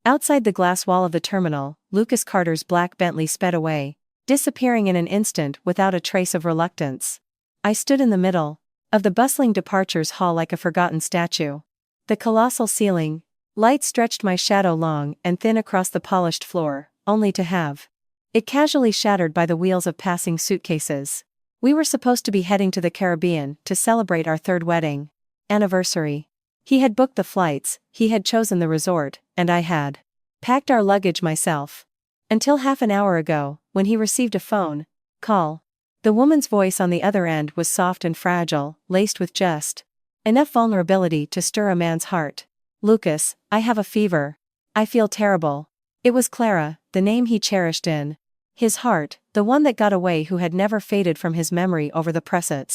Outside the glass wall of the terminal, Lucas Carter's black Bentley sped away, disappearing in an instant without a trace of reluctance. I stood in the middle of the bustling departures hall like a forgotten statue. The colossal ceiling light stretched my shadow long and thin across the polished floor, only to have it casually shattered by the wheels of passing suitcases. We were supposed to be heading to the Caribbean to celebrate our third wedding anniversary. He had booked the flights, he had chosen the resort, and I had packed our luggage myself. Until half an hour ago, when he received a phone call. The woman's voice on the other end was soft and fragile, laced with just enough vulnerability to stir a man's heart. "Lucas, I have a fever. I feel terrible." It was Clara, the name he cherished in his heart, the one that got away who had never faded from his memory over the preceding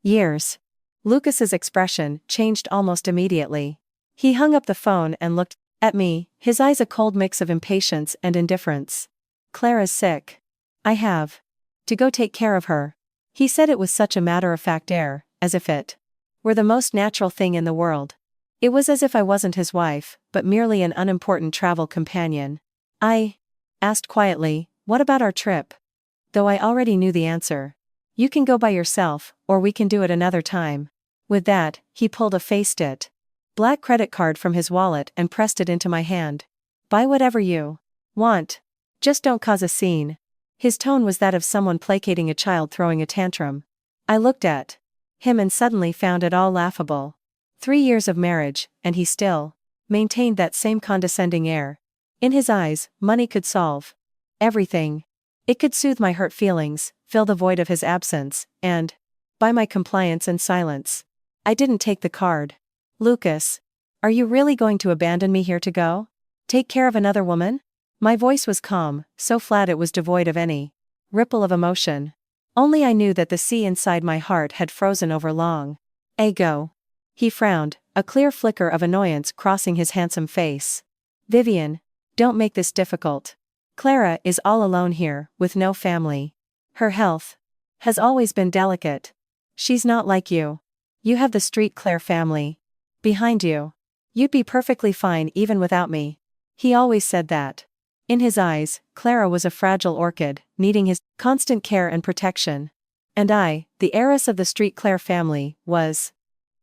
years. Lucas's expression changed almost immediately. He hung up the phone and looked at me, his eyes a cold mix of impatience and indifference. "Clara's sick. I have to go take care of her." He said it with such a matter-of-fact air, as if it were the most natural thing in the world. It was as if I wasn't his wife, but merely an unimportant travel companion. I asked quietly, "What about our trip?" Though I already knew the answer. "You can go by yourself, or we can do it another time." With that, he pulled a faced-it black credit card from his wallet and pressed it into my hand. "Buy whatever you want. Just don't cause a scene." His tone was that of someone placating a child throwing a tantrum. I looked at him and suddenly found it all laughable. 3 years of marriage, and he still maintained that same condescending air. In his eyes, money could solve everything. It could soothe my hurt feelings, fill the void of his absence, and buy my compliance and silence. I didn't take the card. "Lucas, are you really going to abandon me here to go take care of another woman?" My voice was calm, so flat it was devoid of any ripple of emotion. Only I knew that the sea inside my heart had frozen over long ago. He frowned, a clear flicker of annoyance crossing his handsome face. "Vivian, don't make this difficult. Clara is all alone here, with no family. Her health has always been delicate. She's not like you. You have the Street Claire family behind you. You'd be perfectly fine even without me." He always said that. In his eyes, Clara was a fragile orchid, needing his constant care and protection. And I, the heiress of the Street Claire family, was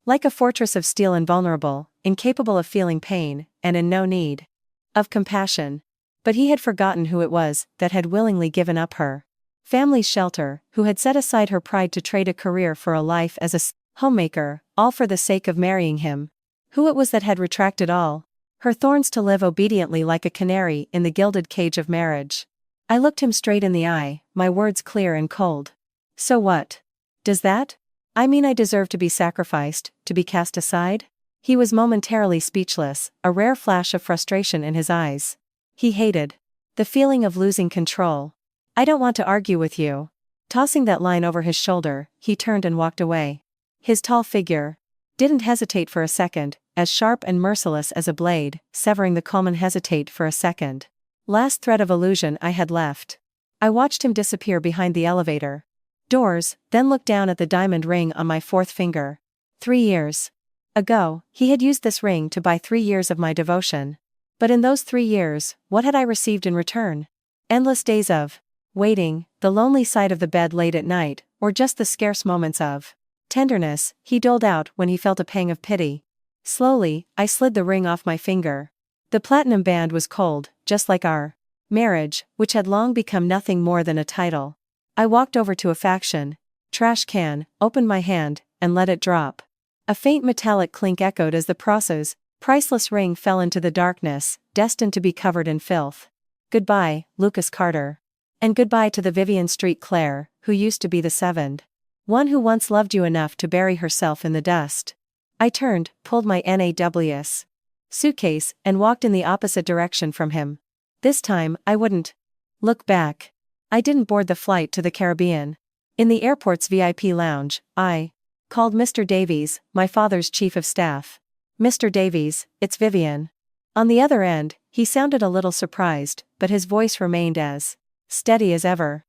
like a fortress of steel, invulnerable, incapable of feeling pain, and in no need of compassion. But he had forgotten who it was that had willingly given up her family's shelter, who had set aside her pride to trade a career for a life as a homemaker, all for the sake of marrying him. Who it was that had retracted all her thorns to live obediently like a canary in the gilded cage of marriage. I looked him straight in the eye, my words clear and cold. "So what? Does that? I mean I deserve to be sacrificed, to be cast aside?" He was momentarily speechless, a rare flash of frustration in his eyes. He hated the feeling of losing control. "I don't want to argue with you." Tossing that line over his shoulder, he turned and walked away. His tall figure didn't hesitate for a second, as sharp and merciless as a blade, severing the calm and hesitate for a second. Last thread of illusion I had left. I watched him disappear behind the elevator doors, then looked down at the diamond ring on my fourth finger. 3 years ago, he had used this ring to buy 3 years of my devotion. But in those 3 years, what had I received in return? Endless days of waiting, the lonely side of the bed late at night, or just the scarce moments of tenderness he doled out when he felt a pang of pity. Slowly, I slid the ring off my finger. The platinum band was cold, just like our marriage, which had long become nothing more than a title. I walked over to a faction trash can, opened my hand, and let it drop. A faint metallic clink echoed as the priceless ring fell into the darkness, destined to be covered in filth. Goodbye, Lucas Carter. And goodbye to the Vivian Street Claire, who used to be the seventh one who once loved you enough to bury herself in the dust. I turned, pulled my NAWS suitcase, and walked in the opposite direction from him. This time, I wouldn't look back. I didn't board the flight to the Caribbean. In the airport's VIP lounge, I called Mr. Davies, my father's chief of staff. "Mr. Davies, it's Vivian." On the other end, he sounded a little surprised, but his voice remained as steady as ever.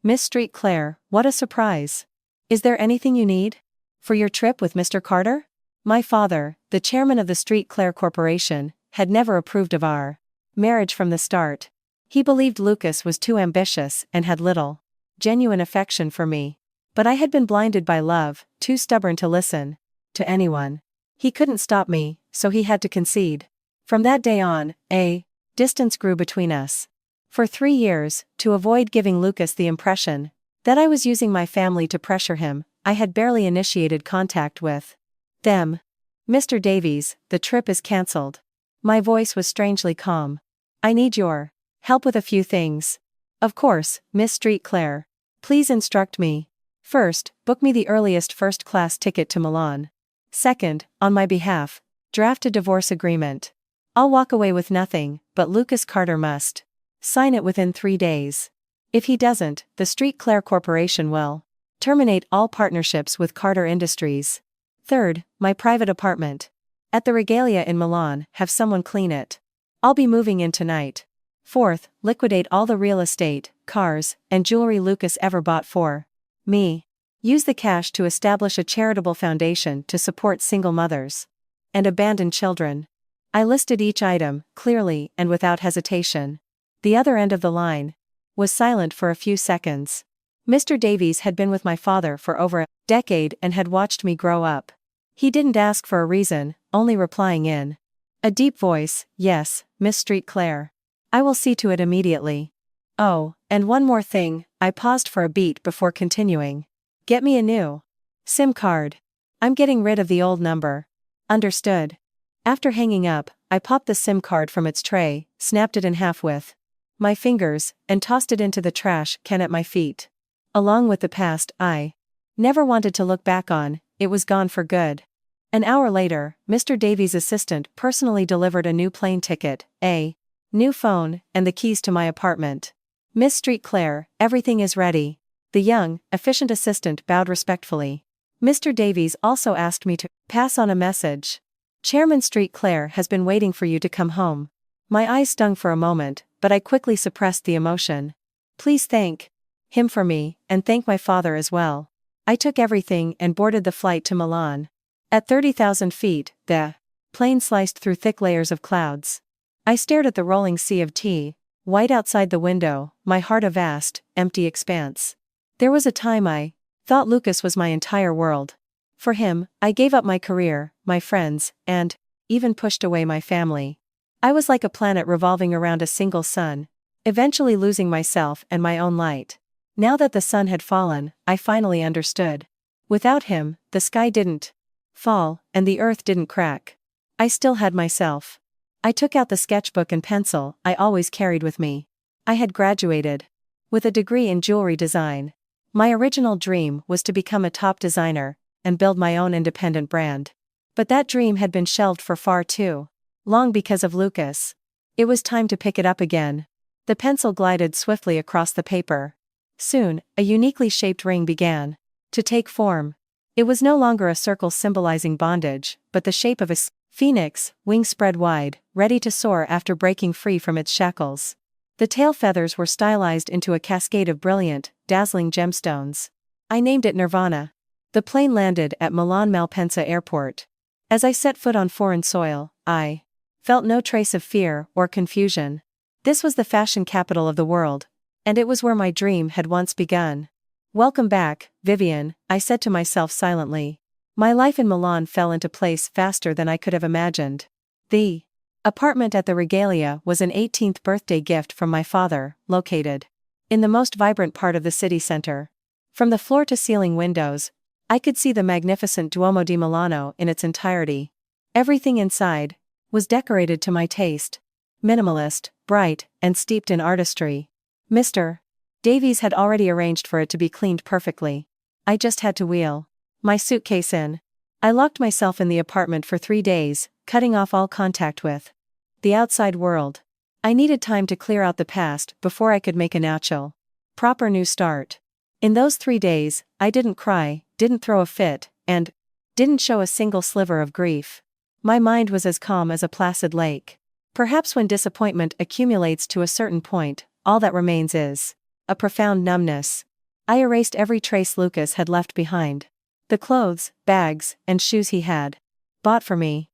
"Miss Street Claire, what a surprise. Is there anything you need for your trip with Mr. Carter?" My father, the chairman of the Street Claire Corporation, had never approved of our Marriage from the start. He believed Lucas was too ambitious and had little genuine affection for me. But I had been blinded by love, too stubborn to listen to anyone. He couldn't stop me, so he had to concede. From that day on, a distance grew between us. For 3 years, to avoid giving Lucas the impression that I was using my family to pressure him, I had barely initiated contact with them. Mr. Davies, the trip is cancelled. My voice was strangely calm. I need your help with a few things. Of course, Miss Street Claire. Please instruct me. First, book me the earliest first-class ticket to Milan. Second, on my behalf, draft a divorce agreement. I'll walk away with nothing, but Lucas Carter must sign it within 3 days. If he doesn't, the Street Claire Corporation will terminate all partnerships with Carter Industries. Third, my private apartment at the Regalia in Milan, have someone clean it. I'll be moving in tonight. Fourth, liquidate all the real estate, cars, and jewelry Lucas ever bought for me. Use the cash to establish a charitable foundation to support single mothers and abandoned children. I listed each item, clearly and without hesitation. The other end of the line was silent for a few seconds. Mr. Davies had been with my father for over a decade and had watched me grow up. He didn't ask for a reason, only replying in a deep voice, "Yes, Miss Street Claire. I will see to it immediately. Oh, and one more thing," I paused for a beat before continuing. "Get me a new SIM card. I'm getting rid of the old number." Understood. After hanging up, I popped the SIM card from its tray, snapped it in half with my fingers, and tossed it into the trash can at my feet. Along with the past I never wanted to look back on, it was gone for good. An hour later, Mr. Davies' assistant personally delivered a new plane ticket, a new phone, and the keys to my apartment. "Miss Street Claire, everything is ready." The young, efficient assistant bowed respectfully. Mr. Davies also asked me to pass on a message. "Chairman Street Claire has been waiting for you to come home." My eyes stung for a moment, but I quickly suppressed the emotion. "Please thank him for me, and thank my father as well." I took everything and boarded the flight to Milan. At 30,000 feet, the plane sliced through thick layers of clouds. I stared at the rolling sea of tea, white outside the window, my heart a vast, empty expanse. There was a time I thought Lucas was my entire world. For him, I gave up my career, my friends, and even pushed away my family. I was like a planet revolving around a single sun, eventually losing myself and my own light. Now that the sun had fallen, I finally understood. Without him, the sky didn't fall, and the earth didn't crack. I still had myself. I took out the sketchbook and pencil I always carried with me. I had graduated with a degree in jewelry design. My original dream was to become a top designer and build my own independent brand. But that dream had been shelved for far too long because of Lucas. It was time to pick it up again. The pencil glided swiftly across the paper. Soon, a uniquely shaped ring began to take form. It was no longer a circle symbolizing bondage, but the shape of a phoenix, wings spread wide, ready to soar after breaking free from its shackles. The tail feathers were stylized into a cascade of brilliant, dazzling gemstones. I named it Nirvana. The plane landed at Milan Malpensa Airport. As I set foot on foreign soil, I felt no trace of fear or confusion. This was the fashion capital of the world, and it was where my dream had once begun. "Welcome back, Vivian," I said to myself silently. My life in Milan fell into place faster than I could have imagined. The apartment at the Regalia was an 18th birthday gift from my father, located in the most vibrant part of the city center. From the floor-to-ceiling windows, I could see the magnificent Duomo di Milano in its entirety. Everything inside was decorated to my taste. Minimalist, bright, and steeped in artistry. Mr. Davies had already arranged for it to be cleaned perfectly. I just had to wheel my suitcase in. I locked myself in the apartment for 3 days, cutting off all contact with the outside world. I needed time to clear out the past before I could make an actual, proper new start. In those 3 days, I didn't cry, didn't throw a fit, and didn't show a single sliver of grief. My mind was as calm as a placid lake. Perhaps when disappointment accumulates to a certain point, all that remains is a profound numbness. I erased every trace Lucas had left behind. The clothes, bags, and shoes he had bought for me.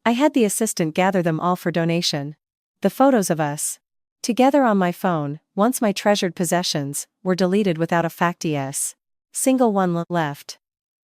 I had the assistant gather them all for donation. The photos of us together on my phone, once my treasured possessions, were deleted without a factious single one left.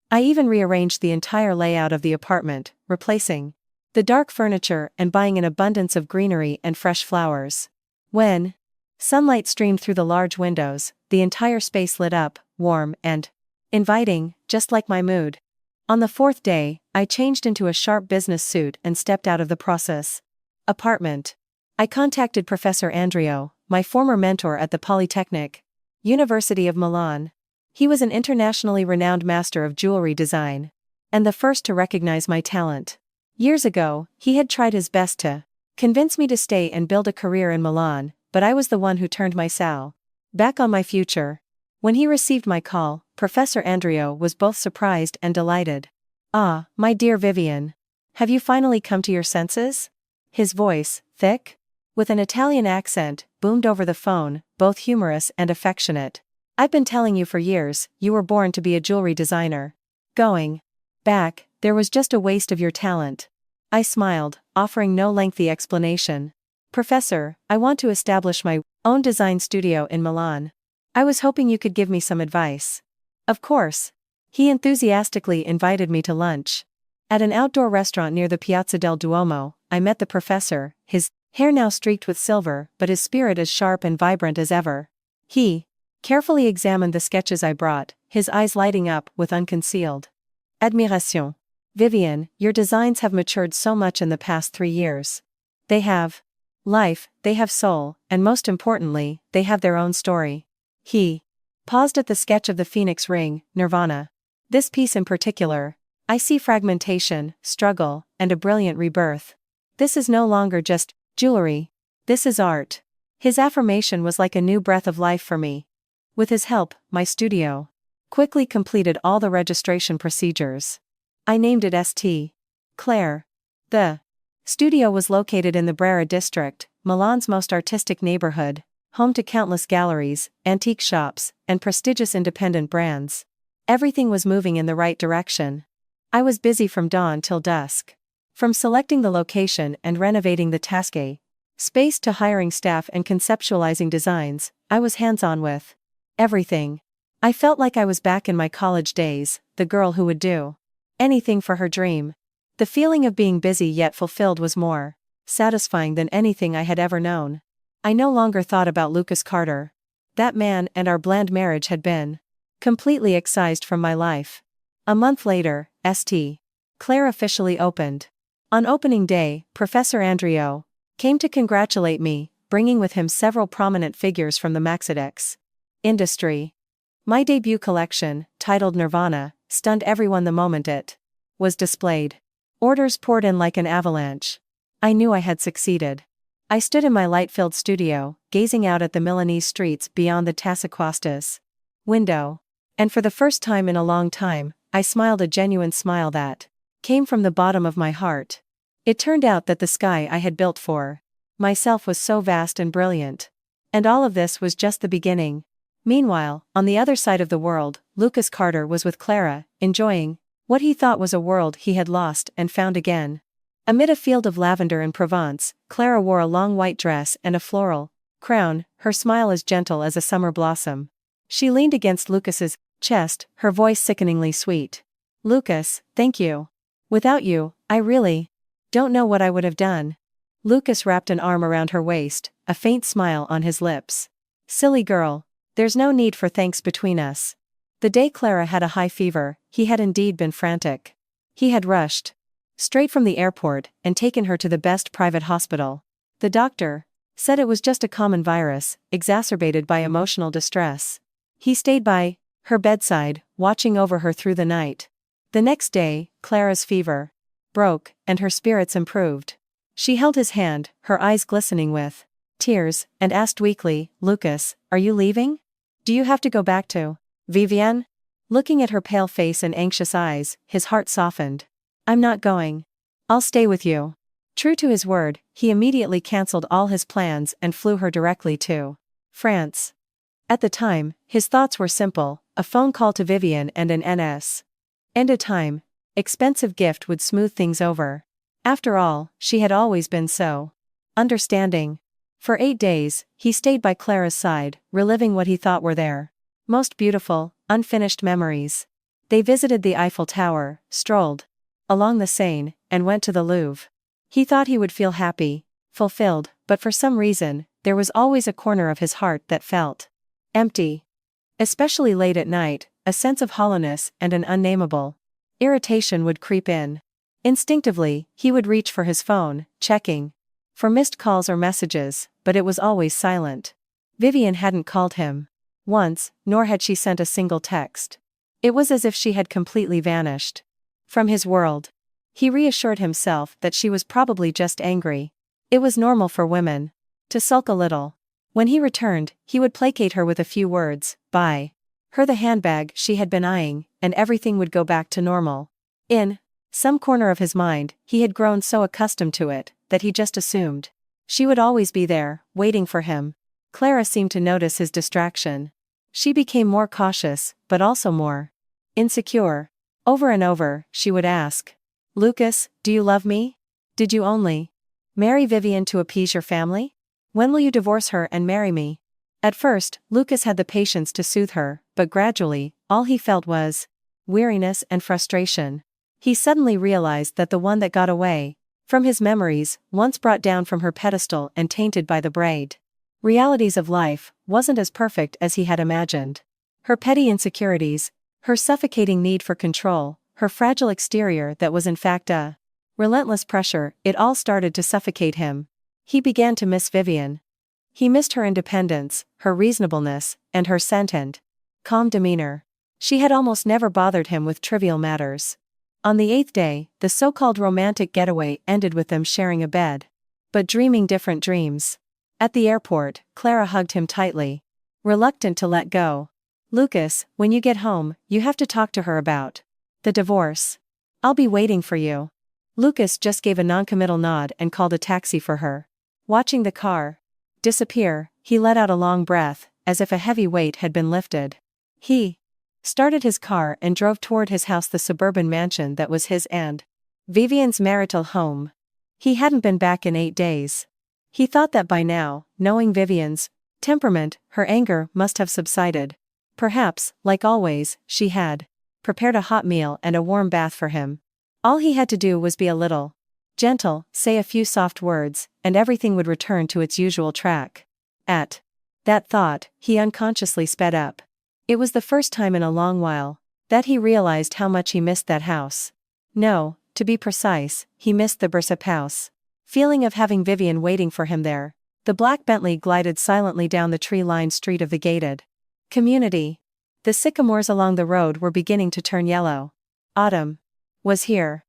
I even rearranged the entire layout of the apartment, replacing the dark furniture and buying an abundance of greenery and fresh flowers. When sunlight streamed through the large windows, the entire space lit up, warm and inviting, just like my mood. On the fourth day, I changed into a sharp business suit and stepped out of the process apartment. I contacted Professor Andrio, my former mentor at the Polytechnic University of Milan. He was an internationally renowned master of jewelry design, and the first to recognize my talent. Years ago, he had tried his best to convince me to stay and build a career in Milan, but I was the one who turned my back on my future. When he received my call, Professor Andrio was both surprised and delighted. "Ah, my dear Vivian. Have you finally come to your senses?" His voice, thick with an Italian accent, boomed over the phone, both humorous and affectionate. "I've been telling you for years, you were born to be a jewelry designer. Going back, there was just a waste of your talent." I smiled, offering no lengthy explanation. "Professor, I want to establish my own design studio in Milan. I was hoping you could give me some advice." "Of course." He enthusiastically invited me to lunch. At an outdoor restaurant near the Piazza del Duomo, I met the professor, his hair now streaked with silver, but his spirit as sharp and vibrant as ever. He carefully examined the sketches I brought, his eyes lighting up with unconcealed admiration. "Vivian, your designs have matured so much in the past 3 years. They have life, they have soul, and most importantly, they have their own story." He paused at the sketch of the Phoenix ring, Nirvana. "This piece in particular, I see fragmentation, struggle, and a brilliant rebirth. This is no longer just jewelry. This is art." His affirmation was like a new breath of life for me. With his help, my studio quickly completed all the registration procedures. I named it St. Clair. The studio was located in the Brera district, Milan's most artistic neighborhood, home to countless galleries, antique shops, and prestigious independent brands. Everything was moving in the right direction. I was busy from dawn till dusk. From selecting the location and renovating the tasque space to hiring staff and conceptualizing designs, I was hands-on with everything. I felt like I was back in my college days, the girl who would do anything for her dream. The feeling of being busy yet fulfilled was more satisfying than anything I had ever known. I no longer thought about Lucas Carter. That man and our bland marriage had been completely excised from my life. A month later, St. Clair officially opened. On opening day, Professor Andrio came to congratulate me, bringing with him several prominent figures from the Maxidex industry. My debut collection, titled Nirvana, stunned everyone the moment it was displayed. Orders poured in like an avalanche. I knew I had succeeded. I stood in my light-filled studio, gazing out at the Milanese streets beyond the Tassaquastas window. And for the first time in a long time, I smiled a genuine smile that came from the bottom of my heart. It turned out that the sky I had built for myself was so vast and brilliant. And all of this was just the beginning. Meanwhile, on the other side of the world, Lucas Carter was with Clara, enjoying what he thought was a world he had lost and found again. Amid a field of lavender in Provence, Clara wore a long white dress and a floral crown, her smile as gentle as a summer blossom. She leaned against Lucas's chest, her voice sickeningly sweet. "Lucas, thank you. Without you, I really don't know what I would have done." Lucas wrapped an arm around her waist, a faint smile on his lips. "Silly girl. There's no need for thanks between us." The day Clara had a high fever, he had indeed been frantic. He had rushed straight from the airport and taken her to the best private hospital. The doctor said it was just a common virus, exacerbated by emotional distress. He stayed by her bedside, watching over her through the night. The next day, Clara's fever broke, and her spirits improved. She held his hand, her eyes glistening with tears, and asked weakly, "Lucas, are you leaving? Do you have to go back to Vivienne?" Looking at her pale face and anxious eyes, his heart softened. "I'm not going. I'll stay with you." True to his word, he immediately cancelled all his plans and flew her directly to France. At the time, his thoughts were simple: a phone call to Vivienne and an NS. And a time expensive gift would smooth things over. After all, she had always been so understanding. For 8 days, he stayed by Clara's side, reliving what he thought were their most beautiful, unfinished memories. They visited the Eiffel Tower, strolled along the Seine, and went to the Louvre. He thought he would feel happy, fulfilled, but for some reason, there was always a corner of his heart that felt empty. Especially late at night, a sense of hollowness and an unnameable irritation would creep in. Instinctively, he would reach for his phone, checking for missed calls or messages, but it was always silent. Vivian hadn't called him once, nor had she sent a single text. It was as if she had completely vanished from his world. He reassured himself that she was probably just angry. It was normal for women to sulk a little. When he returned, he would placate her with a few words, buy her the handbag she had been eyeing, and everything would go back to normal. In some corner of his mind, he had grown so accustomed to it, that he just assumed she would always be there, waiting for him. Clara seemed to notice his distraction. She became more cautious, but also more insecure. Over and over, she would ask, Lucas, do you love me? Did you only marry Vivian to appease your family? When will you divorce her and marry me? At first, Lucas had the patience to soothe her, but gradually, all he felt was weariness and frustration. He suddenly realized that the one that got away from his memories, once brought down from her pedestal and tainted by the braid realities of life, wasn't as perfect as he had imagined. Her petty insecurities, her suffocating need for control, her fragile exterior that was in fact a relentless pressure, it all started to suffocate him. He began to miss Vivian. He missed her independence, her reasonableness, and her sentient, calm demeanor. She had almost never bothered him with trivial matters. On the 8th day, the so-called romantic getaway ended with them sharing a bed, but dreaming different dreams. At the airport, Clara hugged him tightly, reluctant to let go. Lucas, when you get home, you have to talk to her about the divorce. I'll be waiting for you. Lucas just gave a noncommittal nod and called a taxi for her. Watching the car disappear, he let out a long breath, as if a heavy weight had been lifted. He started his car and drove toward his house, the suburban mansion that was his and Vivian's marital home. He hadn't been back in 8 days. He thought that by now, knowing Vivian's temperament, her anger must have subsided. Perhaps, like always, she had prepared a hot meal and a warm bath for him. All he had to do was be a little gentle, say a few soft words, and everything would return to its usual track. At that thought, he unconsciously sped up. It was the first time in a long while that he realized how much he missed that house. No, to be precise, he missed the Birsap house. Feeling of having Vivian waiting for him there, the black Bentley glided silently down the tree-lined street of the gated community. The sycamores along the road were beginning to turn yellow. Autumn was here.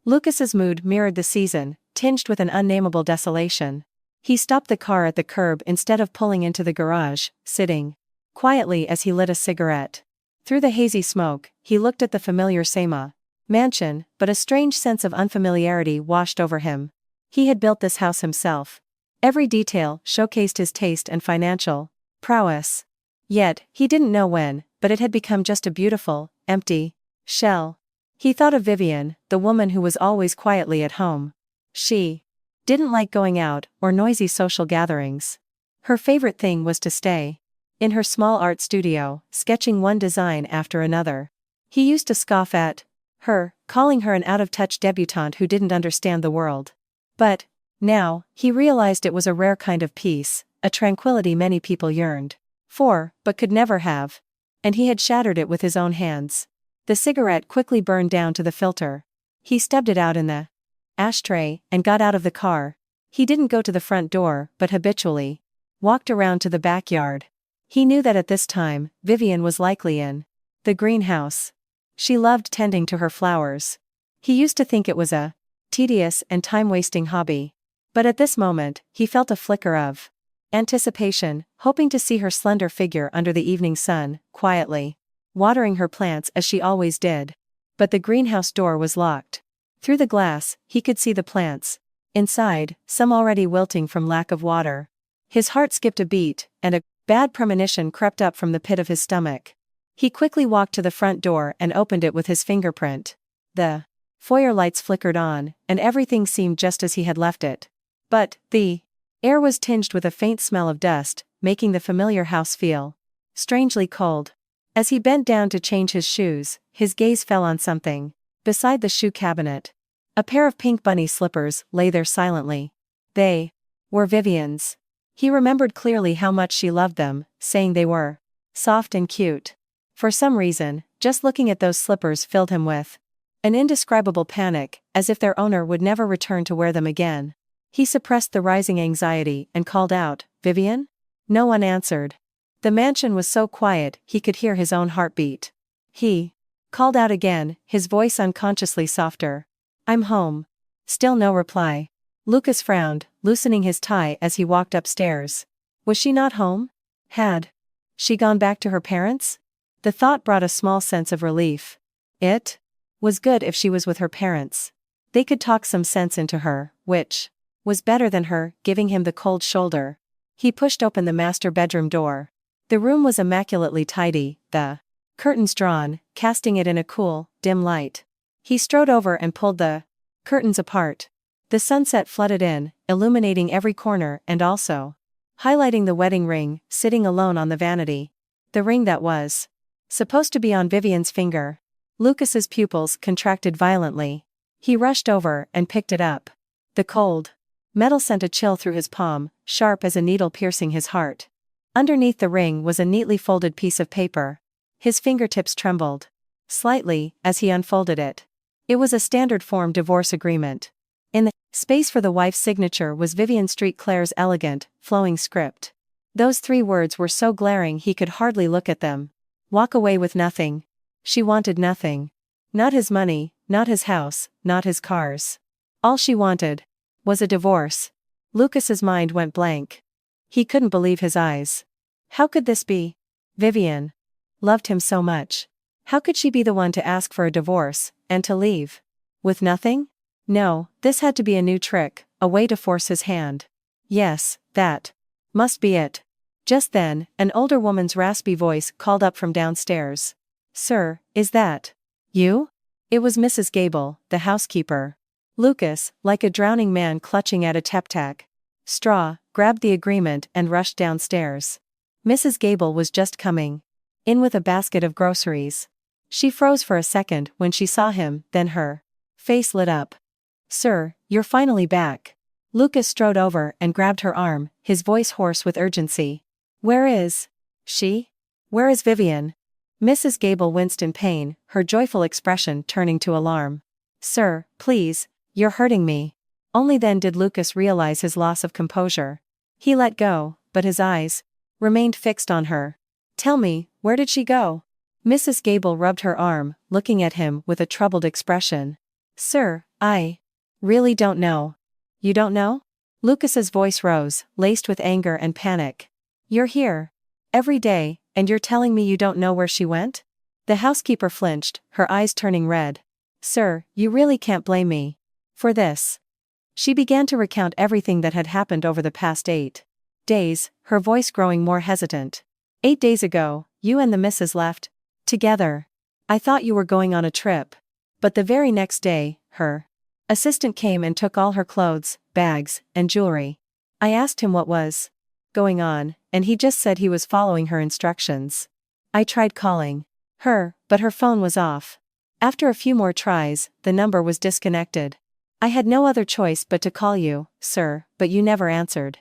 Lucas's mood mirrored the season, tinged with an unnameable desolation. He stopped the car at the curb instead of pulling into the garage, sitting quietly as he lit a cigarette. Through the hazy smoke, he looked at the familiar Sema mansion, but a strange sense of unfamiliarity washed over him. He had built this house himself. Every detail showcased his taste and financial prowess. Yet, he didn't know when, but it had become just a beautiful, empty shell. He thought of Vivian, the woman who was always quietly at home. She didn't like going out or noisy social gatherings. Her favorite thing was to stay in her small art studio, sketching one design after another. He used to scoff at her, calling her an out-of-touch debutante who didn't understand the world. But now, he realized it was a rare kind of peace, a tranquility many people yearned for, but could never have. And he had shattered it with his own hands. The cigarette quickly burned down to the filter. He stubbed it out in the ashtray and got out of the car. He didn't go to the front door, but habitually walked around to the backyard. He knew that at this time, Vivian was likely in the greenhouse. She loved tending to her flowers. He used to think it was a tedious and time-wasting hobby. But at this moment, he felt a flicker of anticipation, hoping to see her slender figure under the evening sun, quietly watering her plants as she always did. But the greenhouse door was locked. Through the glass, he could see the plants. Inside, some already wilting from lack of water. His heart skipped a beat, and a bad premonition crept up from the pit of his stomach. He quickly walked to the front door and opened it with his fingerprint. The foyer lights flickered on, and everything seemed just as he had left it. But the Air was tinged with a faint smell of dust, making the familiar house feel strangely cold. As he bent down to change his shoes, his gaze fell on something beside the shoe cabinet. A pair of pink bunny slippers lay there silently. They were Vivian's. He remembered clearly how much she loved them, saying they were soft and cute. For some reason, just looking at those slippers filled him with an indescribable panic, as if their owner would never return to wear them again. He suppressed the rising anxiety and called out, "Vivian?" No one answered. The mansion was so quiet he could hear his own heartbeat. He called out again, his voice unconsciously softer. "I'm home." Still no reply. Lucas frowned, loosening his tie as he walked upstairs. Was she not home? Had she gone back to her parents? The thought brought a small sense of relief. It was good if she was with her parents. They could talk some sense into her, which was better than her giving him the cold shoulder. He pushed open the master bedroom door. The room was immaculately tidy, the curtains drawn, casting it in a cool, dim light. He strode over and pulled the curtains apart. The sunset flooded in, illuminating every corner and also highlighting the wedding ring, sitting alone on the vanity. The ring that was supposed to be on Vivian's finger. Lucas's pupils contracted violently. He rushed over and picked it up. The cold metal sent a chill through his palm, sharp as a needle piercing his heart. Underneath the ring was a neatly folded piece of paper. His fingertips trembled slightly as he unfolded it. It was a standard form divorce agreement. In the space for the wife's signature was Vivian Street Claire's elegant, flowing script. Those 3 words were so glaring he could hardly look at them. Walk away with nothing. She wanted nothing. Not his money, not his house, not his cars. All she wanted was a divorce. Lucas's mind went blank. He couldn't believe his eyes. How could this be? Vivian loved him so much. How could she be the one to ask for a divorce, and to leave with nothing? No, this had to be a new trick, a way to force his hand. Yes, that must be it. Just then, an older woman's raspy voice called up from downstairs. "Sir, is that you?" It was Mrs. Gable, the housekeeper. Lucas, like a drowning man clutching at a tep-tack straw, grabbed the agreement and rushed downstairs. Mrs. Gable was just coming in with a basket of groceries. She froze for a second when she saw him, then her face lit up. "Sir, you're finally back." Lucas strode over and grabbed her arm, his voice hoarse with urgency. "Where is she? Where is Vivian?" Mrs. Gable winced in pain, her joyful expression turning to alarm. "Sir, please, you're hurting me." Only then did Lucas realize his loss of composure. He let go, but his eyes remained fixed on her. "Tell me, where did she go?" Mrs. Gable rubbed her arm, looking at him with a troubled expression. "Sir, I really don't know." "You don't know?" Lucas's voice rose, laced with anger and panic. "You're here every day, and you're telling me you don't know where she went?" The housekeeper flinched, her eyes turning red. "Sir, you really can't blame me for this." She began to recount everything that had happened over the past 8 days, her voice growing more hesitant. "8 days ago, you and the missus left together. I thought you were going on a trip. But the very next day, her assistant came and took all her clothes, bags, and jewelry. I asked him what was going on, and he just said he was following her instructions. I tried calling her, but her phone was off. After a few more tries, the number was disconnected. I had no other choice but to call you, sir, but you never answered."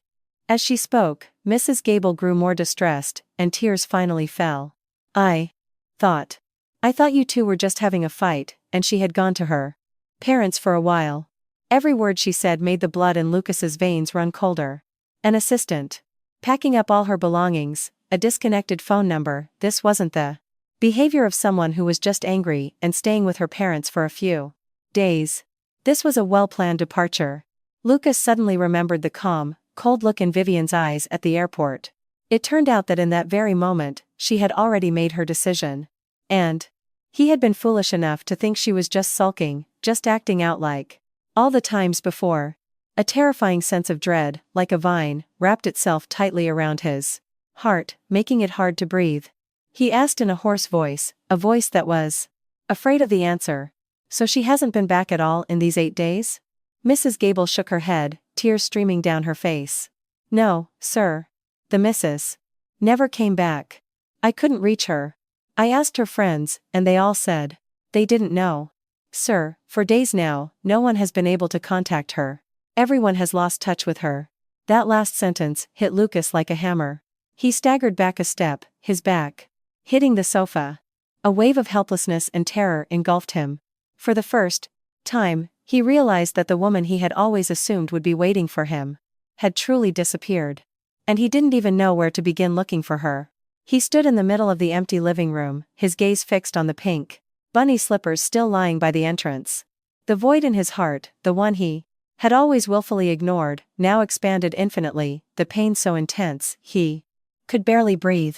As she spoke, Mrs. Gable grew more distressed, and tears finally fell. I thought you two were just having a fight, and she had gone to her parents for a while." Every word she said made the blood in Lucas's veins run colder. An assistant packing up all her belongings, a disconnected phone number. This wasn't the behavior of someone who was just angry and staying with her parents for a few days. This was a well-planned departure. Lucas suddenly remembered the calm, cold look in Vivian's eyes at the airport. It turned out that in that very moment, she had already made her decision. And he had been foolish enough to think she was just sulking, just acting out like all the times before. A terrifying sense of dread, like a vine, wrapped itself tightly around his heart, making it hard to breathe. He asked in a hoarse voice, a voice that was afraid of the answer. "So she hasn't been back at all in these 8 days?" Mrs. Gable shook her head, tears streaming down her face. No, sir. The missus never came back. I couldn't reach her. I asked her friends, and they all said they didn't know. Sir, for days now, no one has been able to contact her. Everyone has lost touch with her. That last sentence hit Lucas like a hammer. He staggered back a step, his back hitting the sofa. A wave of helplessness and terror engulfed him. For the first time, he realized that the woman he had always assumed would be waiting for him had truly disappeared. And he didn't even know where to begin looking for her. He stood in the middle of the empty living room, his gaze fixed on the pink bunny slippers still lying by the entrance. The void in his heart, the one he had always willfully ignored, now expanded infinitely, the pain so intense, he could barely breathe.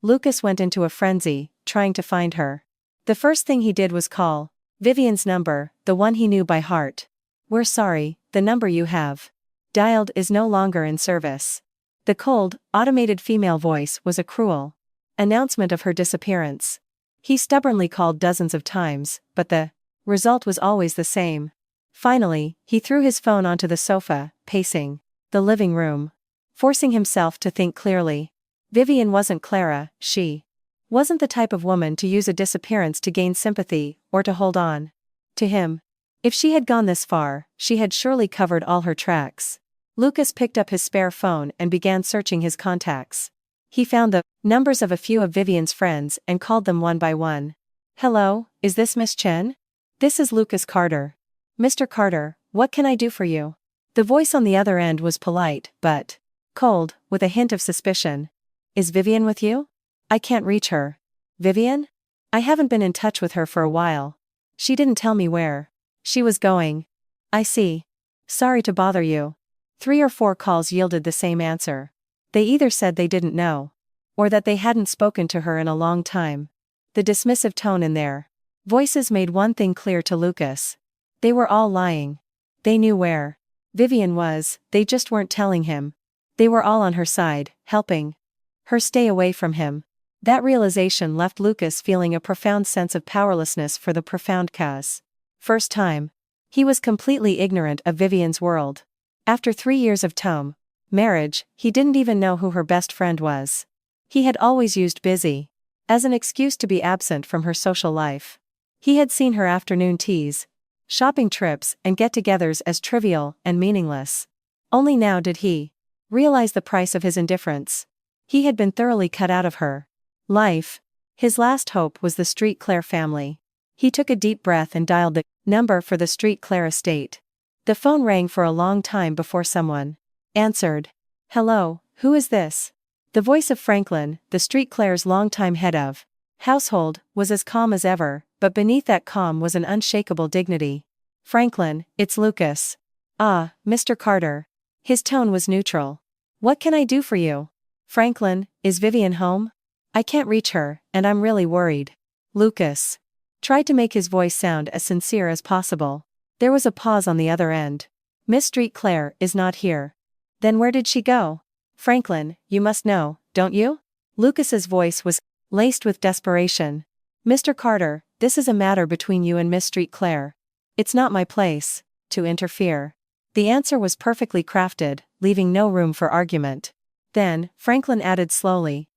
Lucas went into a frenzy, trying to find her. The first thing he did was call Vivian's number, the one he knew by heart. We're sorry, the number you have dialed is no longer in service. The cold, automated female voice was a cruel announcement of her disappearance. He stubbornly called dozens of times, but the result was always the same. Finally, he threw his phone onto the sofa, pacing the living room, forcing himself to think clearly. Vivian wasn't Clara, she wasn't the type of woman to use a disappearance to gain sympathy, or to hold on to him. If she had gone this far, she had surely covered all her tracks. Lucas picked up his spare phone and began searching his contacts. He found the numbers of a few of Vivian's friends and called them one by one. Hello, is this Miss Chen? This is Lucas Carter. Mr. Carter, what can I do for you? The voice on the other end was polite, but cold, with a hint of suspicion. Is Vivian with you? I can't reach her. Vivian? I haven't been in touch with her for a while. She didn't tell me where she was going. I see. Sorry to bother you. 3 or 4 calls yielded the same answer. They either said they didn't know, or that they hadn't spoken to her in a long time. The dismissive tone in their voices made one thing clear to Lucas. They were all lying. They knew where Vivian was, they just weren't telling him. They were all on her side, helping her stay away from him. That realization left Lucas feeling a profound sense of powerlessness for the profound cause. First time. He was completely ignorant of Vivian's world. After 3 years of marriage, he didn't even know who her best friend was. He had always used busy as an excuse to be absent from her social life. He had seen her afternoon teas, shopping trips, and get-togethers as trivial and meaningless. Only now did he realize the price of his indifference. He had been thoroughly cut out of her life. His last hope was the Street Clare family. He took a deep breath and dialed the number for the Street Clare estate. The phone rang for a long time before someone answered. Hello, who is this? The voice of Franklin, the Street Clare's longtime head of household, was as calm as ever, but beneath that calm was an unshakable dignity. Franklin, it's Lucas. Ah, Mr. Carter. His tone was neutral. What can I do for you? Franklin, is Vivian home? I can't reach her, and I'm really worried. Lucas tried to make his voice sound as sincere as possible. There was a pause on the other end. Miss Street Clare is not here. Then where did she go? Franklin, you must know, don't you? Lucas's voice was laced with desperation. Mr. Carter, this is a matter between you and Miss Street Clare. It's not my place to interfere. The answer was perfectly crafted, leaving no room for argument. Then, Franklin added slowly.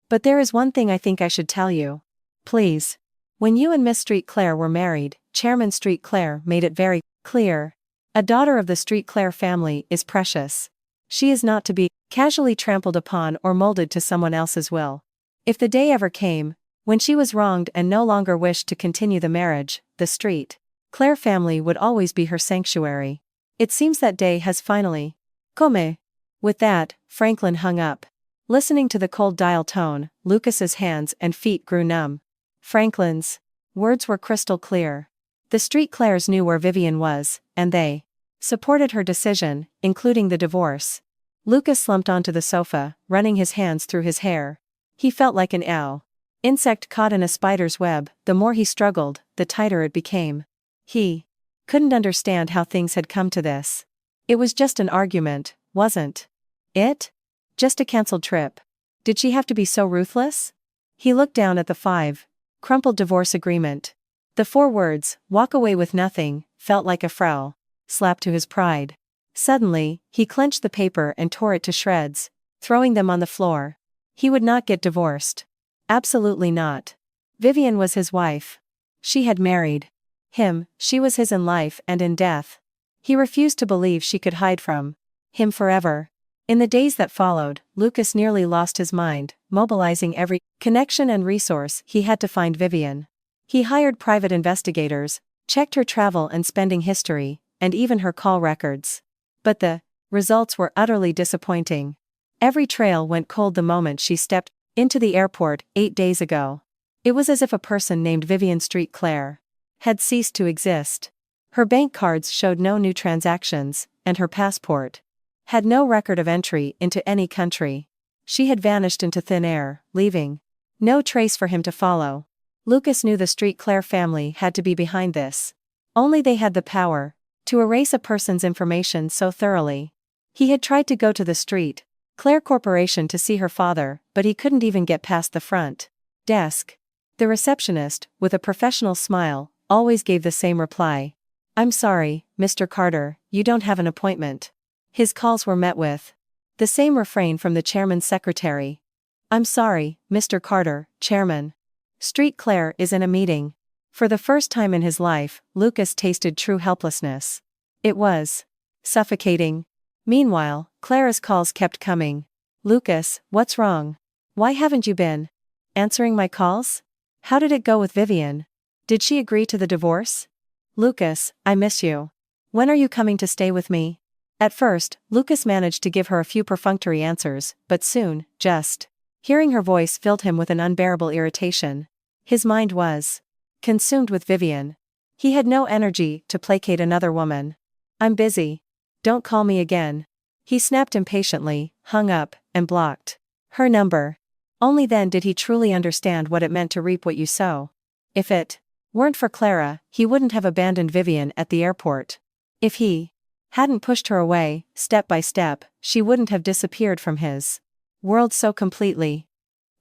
But there is one thing I think I should tell you. Please. When you and Miss Street Clare were married, Chairman Street Clare made it very clear. A daughter of the Street Clare family is precious. She is not to be casually trampled upon or molded to someone else's will. If the day ever came when she was wronged and no longer wished to continue the marriage, the Street Clare family would always be her sanctuary. It seems that day has finally come. With that, Franklin hung up. Listening to the cold dial tone, Lucas's hands and feet grew numb. Franklin's words were crystal clear. The Street Clares knew where Vivian was, and they supported her decision, including the divorce. Lucas slumped onto the sofa, running his hands through his hair. He felt like an insect caught in a spider's web. The more he struggled, the tighter it became. He couldn't understand how things had come to this. It was just an argument, wasn't it? Just a cancelled trip. Did she have to be so ruthless? He looked down at the crumpled divorce agreement. The 4 words, walk away with nothing, felt like a slap to his pride. Suddenly, he clenched the paper and tore it to shreds, throwing them on the floor. He would not get divorced. Absolutely not. Vivian was his wife. She had married him, she was his in life and in death. He refused to believe she could hide from him forever. In the days that followed, Lucas nearly lost his mind, mobilizing every connection and resource he had to find Vivian. He hired private investigators, checked her travel and spending history, and even her call records. But the results were utterly disappointing. Every trail went cold the moment she stepped into the airport 8 days ago. It was as if a person named Vivian Street Clare had ceased to exist. Her bank cards showed no new transactions, and her passport had no record of entry into any country. She had vanished into thin air, leaving no trace for him to follow. Lucas knew the Street Clare family had to be behind this. Only they had the power to erase a person's information so thoroughly. He had tried to go to the Street Clare Corporation to see her father, but he couldn't even get past the front desk. The receptionist, with a professional smile, always gave the same reply. "I'm sorry, Mr. Carter, you don't have an appointment." His calls were met with the same refrain from the chairman's secretary. "I'm sorry, Mr. Carter, Chairman. Street Clare is in a meeting." For the first time in his life, Lucas tasted true helplessness. It was suffocating. Meanwhile, Clara's calls kept coming. "Lucas, what's wrong? Why haven't you been answering my calls? How did it go with Vivian? Did she agree to the divorce? Lucas, I miss you. When are you coming to stay with me?" At first, Lucas managed to give her a few perfunctory answers, but soon, just hearing her voice filled him with an unbearable irritation. His mind was consumed with Vivian. He had no energy to placate another woman. "I'm busy. Don't call me again." He snapped impatiently, hung up, and blocked her number. Only then did he truly understand what it meant to reap what you sow. If it weren't for Clara, he wouldn't have abandoned Vivian at the airport. If he hadn't pushed her away, step by step, she wouldn't have disappeared from his world so completely.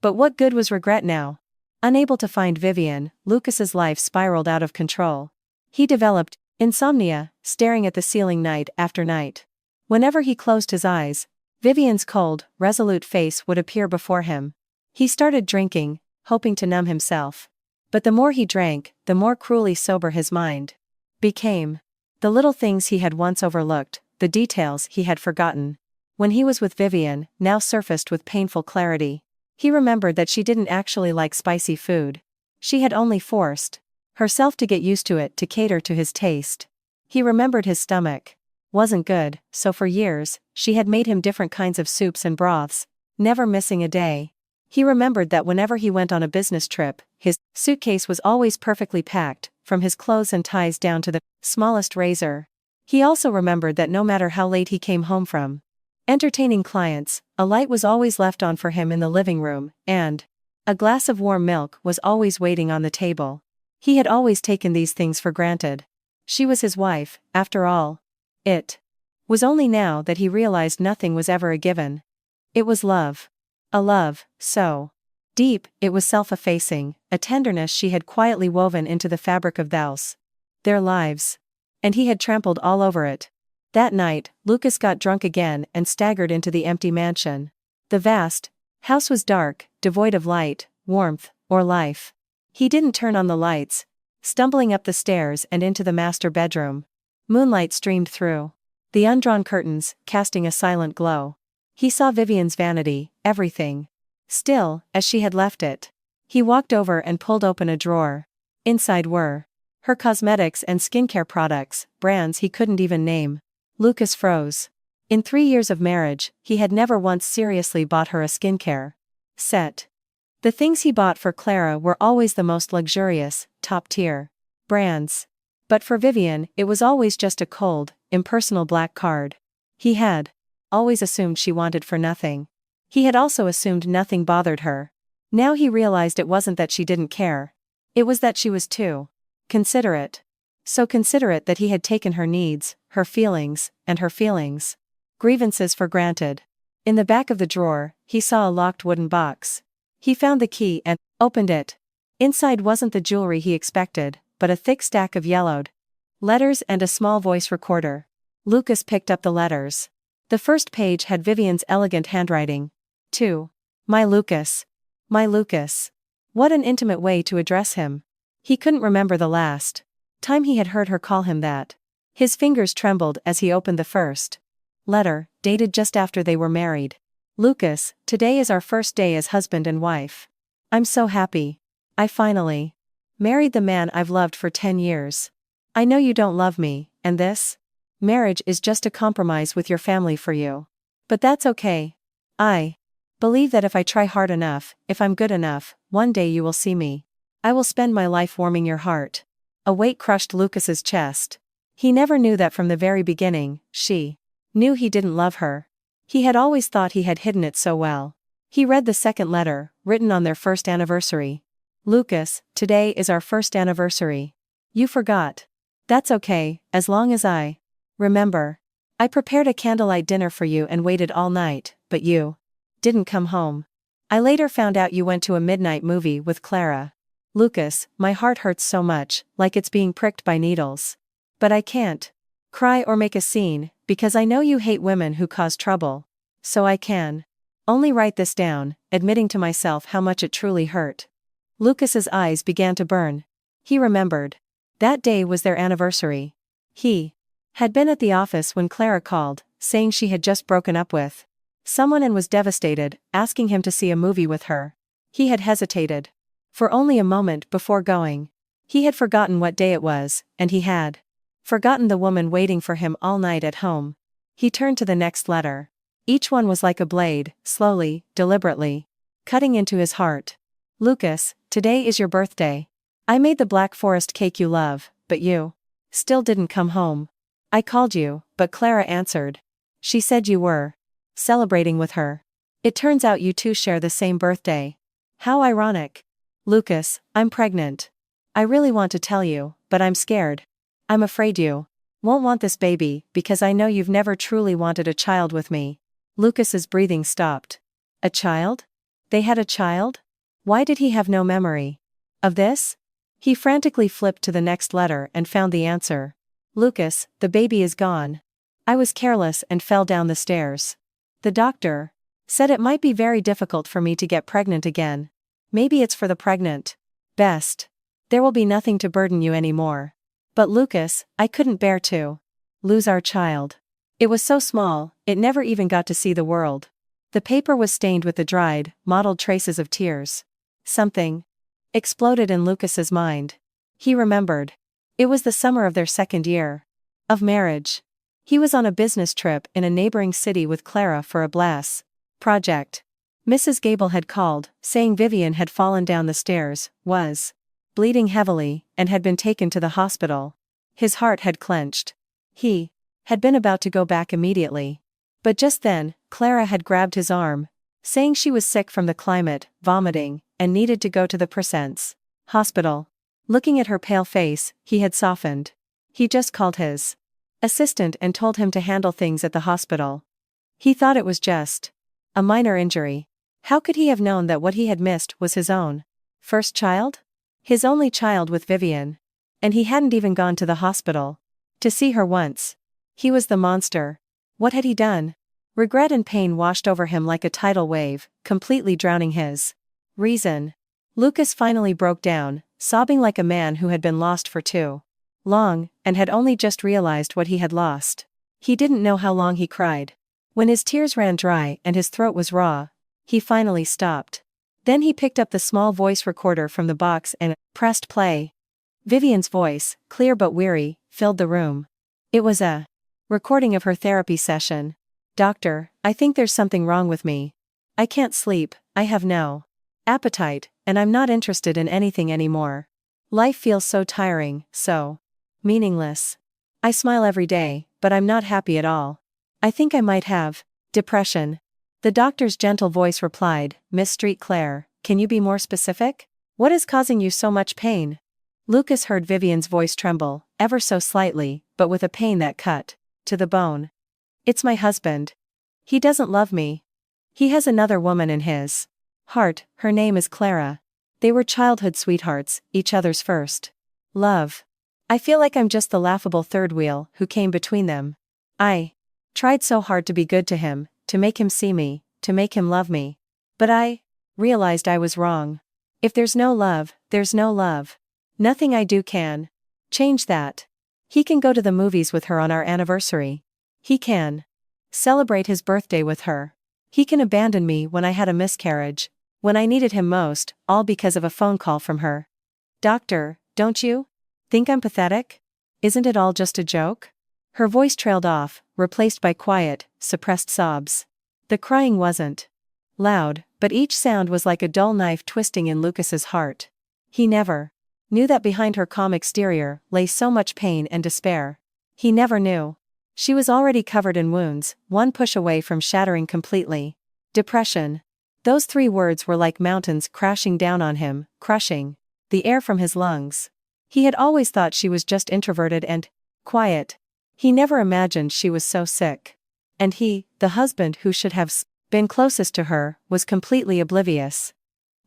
But what good was regret now? Unable to find Vivian, Lucas's life spiraled out of control. He developed insomnia, staring at the ceiling night after night. Whenever he closed his eyes, Vivian's cold, resolute face would appear before him. He started drinking, hoping to numb himself. But the more he drank, the more cruelly sober his mind became. The little things he had once overlooked, the details he had forgotten, when he was with Vivian, now surfaced with painful clarity. He remembered that she didn't actually like spicy food. She had only forced herself to get used to it to cater to his taste. He remembered his stomach wasn't good, so for years, she had made him different kinds of soups and broths, never missing a day. He remembered that whenever he went on a business trip, his suitcase was always perfectly packed, from his clothes and ties down to the smallest razor. He also remembered that no matter how late he came home from entertaining clients, a light was always left on for him in the living room, and a glass of warm milk was always waiting on the table. He had always taken these things for granted. She was his wife, after all. It was only now that he realized nothing was ever a given. It was love. A love, so deep, it was self-effacing, a tenderness she had quietly woven into the fabric of their lives. And he had trampled all over it. That night, Lucas got drunk again and staggered into the empty mansion. The vast house was dark, devoid of light, warmth, or life. He didn't turn on the lights, stumbling up the stairs and into the master bedroom. Moonlight streamed through the undrawn curtains, casting a silent glow. He saw Vivian's vanity, everything still, as she had left it. He walked over and pulled open a drawer. Inside were her cosmetics and skincare products, brands he couldn't even name. Lucas froze. In 3 years of marriage, he had never once seriously bought her a skincare set. The things he bought for Clara were always the most luxurious, top-tier brands. But for Vivian, it was always just a cold, impersonal black card. He had always assumed she wanted for nothing. He had also assumed nothing bothered her. Now he realized it wasn't that she didn't care. It was that she was too considerate. So considerate that he had taken her needs, her feelings, and her grievances for granted. In the back of the drawer, he saw a locked wooden box. He found the key and opened it. Inside wasn't the jewelry he expected, but a thick stack of yellowed letters and a small voice recorder. Lucas picked up the letters. The first page had Vivian's elegant handwriting. To my Lucas. My Lucas. What an intimate way to address him. He couldn't remember the last time he had heard her call him that. His fingers trembled as he opened the first letter, dated just after they were married. Lucas, today is our first day as husband and wife. I'm so happy. I finally married the man I've loved for 10 years. I know you don't love me, and this marriage is just a compromise with your family for you. But that's okay. I believe that if I try hard enough, if I'm good enough, one day you will see me. I will spend my life warming your heart. A weight crushed Lucas's chest. He never knew that from the very beginning. She knew he didn't love her. He had always thought he had hidden it so well. He read the second letter, written on their first anniversary. Lucas, today is our first anniversary. You forgot. That's okay, as long as I remember. I prepared a candlelight dinner for you and waited all night, but you didn't come home. I later found out you went to a midnight movie with Clara. Lucas, my heart hurts so much, like it's being pricked by needles. But I can't cry or make a scene, because I know you hate women who cause trouble. So I can only write this down, admitting to myself how much it truly hurt. Lucas's eyes began to burn. He remembered. That day was their anniversary. He had been at the office when Clara called, saying she had just broken up with someone and was devastated, asking him to see a movie with her. He had hesitated for only a moment before going. He had forgotten what day it was, and he had forgotten the woman waiting for him all night at home. He turned to the next letter. Each one was like a blade, slowly, deliberately cutting into his heart. Lucas, today is your birthday. I made the Black Forest cake you love, but you still didn't come home. I called you, but Clara answered. She said you were celebrating with her. It turns out you two share the same birthday. How ironic. Lucas, I'm pregnant. I really want to tell you, but I'm scared. I'm afraid you won't want this baby, because I know you've never truly wanted a child with me. Lucas's breathing stopped. A child? They had a child? Why did he have no memory of this? He frantically flipped to the next letter and found the answer. Lucas, the baby is gone. I was careless and fell down the stairs. The doctor said it might be very difficult for me to get pregnant again. Maybe it's for the pregnant best. There will be nothing to burden you anymore. But Lucas, I couldn't bear to lose our child. It was so small, it never even got to see the world. The paper was stained with the dried, mottled traces of tears. Something exploded in Lucas's mind. He remembered. It was the summer of their second year of marriage. He was on a business trip in a neighboring city with Clara for a BLAS project. Mrs. Gable had called, saying Vivian had fallen down the stairs, was bleeding heavily, and had been taken to the hospital. His heart had clenched. He had been about to go back immediately. But just then, Clara had grabbed his arm, saying she was sick from the climate, vomiting, and needed to go to the Presence hospital. Looking at her pale face, he had softened. He just called his assistant and told him to handle things at the hospital. He thought it was just a minor injury. How could he have known that what he had missed was his own first child? His only child with Vivian. And he hadn't even gone to the hospital to see her once. He was the monster. What had he done? Regret and pain washed over him like a tidal wave, completely drowning his reason. Lucas finally broke down, sobbing like a man who had been lost for too long, and had only just realized what he had lost. He didn't know how long he cried. When his tears ran dry and his throat was raw, he finally stopped. Then he picked up the small voice recorder from the box and pressed play. Vivian's voice, clear but weary, filled the room. It was a recording of her therapy session. Doctor, I think there's something wrong with me. I can't sleep, I have no appetite, and I'm not interested in anything anymore. Life feels so tiring, so meaningless. I smile every day, but I'm not happy at all. I think I might have depression. The doctor's gentle voice replied, Miss Street Claire, can you be more specific? What is causing you so much pain? Lucas heard Vivian's voice tremble, ever so slightly, but with a pain that cut to the bone. It's my husband. He doesn't love me. He has another woman in his heart, her name is Clara. They were childhood sweethearts, each other's first love. I feel like I'm just the laughable third wheel who came between them. I tried so hard to be good to him, to make him see me, to make him love me. But I realized I was wrong. If there's no love, there's no love. Nothing I do can change that. He can go to the movies with her on our anniversary. He can celebrate his birthday with her. He can abandon me when I had a miscarriage, when I needed him most, all because of a phone call from her. Doctor, don't you think I'm pathetic? Isn't it all just a joke? Her voice trailed off, replaced by quiet, suppressed sobs. The crying wasn't loud, but each sound was like a dull knife twisting in Lucas's heart. He never knew that behind her calm exterior lay so much pain and despair. He never knew. She was already covered in wounds, one push away from shattering completely. Depression. Those 3 words were like mountains crashing down on him, crushing the air from his lungs. He had always thought she was just introverted and quiet. He never imagined she was so sick. And he, the husband who should have been closest to her, was completely oblivious.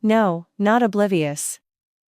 No, not oblivious.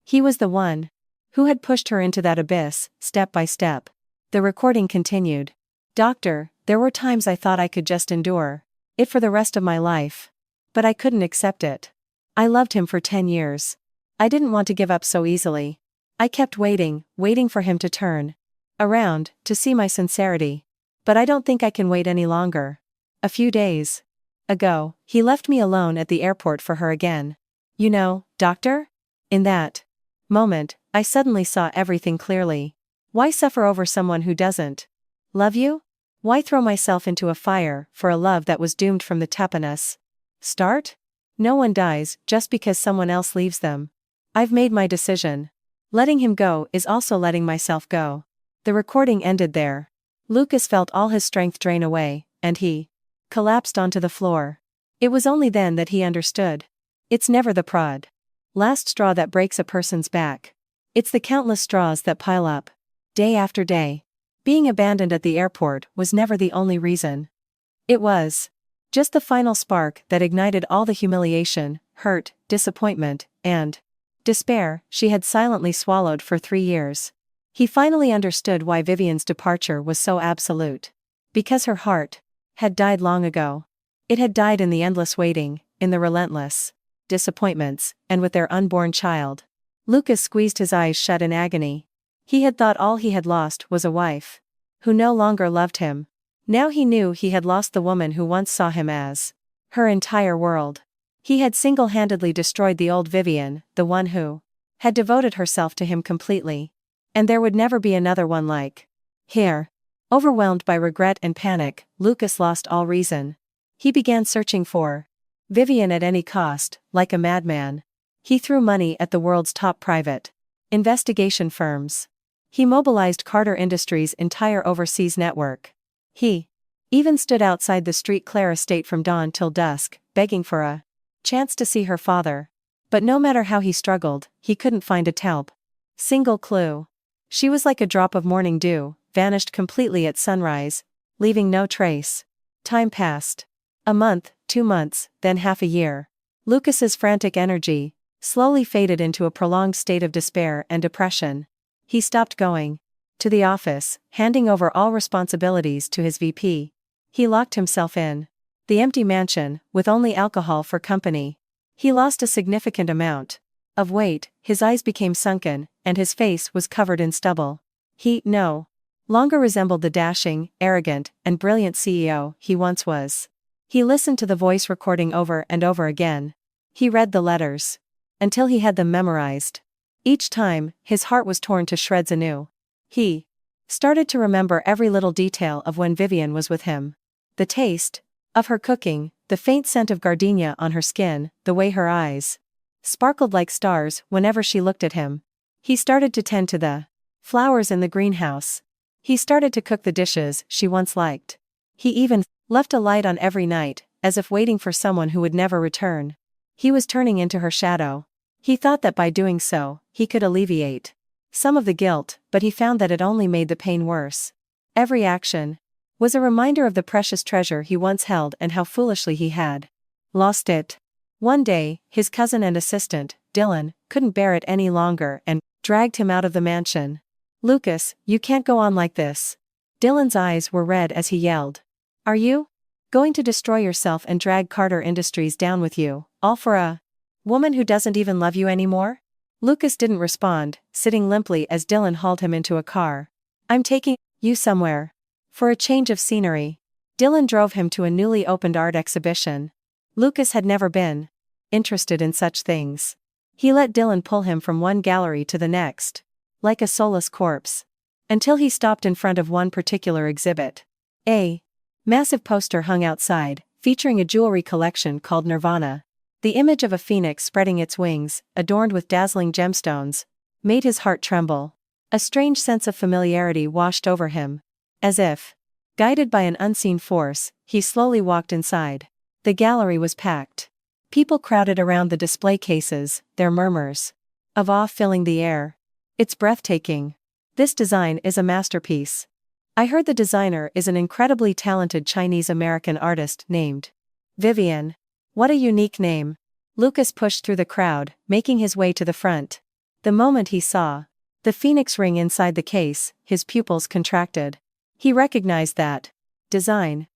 He was the one who had pushed her into that abyss, step by step. The recording continued. Doctor, there were times I thought I could just endure it for the rest of my life. But I couldn't accept it. I loved him for 10 years. I didn't want to give up so easily. I kept waiting for him to turn around, to see my sincerity. But I don't think I can wait any longer. A few days ago, he left me alone at the airport for her again. You know, doctor? In that moment, I suddenly saw everything clearly. Why suffer over someone who doesn't love you? Why throw myself into a fire for a love that was doomed from the tetanus start? No one dies just because someone else leaves them. I've made my decision. Letting him go is also letting myself go. The recording ended there. Lucas felt all his strength drain away, and he collapsed onto the floor. It was only then that he understood. It's never the last straw that breaks a person's back. It's the countless straws that pile up, day after day. Being abandoned at the airport was never the only reason. It was just the final spark that ignited all the humiliation, hurt, disappointment, and despair she had silently swallowed for 3 years. He finally understood why Vivian's departure was so absolute. Because her heart had died long ago. It had died in the endless waiting, in the relentless disappointments, and with their unborn child. Lucas squeezed his eyes shut in agony. He had thought all he had lost was a wife who no longer loved him. Now he knew he had lost the woman who once saw him as her entire world. He had single-handedly destroyed the old Vivian, the one who had devoted herself to him completely. And there would never be another one like her. Overwhelmed by regret and panic, Lucas lost all reason. He began searching for Vivian at any cost, like a madman. He threw money at the world's top private investigation firms. He mobilized Carter Industries' entire overseas network. He even stood outside the Street Claire estate from dawn till dusk, begging for a chance to see her father. But no matter how he struggled, he couldn't find a single clue. She was like a drop of morning dew, vanished completely at sunrise, leaving no trace. Time passed. A month, 2 months, then half a year. Lucas's frantic energy slowly faded into a prolonged state of despair and depression. He stopped going to the office, handing over all responsibilities to his VP. He locked himself in the empty mansion, with only alcohol for company. He lost a significant amount of weight, his eyes became sunken, and his face was covered in stubble. He no longer resembled the dashing, arrogant, and brilliant CEO he once was. He listened to the voice recording over and over again. He read the letters until he had them memorized. Each time, his heart was torn to shreds anew. He started to remember every little detail of when Vivian was with him. The taste of her cooking, the faint scent of gardenia on her skin, the way her eyes sparkled like stars whenever she looked at him. He started to tend to the flowers in the greenhouse. He started to cook the dishes she once liked. He even left a light on every night, as if waiting for someone who would never return. He was turning into her shadow. He thought that by doing so, he could alleviate some of the guilt, but he found that it only made the pain worse. Every action was a reminder of the precious treasure he once held and how foolishly he had lost it. One day, his cousin and assistant, Dylan, couldn't bear it any longer and dragged him out of the mansion. "Lucas, you can't go on like this. Dylan's eyes were red as he yelled. Are you going to destroy yourself and drag Carter Industries down with you, all for a woman who doesn't even love you anymore? Lucas didn't respond, sitting limply as Dylan hauled him into a car. I'm taking you somewhere. For a change of scenery. Dylan drove him to a newly opened art exhibition. Lucas had never been interested in such things. He let Dylan pull him from one gallery to the next, like a soulless corpse, until he stopped in front of one particular exhibit. A massive poster hung outside, featuring a jewelry collection called Nirvana. The image of a phoenix spreading its wings, adorned with dazzling gemstones, made his heart tremble. A strange sense of familiarity washed over him. As if guided by an unseen force, he slowly walked inside. The gallery was packed. People crowded around the display cases, their murmurs of awe filling the air. It's breathtaking. This design is a masterpiece. I heard the designer is an incredibly talented Chinese-American artist named Vivian. What a unique name. Lucas pushed through the crowd, making his way to the front. The moment he saw the phoenix ring inside the case, his pupils contracted. He recognized that design.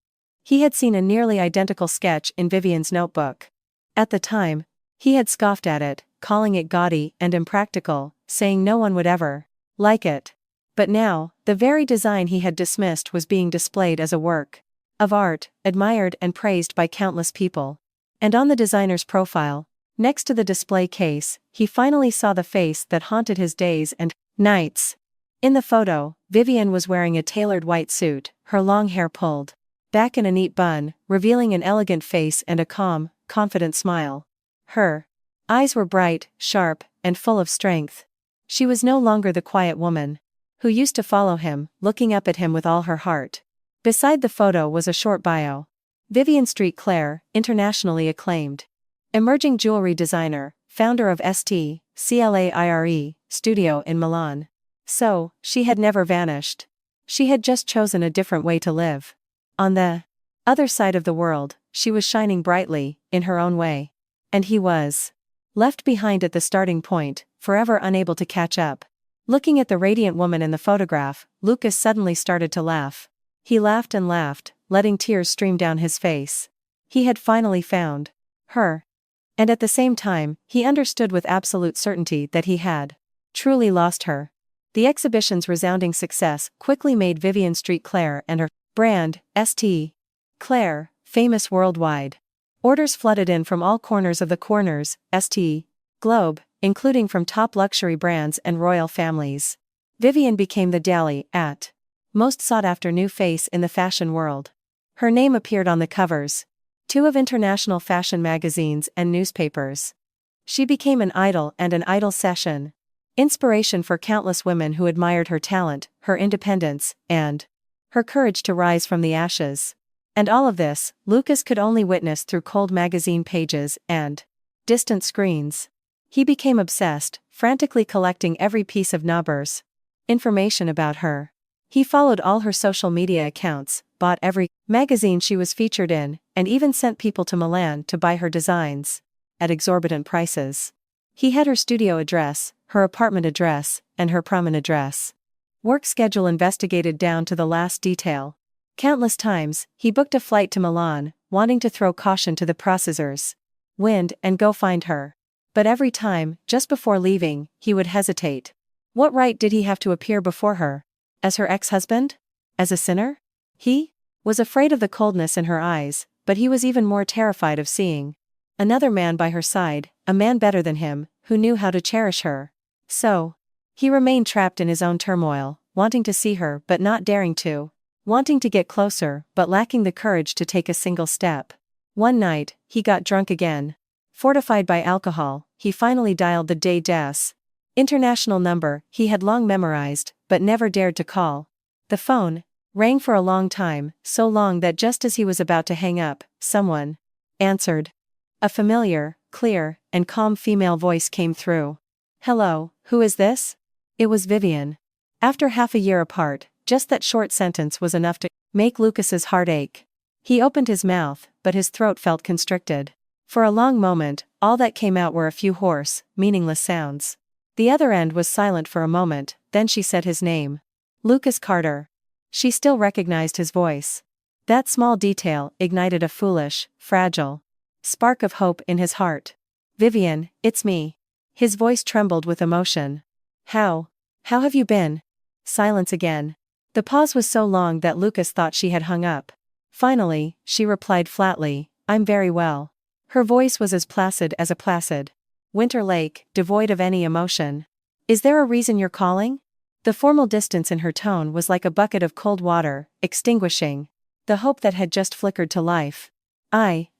He had seen a nearly identical sketch in Vivian's notebook. At the time, he had scoffed at it, calling it gaudy and impractical, saying no one would ever like it. But now, the very design he had dismissed was being displayed as a work of art, admired and praised by countless people. And on the designer's profile, next to the display case, he finally saw the face that haunted his days and nights. In the photo, Vivian was wearing a tailored white suit, her long hair pulled back in a neat bun, revealing an elegant face and a calm, confident smile. Her eyes were bright, sharp, and full of strength. She was no longer the quiet woman who used to follow him, looking up at him with all her heart. Beside the photo was a short bio. Vivian Street Claire, internationally acclaimed emerging jewelry designer, founder of St. Claire studio in Milan. So, she had never vanished. She had just chosen a different way to live. On the other side of the world, she was shining brightly, in her own way. And he was left behind at the starting point, forever unable to catch up. Looking at the radiant woman in the photograph, Lucas suddenly started to laugh. He laughed and laughed, letting tears stream down his face. He had finally found her. And at the same time, he understood with absolute certainty that he had truly lost her. The exhibition's resounding success quickly made Vivian Street Claire and her brand, St. Claire, famous worldwide. Orders flooded in from all corners of the St. Globe, including from top luxury brands and royal families. Vivian became the daily at most sought-after new face in the fashion world. Her name appeared on the covers, two of international fashion magazines and newspapers. She became an idol and an idol session. Inspiration for countless women who admired her talent, her independence, and her courage to rise from the ashes. And all of this, Lucas could only witness through cold magazine pages and distant screens. He became obsessed, frantically collecting every piece of numbers information about her. He followed all her social media accounts, bought every magazine she was featured in, and even sent people to Milan to buy her designs at exorbitant prices. He had her studio address, her apartment address, and her prom address. Work schedule investigated down to the last detail. Countless times, he booked a flight to Milan, wanting to throw caution to the processors wind and go find her. But every time, just before leaving, he would hesitate. What right did he have to appear before her? As her ex-husband? As a sinner? He was afraid of the coldness in her eyes, but he was even more terrified of seeing another man by her side, a man better than him, who knew how to cherish her. So, he remained trapped in his own turmoil, wanting to see her but not daring to, wanting to get closer but lacking the courage to take a single step. One night, he got drunk again. Fortified by alcohol, he finally dialed the des international number he had long memorized, but never dared to call. The phone rang for a long time, so long that just as he was about to hang up, someone answered. A familiar, clear, and calm female voice came through. "Hello, who is this?" It was Vivian. After half a year apart, just that short sentence was enough to make Lucas's heart ache. He opened his mouth, but his throat felt constricted. For a long moment, all that came out were a few hoarse, meaningless sounds. The other end was silent for a moment, then she said his name. Lucas Carter. She still recognized his voice. That small detail ignited a foolish, fragile spark of hope in his heart. "Vivian, it's me." His voice trembled with emotion. How have you been?" Silence again. The pause was so long that Lucas thought she had hung up. Finally, she replied flatly, "I'm very well." Her voice was as placid as a placid winter lake, devoid of any emotion. "Is there a reason you're calling?" The formal distance in her tone was like a bucket of cold water, extinguishing the hope that had just flickered to life. I.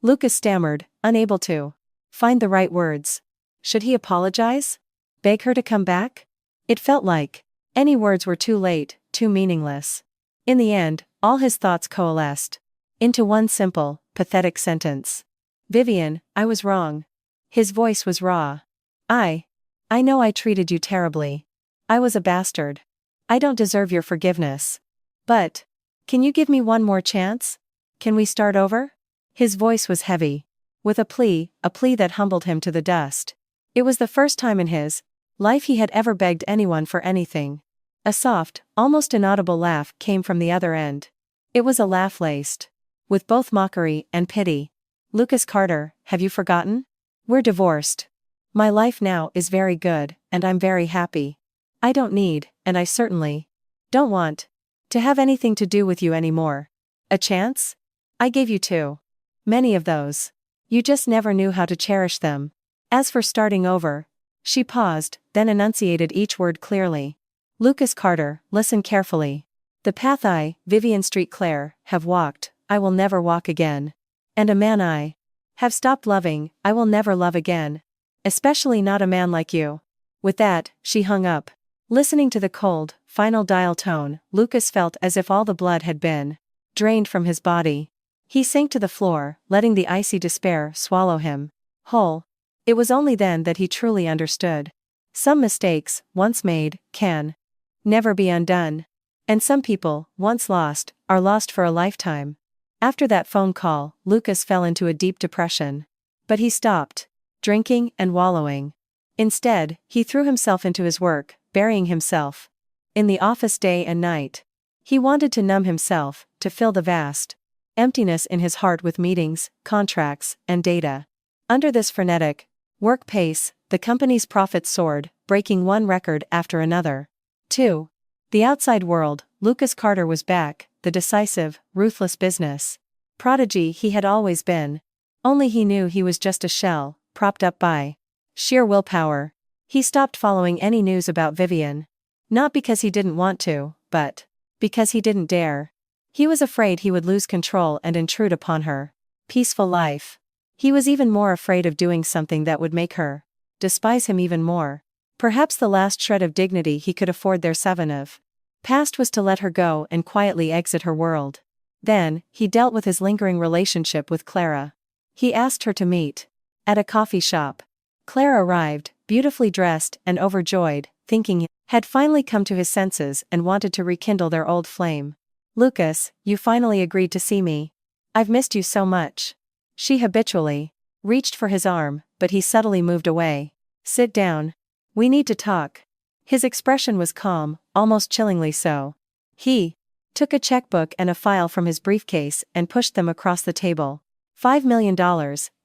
Lucas stammered, unable to find the right words. Should he apologize? Beg her to come back? It felt like any words were too late, too meaningless. In the end, all his thoughts coalesced into one simple, pathetic sentence. "Vivian, I was wrong." His voice was raw. I know I treated you terribly. I was a bastard. I don't deserve your forgiveness. But can you give me one more chance? Can we start over?" His voice was heavy, with a plea that humbled him to the dust. It was the first time in his life he had ever begged anyone for anything. A soft, almost inaudible laugh came from the other end. It was a laugh laced with both mockery and pity. "Lucas Carter, have you forgotten? We're divorced. My life now is very good, and I'm very happy. I don't need, and I certainly don't want, to have anything to do with you anymore. A chance? I gave you two. Many of those. You just never knew how to cherish them. As for starting over..." She paused, then enunciated each word clearly. "Lucas Carter, listen carefully. The path I, Vivian Street Claire, have walked, I will never walk again. And a man I have stopped loving, I will never love again. Especially not a man like you." With that, she hung up. Listening to the cold, final dial tone, Lucas felt as if all the blood had been drained from his body. He sank to the floor, letting the icy despair swallow him whole. It was only then that he truly understood. Some mistakes, once made, can never be undone. And some people, once lost, are lost for a lifetime. After that phone call, Lucas fell into a deep depression. But he stopped drinking and wallowing. Instead, he threw himself into his work, burying himself in the office day and night. He wanted to numb himself, to fill the vast emptiness in his heart with meetings, contracts, and data. Under this frenetic work pace, the company's profits soared, breaking one record after another. To the outside world, Lucas Carter was back, the decisive, ruthless business prodigy he had always been. Only he knew he was just a shell, propped up by sheer willpower. He stopped following any news about Vivian. Not because he didn't want to, but because he didn't dare. He was afraid he would lose control and intrude upon her peaceful life. He was even more afraid of doing something that would make her despise him even more. Perhaps the last shred of dignity he could afford their seven of past was to let her go and quietly exit her world. Then, he dealt with his lingering relationship with Clara. He asked her to meet at a coffee shop. Clara arrived, beautifully dressed and overjoyed, thinking he had finally come to his senses and wanted to rekindle their old flame. "Lucas, you finally agreed to see me. I've missed you so much." She habitually reached for his arm, but he subtly moved away. "Sit down. We need to talk." His expression was calm, almost chillingly so. He took a checkbook and a file from his briefcase and pushed them across the table. $5 million,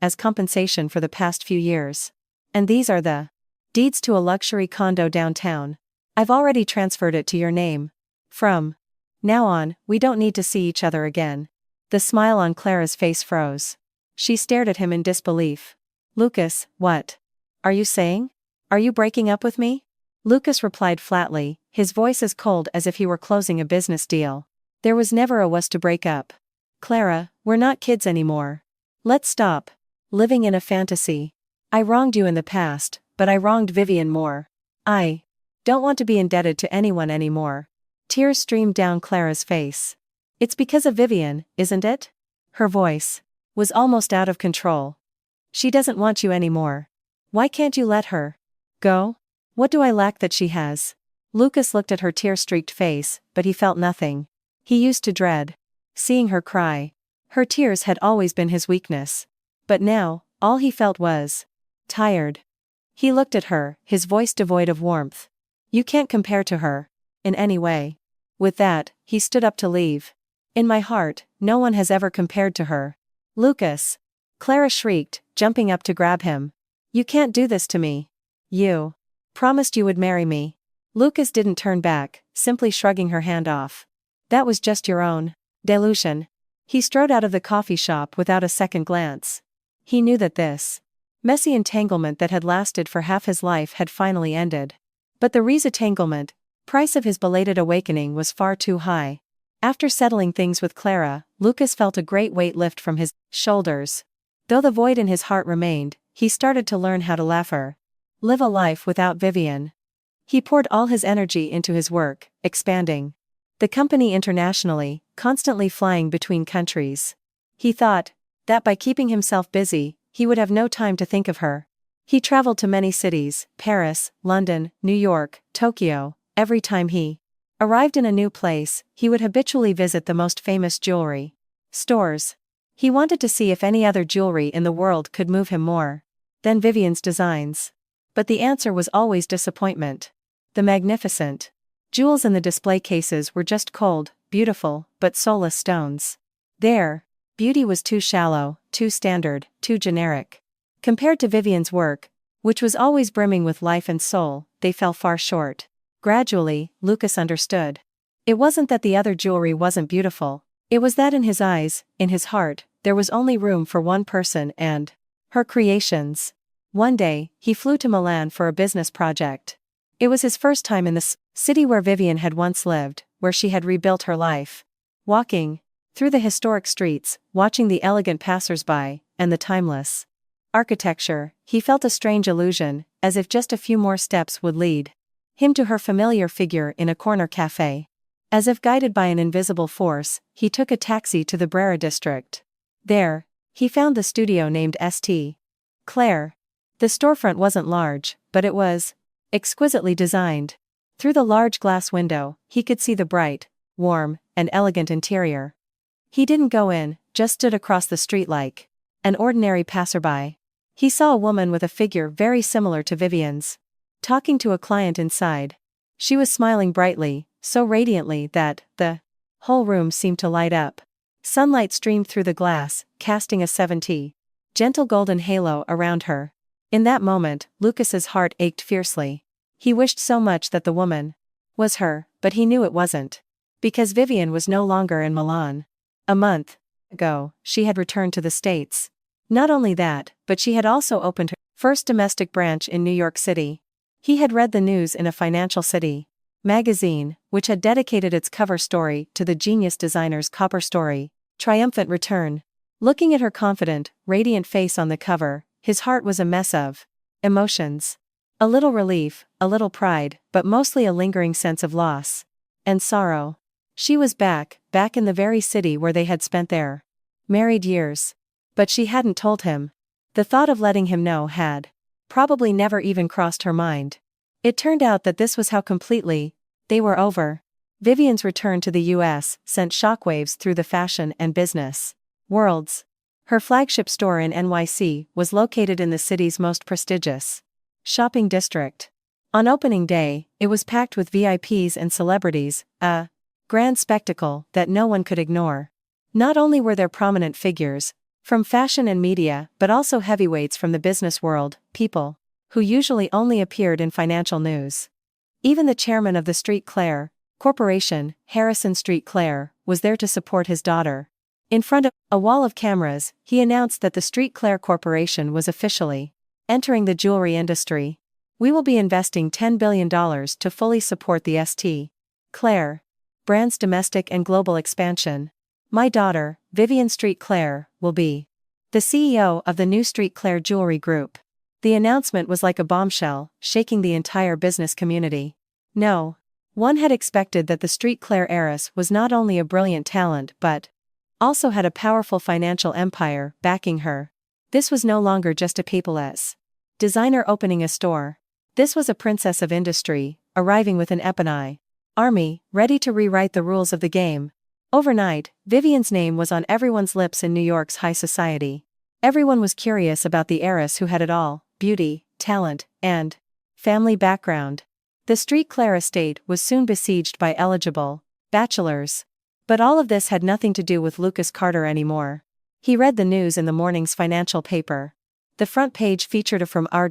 as compensation for the past few years. And these are the deeds to a luxury condo downtown. I've already transferred it to your name. From now on, we don't need to see each other again. The smile on Clara's face froze. She stared at him in disbelief. "Lucas, what are you saying? Are you breaking up with me?" Lucas replied flatly, his voice as cold as if he were closing a business deal. "There was never a was to break up. Clara, we're not kids anymore. Let's stop living in a fantasy. I wronged you in the past, but I wronged Vivian more. I don't want to be indebted to anyone anymore." Tears streamed down Clara's face. "It's because of Vivian, isn't it?" Her voice was almost out of control. "She doesn't want you anymore. Why can't you let her go? What do I lack that she has?" Lucas looked at her tear-streaked face, but he felt nothing. He used to dread seeing her cry. Her tears had always been his weakness. But now, all he felt was tired. He looked at her, his voice devoid of warmth. "You can't compare to her. In any way. With that, he stood up to leave. In my heart, no one has ever compared to her. Lucas! Clara shrieked, jumping up to grab him. You can't do this to me. You promised you would marry me. Lucas didn't turn back, simply shrugging her hand off. That was just your own delusion. He strode out of the coffee shop without a second glance. He knew that this messy entanglement that had lasted for half his life had finally ended. But the resentanglement price of his belated awakening was far too high. After settling things with Clara, Lucas felt a great weight lift from his shoulders. Though the void in his heart remained, he started to learn how to live a life without Vivian. He poured all his energy into his work, expanding the company internationally, constantly flying between countries. He thought that by keeping himself busy, he would have no time to think of her. He traveled to many cities, Paris, London, New York, Tokyo. Every time he arrived in a new place, he would habitually visit the most famous jewelry stores. He wanted to see if any other jewelry in the world could move him more than Vivian's designs. But the answer was always disappointment. The magnificent jewels in the display cases were just cold, beautiful, but soulless stones. Their beauty was too shallow, too standard, too generic. Compared to Vivian's work, which was always brimming with life and soul, they fell far short. Gradually, Lucas understood. It wasn't that the other jewelry wasn't beautiful. It was that in his eyes, in his heart, there was only room for one person and her creations. One day, he flew to Milan for a business project. It was his first time in the city where Vivian had once lived, where she had rebuilt her life. Walking through the historic streets, watching the elegant passers-by, and the timeless architecture, he felt a strange illusion, as if just a few more steps would lead him to her familiar figure in a corner cafe. As if guided by an invisible force, he took a taxi to the Brera district. There, he found the studio named St. Clair. The storefront wasn't large, but it was exquisitely designed. Through the large glass window, he could see the bright, warm, and elegant interior. He didn't go in, just stood across the street like an ordinary passerby. He saw a woman with a figure very similar to Vivian's, talking to a client inside. She was smiling brightly, so radiantly that the whole room seemed to light up. Sunlight streamed through the glass, casting a 70 gentle golden halo around her. In that moment, Lucas's heart ached fiercely. He wished so much that the woman was her, but he knew it wasn't. Because Vivian was no longer in Milan. A month ago, she had returned to the States. Not only that, but she had also opened her first domestic branch in New York City. He had read the news in a Financial City magazine, which had dedicated its cover story to the genius designer's copper story, Triumphant Return. Looking at her confident, radiant face on the cover, his heart was a mess of emotions. A little relief, a little pride, but mostly a lingering sense of loss and sorrow. She was back in the very city where they had spent their married years. But she hadn't told him. The thought of letting him know had probably never even crossed her mind. It turned out that this was how completely they were over. Vivian's return to the US sent shockwaves through the fashion and business worlds. Her flagship store in NYC was located in the city's most prestigious shopping district. On opening day, it was packed with VIPs and celebrities, a grand spectacle that no one could ignore. Not only were there prominent figures from fashion and media, but also heavyweights from the business world, people who usually only appeared in financial news. Even the chairman of the St. Clair Corporation, Harrison St. Clair, was there to support his daughter. In front of a wall of cameras, he announced that the St. Clair Corporation was officially entering the jewelry industry. We will be investing $10 billion to fully support the St. Clair brand's domestic and global expansion. My daughter, Vivian St. Clair, will be the CEO of the new St. Clair Jewelry Group. The announcement was like a bombshell, shaking the entire business community. No one had expected that the St. Clair heiress was not only a brilliant talent but also had a powerful financial empire backing her. This was no longer just a papaless designer opening a store. This was a princess of industry, arriving with an Epinay army, ready to rewrite the rules of the game. Overnight, Vivian's name was on everyone's lips in New York's high society. Everyone was curious about the heiress who had it all: beauty, talent, and family background. The St. Clair estate was soon besieged by eligible bachelors. But all of this had nothing to do with Lucas Carter anymore. He read the news in the morning's financial paper. The front page featured a from R.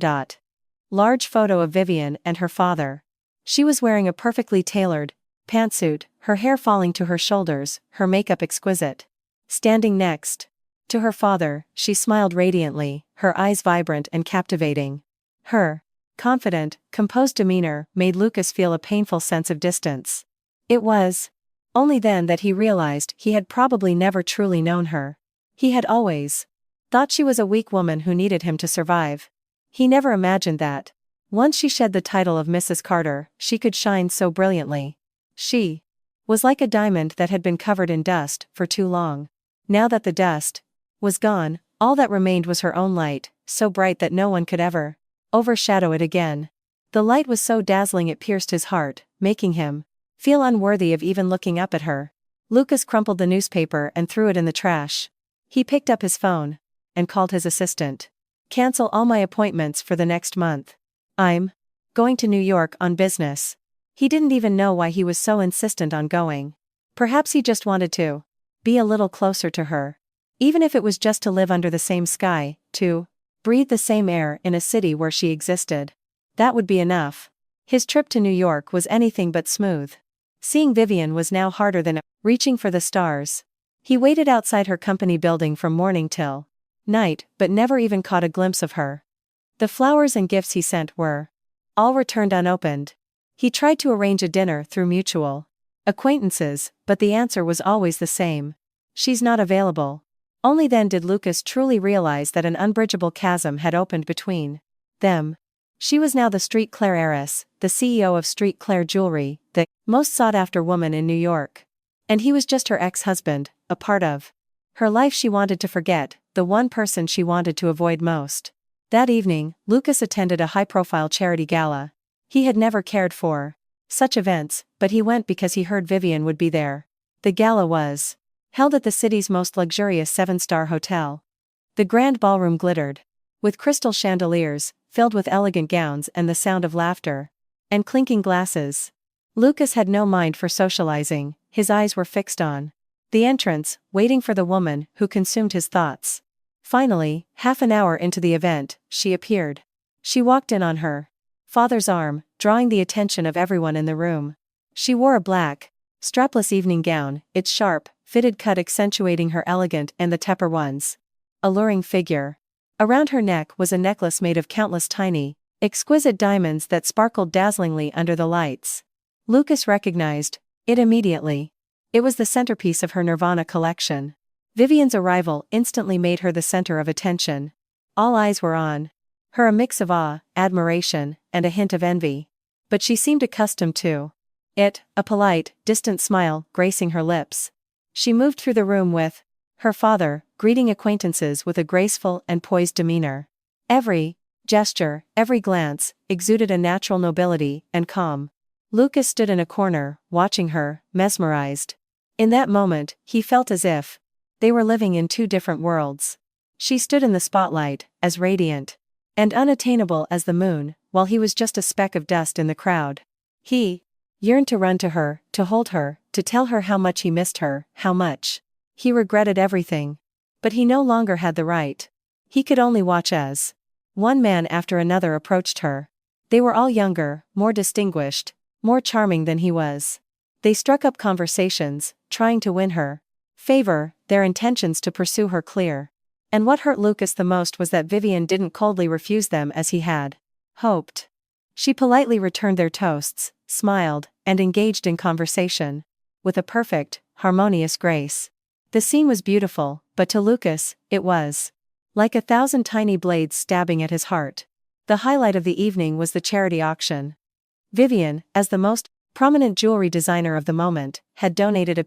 Large photo of Vivian and her father. She was wearing a perfectly tailored pantsuit, her hair falling to her shoulders, her makeup exquisite. Standing next to her father, she smiled radiantly, her eyes vibrant and captivating. Her confident, composed demeanor made Lucas feel a painful sense of distance. It was only then that he realized he had probably never truly known her. He had always thought she was a weak woman who needed him to survive. He never imagined that, once she shed the title of Mrs. Carter, she could shine so brilliantly. She was like a diamond that had been covered in dust for too long. Now that the dust was gone, all that remained was her own light, so bright that no one could ever overshadow it again. The light was so dazzling it pierced his heart, making him feel unworthy of even looking up at her. Lucas crumpled the newspaper and threw it in the trash. He picked up his phone and called his assistant. "Cancel all my appointments for the next month. I'm going to New York on business." He didn't even know why he was so insistent on going. Perhaps he just wanted to be a little closer to her. Even if it was just to live under the same sky, to breathe the same air in a city where she existed. That would be enough. His trip to New York was anything but smooth. Seeing Vivian was now harder than reaching for the stars. He waited outside her company building from morning till night, but never even caught a glimpse of her. The flowers and gifts he sent were all returned unopened. He tried to arrange a dinner through mutual acquaintances, but the answer was always the same. "She's not available." Only then did Lucas truly realize that an unbridgeable chasm had opened between them. She was now the Street Claire heiress, the CEO of Street Claire Jewelry, the most sought-after woman in New York. And he was just her ex-husband, a part of her life she wanted to forget, the one person she wanted to avoid most. That evening, Lucas attended a high-profile charity gala. He had never cared for such events, but he went because he heard Vivian would be there. The gala was held at the city's most luxurious 7-star hotel. The grand ballroom glittered with crystal chandeliers, filled with elegant gowns and the sound of laughter and clinking glasses. Lucas had no mind for socializing, his eyes were fixed on the entrance, waiting for the woman who consumed his thoughts. Finally, half an hour into the event, she appeared. She walked in on her father's arm, drawing the attention of everyone in the room. She wore a black, strapless evening gown, its sharp, fitted cut accentuating her elegant and the Tepper one's alluring figure. Around her neck was a necklace made of countless tiny, exquisite diamonds that sparkled dazzlingly under the lights. Lucas recognized it immediately. It was the centerpiece of her Nirvana collection. Vivian's arrival instantly made her the center of attention. All eyes were on her, a mix of awe, admiration, and a hint of envy. But she seemed accustomed to it, a polite, distant smile gracing her lips. She moved through the room with her father, greeting acquaintances with a graceful and poised demeanor. Every gesture, every glance, exuded a natural nobility and calm. Lucas stood in a corner, watching her, mesmerized. In that moment, he felt as if they were living in two different worlds. She stood in the spotlight, as radiant and unattainable as the moon, while he was just a speck of dust in the crowd. He yearned to run to her, to hold her, to tell her how much he missed her, how much he regretted everything. But he no longer had the right. He could only watch as one man after another approached her. They were all younger, more distinguished, more charming than he was. They struck up conversations, trying to win her favor, their intentions to pursue her clear. And what hurt Lucas the most was that Vivian didn't coldly refuse them as he had hoped. She politely returned their toasts, smiled, and engaged in conversation with a perfect, harmonious grace. The scene was beautiful, but to Lucas, it was like 1,000 tiny blades stabbing at his heart. The highlight of the evening was the charity auction. Vivian, as the most prominent jewelry designer of the moment, had donated a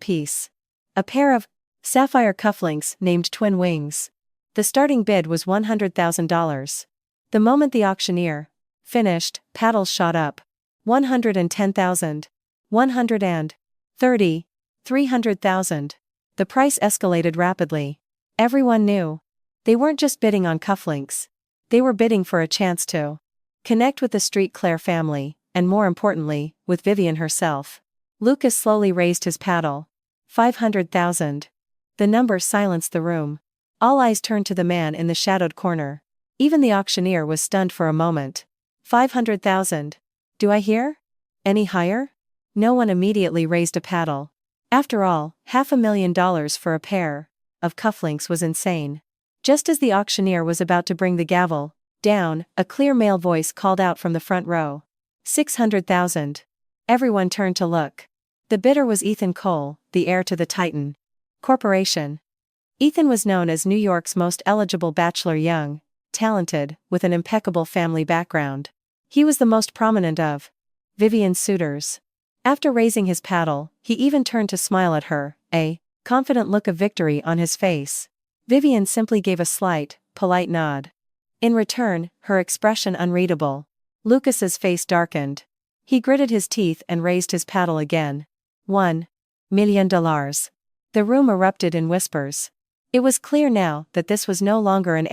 pair of sapphire cufflinks named Twin Wings. The starting bid was $100,000. The moment the auctioneer finished, paddles shot up. $110,000. $130,000. $300,000. The price escalated rapidly. Everyone knew they weren't just bidding on cufflinks. They were bidding for a chance to connect with the Street Claire family, and more importantly, with Vivian herself. Lucas slowly raised his paddle. 500,000. The number silenced the room. All eyes turned to the man in the shadowed corner. Even the auctioneer was stunned for a moment. 500,000. Do I hear? Any higher? No one immediately raised a paddle. After all, $500,000 for a pair of cufflinks was insane. Just as the auctioneer was about to bring the gavel down, a clear male voice called out from the front row. 600,000. Everyone turned to look. The bidder was Ethan Cole, the heir to the Titan Corporation. Ethan was known as New York's most eligible bachelor, young, talented, with an impeccable family background. He was the most prominent of Vivian's suitors. After raising his paddle, he even turned to smile at her, a confident look of victory on his face. Vivian simply gave a slight, polite nod. In return, her expression unreadable. Lucas's face darkened. He gritted his teeth and raised his paddle again. $1 million. The room erupted in whispers. It was clear now that this was no longer an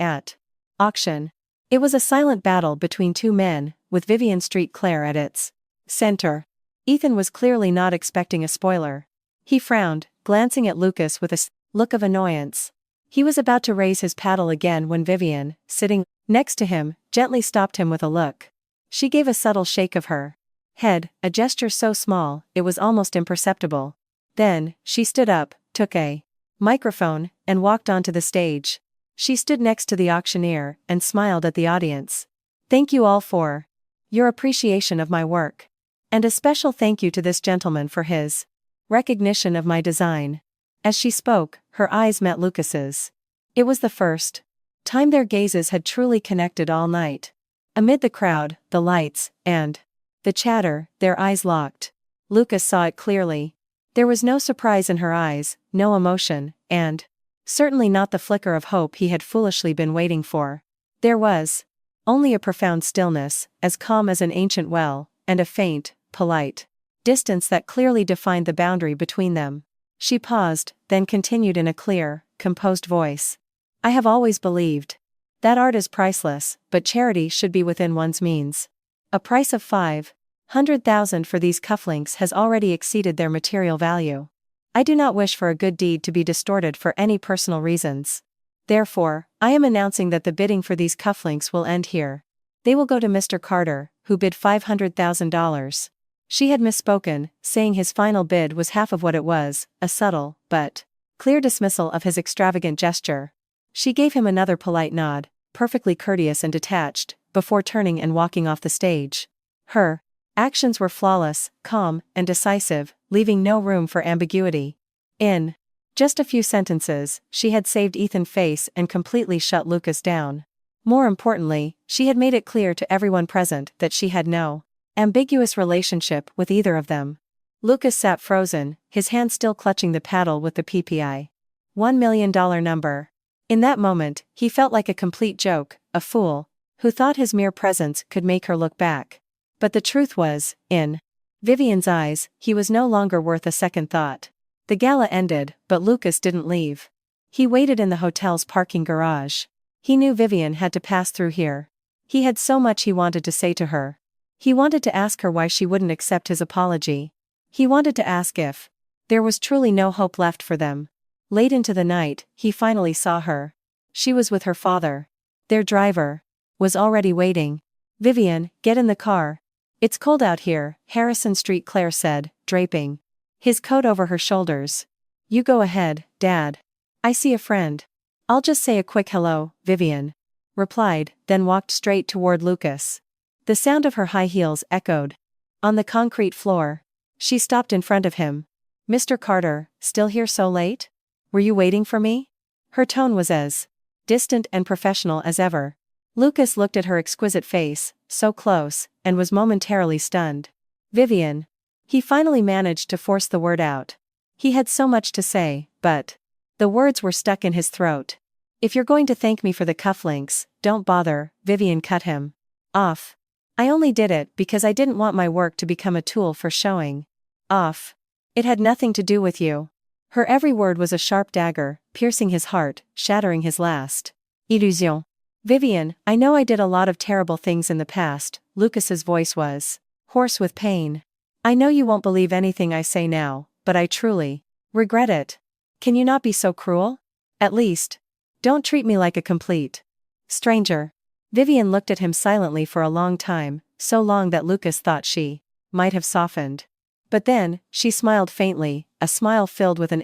auction. It was a silent battle between two men, with Vivian St. Clair at its center. Ethan was clearly not expecting a spoiler. He frowned, glancing at Lucas with a look of annoyance. He was about to raise his paddle again when Vivian, sitting next to him, gently stopped him with a look. She gave a subtle shake of her head, a gesture so small, it was almost imperceptible. Then, she stood up, took a microphone, and walked onto the stage. She stood next to the auctioneer and smiled at the audience. Thank you all for your appreciation of my work. And a special thank you to this gentleman for his recognition of my design. As she spoke, her eyes met Lucas's. It was the first time their gazes had truly connected all night. Amid the crowd, the lights, and the chatter, their eyes locked. Lucas saw it clearly. There was no surprise in her eyes, no emotion, and certainly not the flicker of hope he had foolishly been waiting for. There was only a profound stillness, as calm as an ancient well, and a faint, polite distance that clearly defined the boundary between them. She paused, then continued in a clear, composed voice. I have always believed that art is priceless, but charity should be within one's means. A price of 500,000 for these cufflinks has already exceeded their material value. I do not wish for a good deed to be distorted for any personal reasons. Therefore, I am announcing that the bidding for these cufflinks will end here. They will go to Mr. Carter, who bid $500,000. She had misspoken, saying his final bid was half of what it was, a subtle, but clear dismissal of his extravagant gesture. She gave him another polite nod, perfectly courteous and detached, before turning and walking off the stage. Her actions were flawless, calm, and decisive, leaving no room for ambiguity. In just a few sentences, she had saved Ethan's face and completely shut Lucas down. More importantly, she had made it clear to everyone present that she had no ambiguous relationship with either of them. Lucas sat frozen, his hand still clutching the paddle with the PPI $1 million number. In that moment, he felt like a complete joke, a fool, who thought his mere presence could make her look back. But the truth was, in Vivian's eyes, he was no longer worth a second thought. The gala ended, but Lucas didn't leave. He waited in the hotel's parking garage. He knew Vivian had to pass through here. He had so much he wanted to say to her. He wanted to ask her why she wouldn't accept his apology. He wanted to ask if there was truly no hope left for them. Late into the night, he finally saw her. She was with her father. Their driver was already waiting. Vivian, get in the car. It's cold out here, Harrison St. Clair said, draping his coat over her shoulders. You go ahead, Dad. I see a friend. I'll just say a quick hello, Vivian replied, then walked straight toward Lucas. The sound of her high heels echoed on the concrete floor. She stopped in front of him. Mr. Carter, still here so late? Were you waiting for me? Her tone was as distant and professional as ever. Lucas looked at her exquisite face, so close, and was momentarily stunned. Vivian. He finally managed to force the word out. He had so much to say, but the words were stuck in his throat. If you're going to thank me for the cufflinks, don't bother, Vivian cut him off. I only did it because I didn't want my work to become a tool for showing off. It had nothing to do with you. Her every word was a sharp dagger, piercing his heart, shattering his last illusion. Vivian, I know I did a lot of terrible things in the past, Lucas's voice was hoarse with pain. I know you won't believe anything I say now, but I truly regret it. Can you not be so cruel? At least, don't treat me like a complete stranger. Vivian looked at him silently for a long time, so long that Lucas thought she might have softened. But then, she smiled faintly, a smile filled with an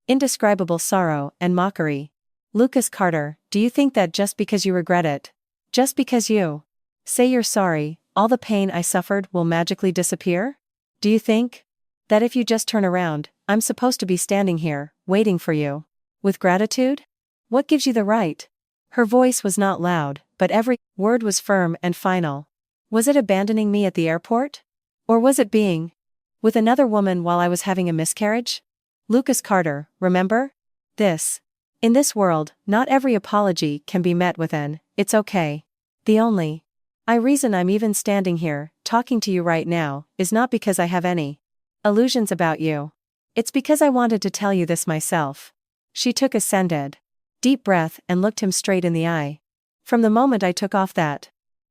indescribable sorrow and mockery. Lucas Carter, do you think that just because you regret it, just because you say you're sorry, all the pain I suffered will magically disappear? Do you think that if you just turn around, I'm supposed to be standing here, waiting for you, with gratitude? What gives you the right? Her voice was not loud, but every word was firm and final. Was it abandoning me at the airport? Or was it being with another woman while I was having a miscarriage? Lucas Carter, remember? This. In this world, not every apology can be met with an, it's okay. The only reason I'm even standing here, talking to you right now, is not because I have any illusions about you. It's because I wanted to tell you this myself. She took a deep breath and looked him straight in the eye. From the moment I took off that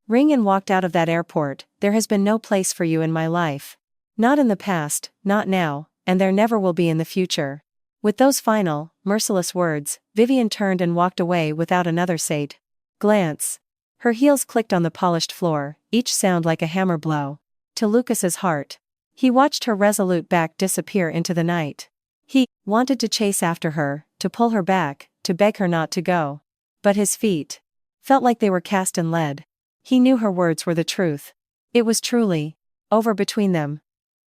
ring and walked out of that airport, there has been no place for you in my life. Not in the past, not now, and there never will be in the future. With those final, merciless words, Vivian turned and walked away without another glance. Her heels clicked on the polished floor, each sound like a hammer blow to Lucas's heart. He watched her resolute back disappear into the night. He wanted to chase after her, to pull her back, to beg her not to go. But his feet felt like they were cast in lead. He knew her words were the truth. It was truly over between them.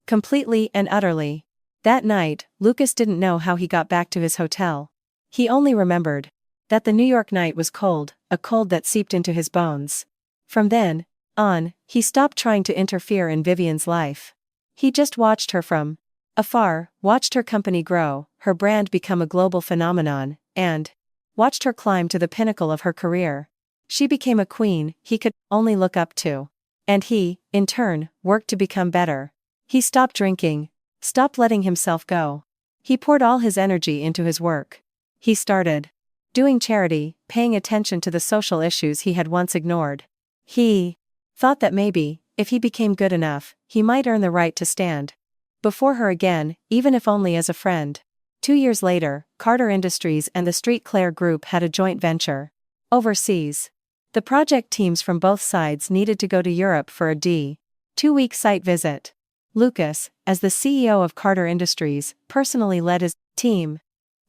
Completely and utterly. That night, Lucas didn't know how he got back to his hotel. He only remembered that the New York night was cold, a cold that seeped into his bones. From then on, he stopped trying to interfere in Vivian's life. He just watched her from afar, watched her company grow, her brand become a global phenomenon, and watched her climb to the pinnacle of her career. She became a queen he could only look up to. And he, in turn, worked to become better. He stopped drinking, stopped letting himself go. He poured all his energy into his work. He started doing charity, paying attention to the social issues he had once ignored. He thought that maybe, if he became good enough, he might earn the right to stand before her again, even if only as a friend. 2 years later, Carter Industries and the Street Clair Group had a joint venture overseas. The project teams from both sides needed to go to Europe for a 2-week site visit. Lucas, as the CEO of Carter Industries, personally led his team.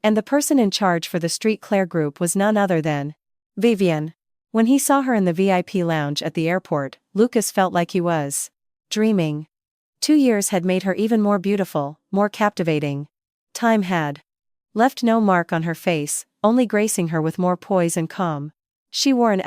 And the person in charge for the Street Clair Group was none other than Vivian. When he saw her in the VIP lounge at the airport, Lucas felt like he was dreaming. 2 years had made her even more beautiful, more captivating. Time had left no mark on her face, only gracing her with more poise and calm. She wore an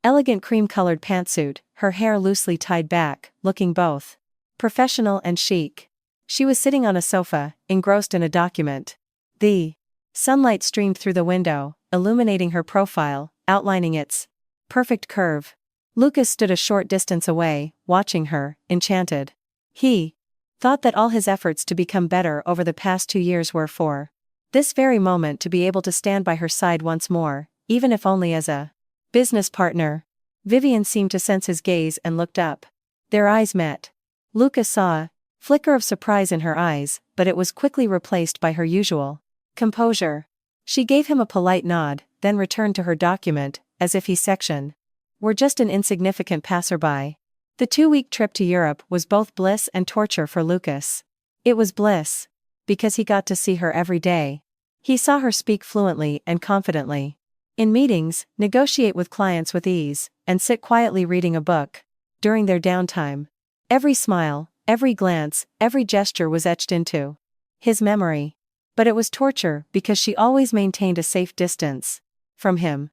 elegant cream-colored pantsuit, her hair loosely tied back, looking both professional and chic. She was sitting on a sofa, engrossed in a document. The sunlight streamed through the window, illuminating her profile, outlining its perfect curve. Lucas stood a short distance away, watching her, enchanted. He thought that all his efforts to become better over the past 2 years were for this very moment to be able to stand by her side once more, even if only as a business partner. Vivian seemed to sense his gaze and looked up. Their eyes met. Lucas saw a flicker of surprise in her eyes, but it was quickly replaced by her usual composure. She gave him a polite nod, then returned to her document, as if were just an insignificant passerby. The 2-week trip to Europe was both bliss and torture for Lucas. It was bliss because he got to see her every day. He saw her speak fluently and confidently in meetings, negotiate with clients with ease, and sit quietly reading a book during their downtime. Every smile, every glance, every gesture was etched into his memory. But it was torture because she always maintained a safe distance from him.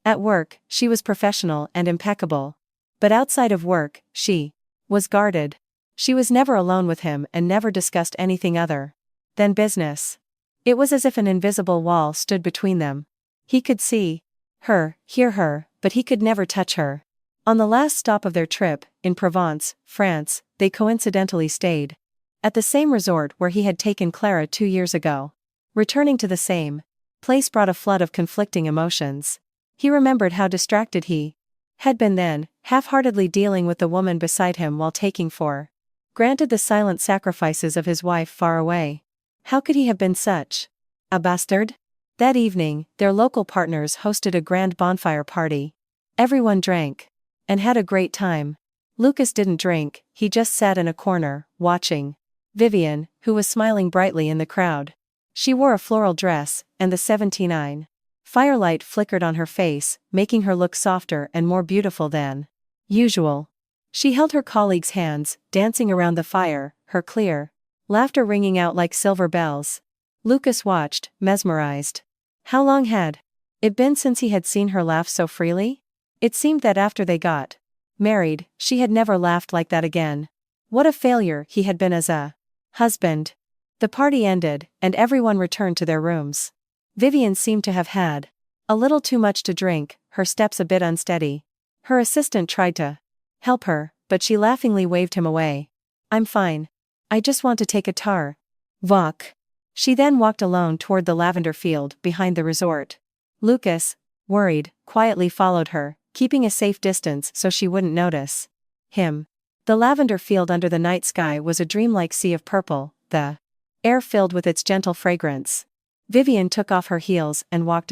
At work, she was professional and impeccable. But outside of work, she was guarded. She was never alone with him and never discussed anything other than business. It was as if an invisible wall stood between them. He could see her, hear her, but he could never touch her. On the last stop of their trip, in Provence, France, they coincidentally stayed at the same resort where he had taken Clara 2 years ago. Returning to the same place brought a flood of conflicting emotions. He remembered how distracted he had been then, half-heartedly dealing with the woman beside him while taking 4 Granted the silent sacrifices of his wife far away. How could he have been such a bastard? That evening, their local partners hosted a grand bonfire party. Everyone drank and had a great time. Lucas didn't drink, he just sat in a corner, watching Vivian, who was smiling brightly in the crowd. She wore a floral dress, and the 79 firelight flickered on her face, making her look softer and more beautiful than usual. She held her colleagues' hands, dancing around the fire, her clear laughter ringing out like silver bells. Lucas watched, mesmerized. How long had it been since he had seen her laugh so freely? It seemed that after they got married, she had never laughed like that again. What a failure he had been as a husband. The party ended, and everyone returned to their rooms. Vivian seemed to have had a little too much to drink, her steps a bit unsteady. Her assistant tried to help her, but she laughingly waved him away. I'm fine. I just want to take a walk. She then walked alone toward the lavender field behind the resort. Lucas, worried, quietly followed her, keeping a safe distance so she wouldn't notice him. The lavender field under the night sky was a dreamlike sea of purple, the air filled with its gentle fragrance. Vivian took off her heels and walked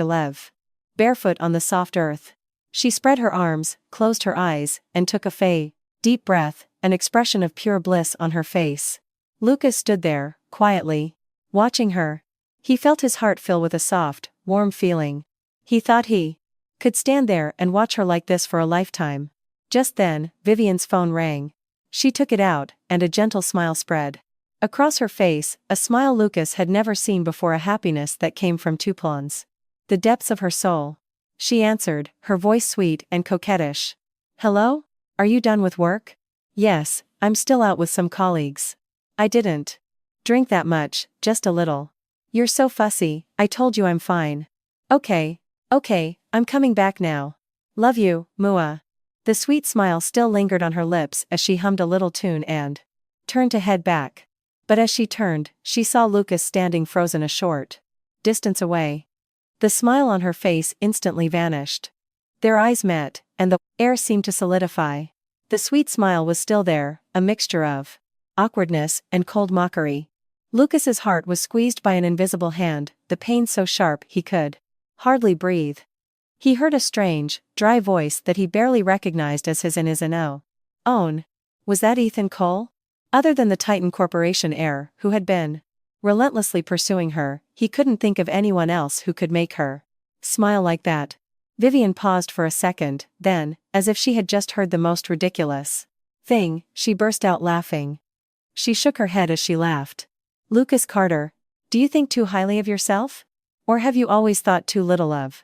barefoot on the soft earth. She spread her arms, closed her eyes, and took a deep breath, an expression of pure bliss on her face. Lucas stood there, quietly watching her. He felt his heart fill with a soft, warm feeling. He thought he could stand there and watch her like this for a lifetime. Just then, Vivian's phone rang. She took it out, and a gentle smile spread across her face, a smile Lucas had never seen before, a happiness that came from the depths of her soul. She answered, her voice sweet and coquettish. Hello? Are you done with work? Yes, I'm still out with some colleagues. I didn't drink that much, just a little. You're so fussy, I told you I'm fine. Okay, I'm coming back now. Love you, Mua. The sweet smile still lingered on her lips as she hummed a little tune and turned to head back. But as she turned, she saw Lucas standing frozen a short distance away. The smile on her face instantly vanished. Their eyes met, and the air seemed to solidify. The sweet smile was still there, a mixture of awkwardness and cold mockery. Lucas's heart was squeezed by an invisible hand, the pain so sharp he could hardly breathe. He heard a strange, dry voice that he barely recognized as his own. Was that Ethan Cole? Other than the Titan Corporation heir, who had been relentlessly pursuing her, he couldn't think of anyone else who could make her smile like that. Vivian paused for a second, then, as if she had just heard the most ridiculous thing, she burst out laughing. She shook her head as she laughed. Lucas Carter, do you think too highly of yourself? Or have you always thought too little of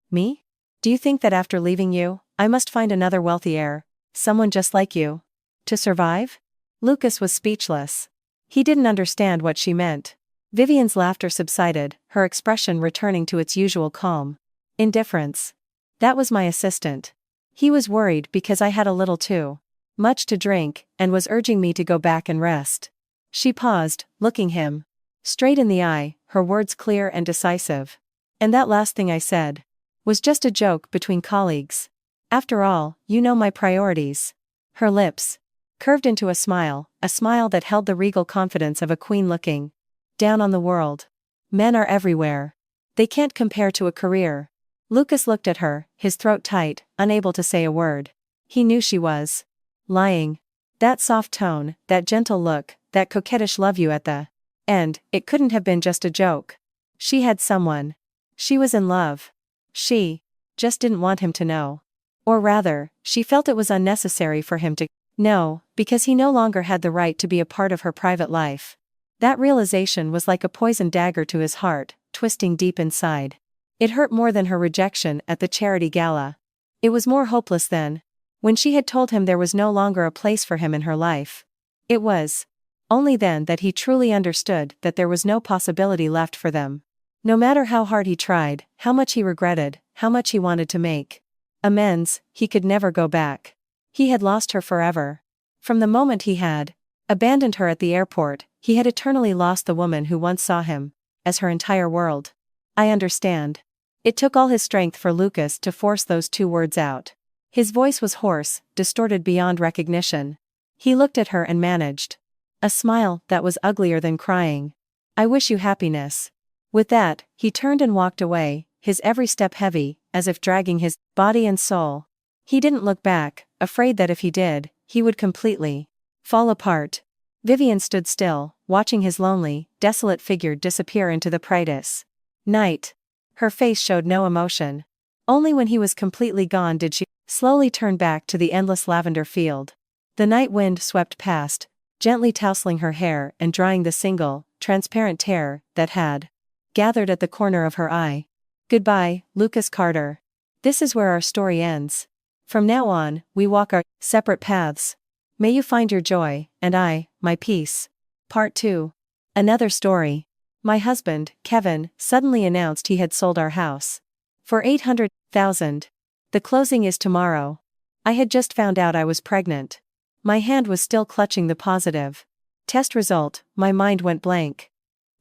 me? Do you think that after leaving you, I must find another wealthy heir, someone just like you, to survive? Lucas was speechless. He didn't understand what she meant. Vivian's laughter subsided, her expression returning to its usual calm indifference. That was my assistant. He was worried because I had a little too much to drink, and was urging me to go back and rest. She paused, looking him straight in the eye, her words clear and decisive. And that last thing I said was just a joke between colleagues. After all, you know my priorities. Her lips curved into a smile that held the regal confidence of a queen looking down on the world. Men are everywhere. They can't compare to a career. Lucas looked at her, his throat tight, unable to say a word. He knew she was lying. That soft tone, that gentle look, that coquettish love you at the end, it couldn't have been just a joke. She had someone. She was in love. She just didn't want him to know. Or rather, she felt it was unnecessary for him to know, because he no longer had the right to be a part of her private life. That realization was like a poisoned dagger to his heart, twisting deep inside. It hurt more than her rejection at the charity gala. It was more hopeless than when she had told him there was no longer a place for him in her life. It was only then that he truly understood that there was no possibility left for them. No matter how hard he tried, how much he regretted, how much he wanted to make amends, he could never go back. He had lost her forever. From the moment he had abandoned her at the airport, he had eternally lost the woman who once saw him as her entire world. I understand. It took all his strength for Lucas to force those two words out. His voice was hoarse, distorted beyond recognition. He looked at her and managed A smile that was uglier than crying. I wish you happiness. With that, he turned and walked away, his every step heavy, as if dragging his body and soul. He didn't look back, afraid that if he did, he would completely fall apart. Vivian stood still, watching his lonely, desolate figure disappear into the Pratus night. Her face showed no emotion. Only when he was completely gone did she slowly turn back to the endless lavender field. The night wind swept past, gently tousling her hair and drying the single, transparent tear that had gathered at the corner of her eye. Goodbye, Lucas Carter. This is where our story ends. From now on, we walk our separate paths. May you find your joy, and I, my peace. Part 2. Another story. My husband, Kevin, suddenly announced he had sold our house for $800,000. The closing is tomorrow. I had just found out I was pregnant. My hand was still clutching the positive test result, my mind went blank.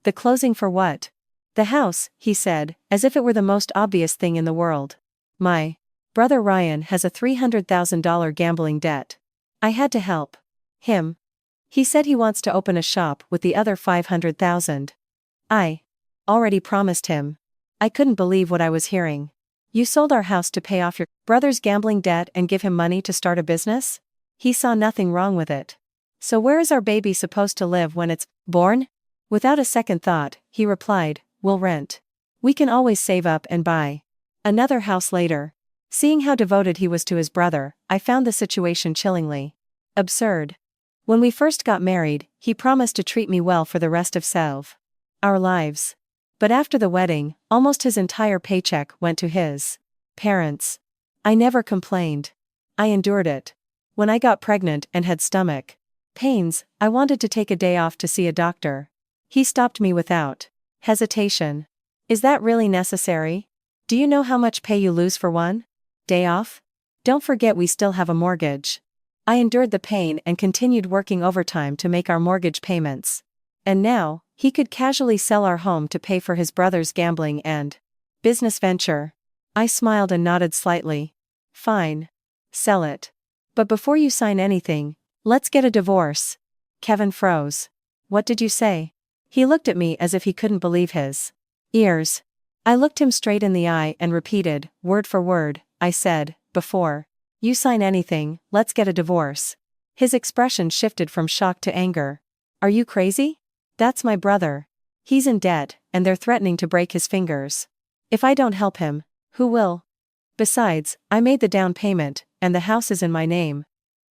The closing for what? The house, he said, as if it were the most obvious thing in the world. My brother Ryan has a $300,000 gambling debt. I had to help him. He said he wants to open a shop with the other $500,000. I already promised him. I couldn't believe what I was hearing. You sold our house to pay off your brother's gambling debt and give him money to start a business? He saw nothing wrong with it. So where is our baby supposed to live when it's born? Without a second thought, he replied, we'll rent. We can always save up and buy another house later. Seeing how devoted he was to his brother, I found the situation chillingly absurd. When we first got married, he promised to treat me well for the rest of our lives. But after the wedding, almost his entire paycheck went to his parents. I never complained. I endured it. When I got pregnant and had stomach pains, I wanted to take a day off to see a doctor. He stopped me without hesitation. Is that really necessary? Do you know how much pay you lose for one day off? Don't forget we still have a mortgage. I endured the pain and continued working overtime to make our mortgage payments. And now, he could casually sell our home to pay for his brother's gambling and business venture. I smiled and nodded slightly. Fine. Sell it. But before you sign anything, let's get a divorce. Kevin froze. What did you say? He looked at me as if he couldn't believe his ears. I looked him straight in the eye and repeated, word for word, I said, before you sign anything, let's get a divorce. His expression shifted from shock to anger. Are you crazy? That's my brother. He's in debt, and they're threatening to break his fingers. If I don't help him, who will? Besides, I made the down payment, and the house is in my name.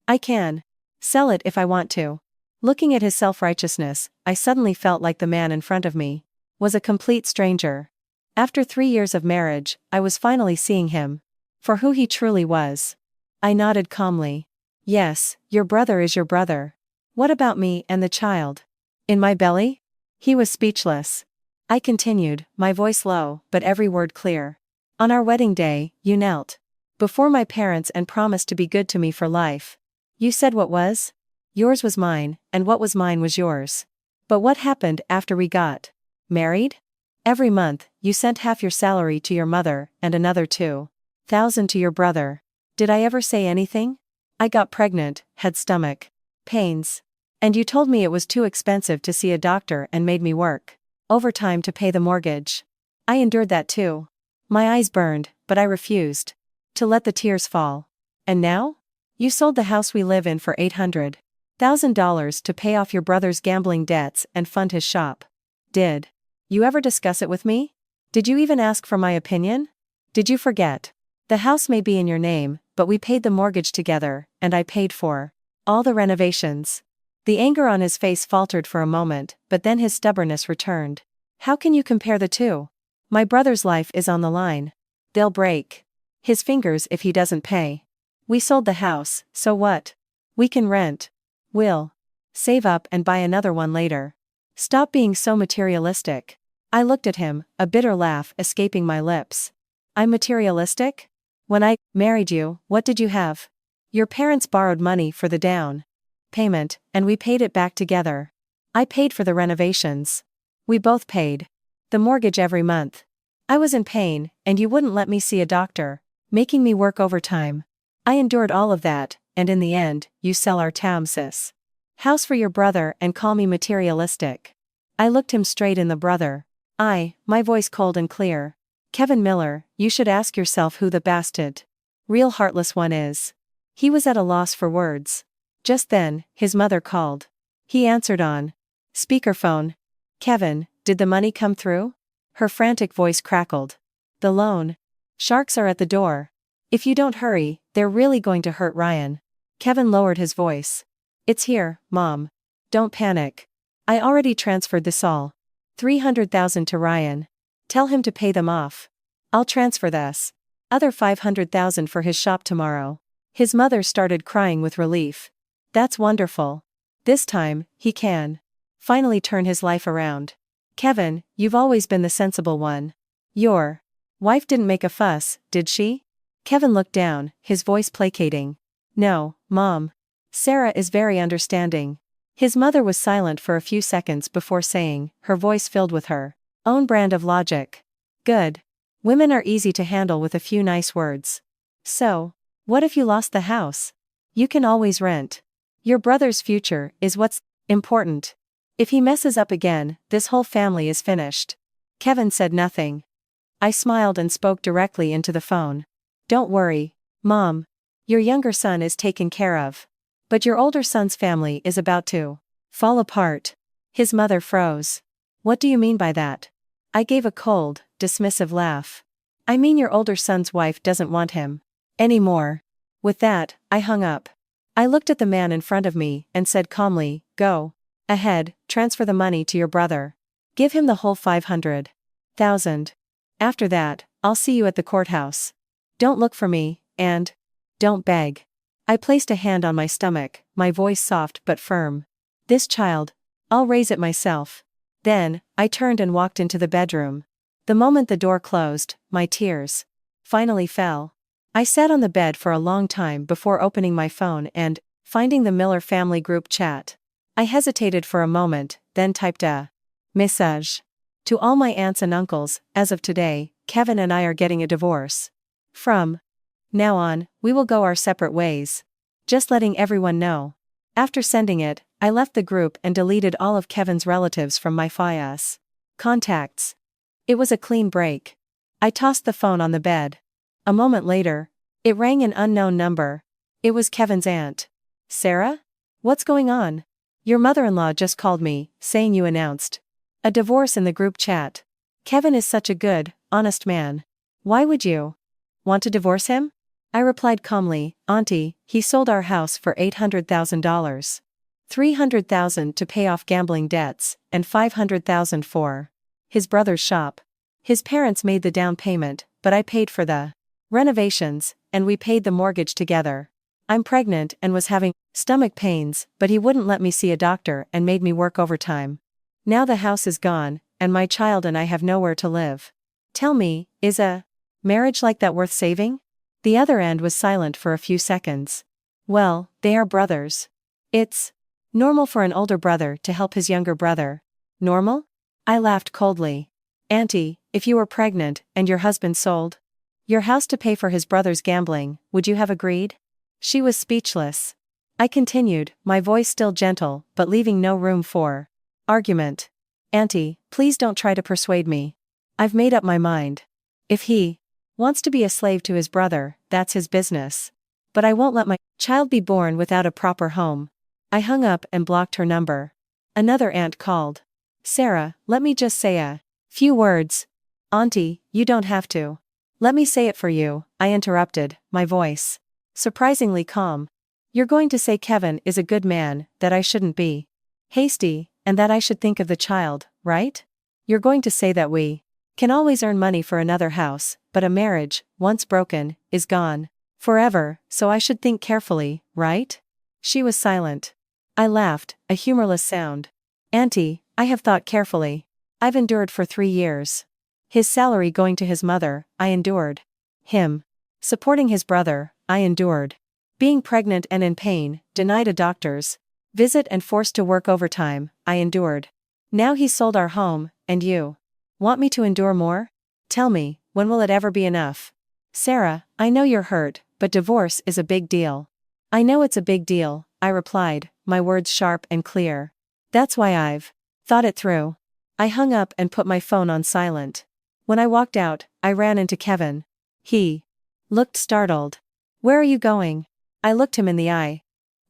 I can sell it if I want to. Looking at his self-righteousness, I suddenly felt like the man in front of me was a complete stranger. After 3 years of marriage, I was finally seeing him for who he truly was. I nodded calmly. Yes, your brother is your brother. What about me and the child? In my belly? He was speechless. I continued, my voice low, but every word clear. On our wedding day, you knelt before my parents and promised to be good to me for life. You said what was yours was mine, and what was mine was yours. But what happened after we got married? Every month, you sent half your salary to your mother and another $2,000 to your brother. Did I ever say anything? I got pregnant, had stomach pains. And you told me it was too expensive to see a doctor and made me work overtime to pay the mortgage. I endured that too. My eyes burned, but I refused to let the tears fall. And now? You sold the house we live in for $800,000 to pay off your brother's gambling debts and fund his shop. Did you ever discuss it with me? Did you even ask for my opinion? Did you forget? The house may be in your name, but we paid the mortgage together, and I paid for all the renovations. The anger on his face faltered for a moment, but then his stubbornness returned. How can you compare the two? My brother's life is on the line. They'll break his fingers if he doesn't pay. We sold the house, so what? We can rent. We'll save up and buy another one later. Stop being so materialistic. I looked at him, a bitter laugh escaping my lips. I'm materialistic? When I married you, what did you have? Your parents borrowed money for the down payment, and we paid it back together. I paid for the renovations. We both paid the mortgage every month. I was in pain, and you wouldn't let me see a doctor, making me work overtime. I endured all of that, and in the end, you sell our town, sis. House for your brother and call me materialistic. I looked him straight in the brother. My voice cold and clear. Kevin Miller, you should ask yourself who the bastard, real heartless one is. He was at a loss for words. Just then, his mother called. He answered on speakerphone. Kevin, did the money come through? Her frantic voice crackled. The loan sharks are at the door. If you don't hurry, they're really going to hurt Ryan. Kevin lowered his voice. It's here, Mom. Don't panic. I already transferred this all. $300,000 to Ryan. Tell him to pay them off. I'll transfer this other $500,000 for his shop tomorrow. His mother started crying with relief. That's wonderful. This time, he can finally turn his life around. Kevin, you've always been the sensible one. Your wife didn't make a fuss, did she? Kevin looked down, his voice placating. No, Mom. Sarah is very understanding. His mother was silent for a few seconds before saying, her voice filled with her own brand of logic. Good. Women are easy to handle with a few nice words. So, what if you lost the house? You can always rent. Your brother's future is what's important. If he messes up again, this whole family is finished. Kevin said nothing. I smiled and spoke directly into the phone. Don't worry, Mom. Your younger son is taken care of. But your older son's family is about to fall apart. His mother froze. What do you mean by that? I gave a cold, dismissive laugh. I mean your older son's wife doesn't want him anymore. With that, I hung up. I looked at the man in front of me and said calmly, go ahead, transfer the money to your brother. Give him the whole $500,000. After that, I'll see you at the courthouse. Don't look for me, and don't beg. I placed a hand on my stomach, my voice soft but firm. This child, I'll raise it myself. Then, I turned and walked into the bedroom. The moment the door closed, my tears finally fell. I sat on the bed for a long time before opening my phone and finding the Miller family group chat. I hesitated for a moment, then typed a message. To all my aunts and uncles, as of today, Kevin and I are getting a divorce. From now on, we will go our separate ways. Just letting everyone know. After sending it, I left the group and deleted all of Kevin's relatives from my FIS contacts. It was a clean break. I tossed the phone on the bed. A moment later, it rang an unknown number. It was Kevin's aunt. Sarah? What's going on? Your mother-in-law just called me, saying you announced a divorce in the group chat. Kevin is such a good, honest man. Why would you want to divorce him? I replied calmly, Auntie, he sold our house for $800,000. $300,000 to pay off gambling debts, and $500,000 for his brother's shop. His parents made the down payment, but I paid for the renovations, and we paid the mortgage together. I'm pregnant and was having stomach pains, but he wouldn't let me see a doctor and made me work overtime. Now the house is gone, and my child and I have nowhere to live. Tell me, is a marriage like that worth saving? The other end was silent for a few seconds. Well, they are brothers. It's normal for an older brother to help his younger brother. Normal? I laughed coldly. Auntie, if you were pregnant and your husband sold your house to pay for his brother's gambling, would you have agreed? She was speechless. I continued, my voice still gentle, but leaving no room for argument. Auntie, please don't try to persuade me. I've made up my mind. If he wants to be a slave to his brother, that's his business. But I won't let my child be born without a proper home. I hung up and blocked her number. Another aunt called. Sarah, let me just say a few words. Auntie, you don't have to. Let me say it for you, I interrupted, my voice surprisingly calm. You're going to say Kevin is a good man, that I shouldn't be hasty, and that I should think of the child, right? You're going to say that we can always earn money for another house, but a marriage, once broken, is gone forever, so I should think carefully, right? She was silent. I laughed, a humorless sound. Auntie, I have thought carefully. I've endured for 3 years. His salary going to his mother, I endured. Him supporting his brother, I endured. Being pregnant and in pain, denied a doctor's visit and forced to work overtime, I endured. Now he's sold our home, and you want me to endure more? Tell me, when will it ever be enough? Sarah, I know you're hurt, but divorce is a big deal. I know it's a big deal, I replied, my words sharp and clear. That's why I've thought it through. I hung up and put my phone on silent. When I walked out, I ran into Kevin. He looked startled. Where are you going? I looked him in the eye.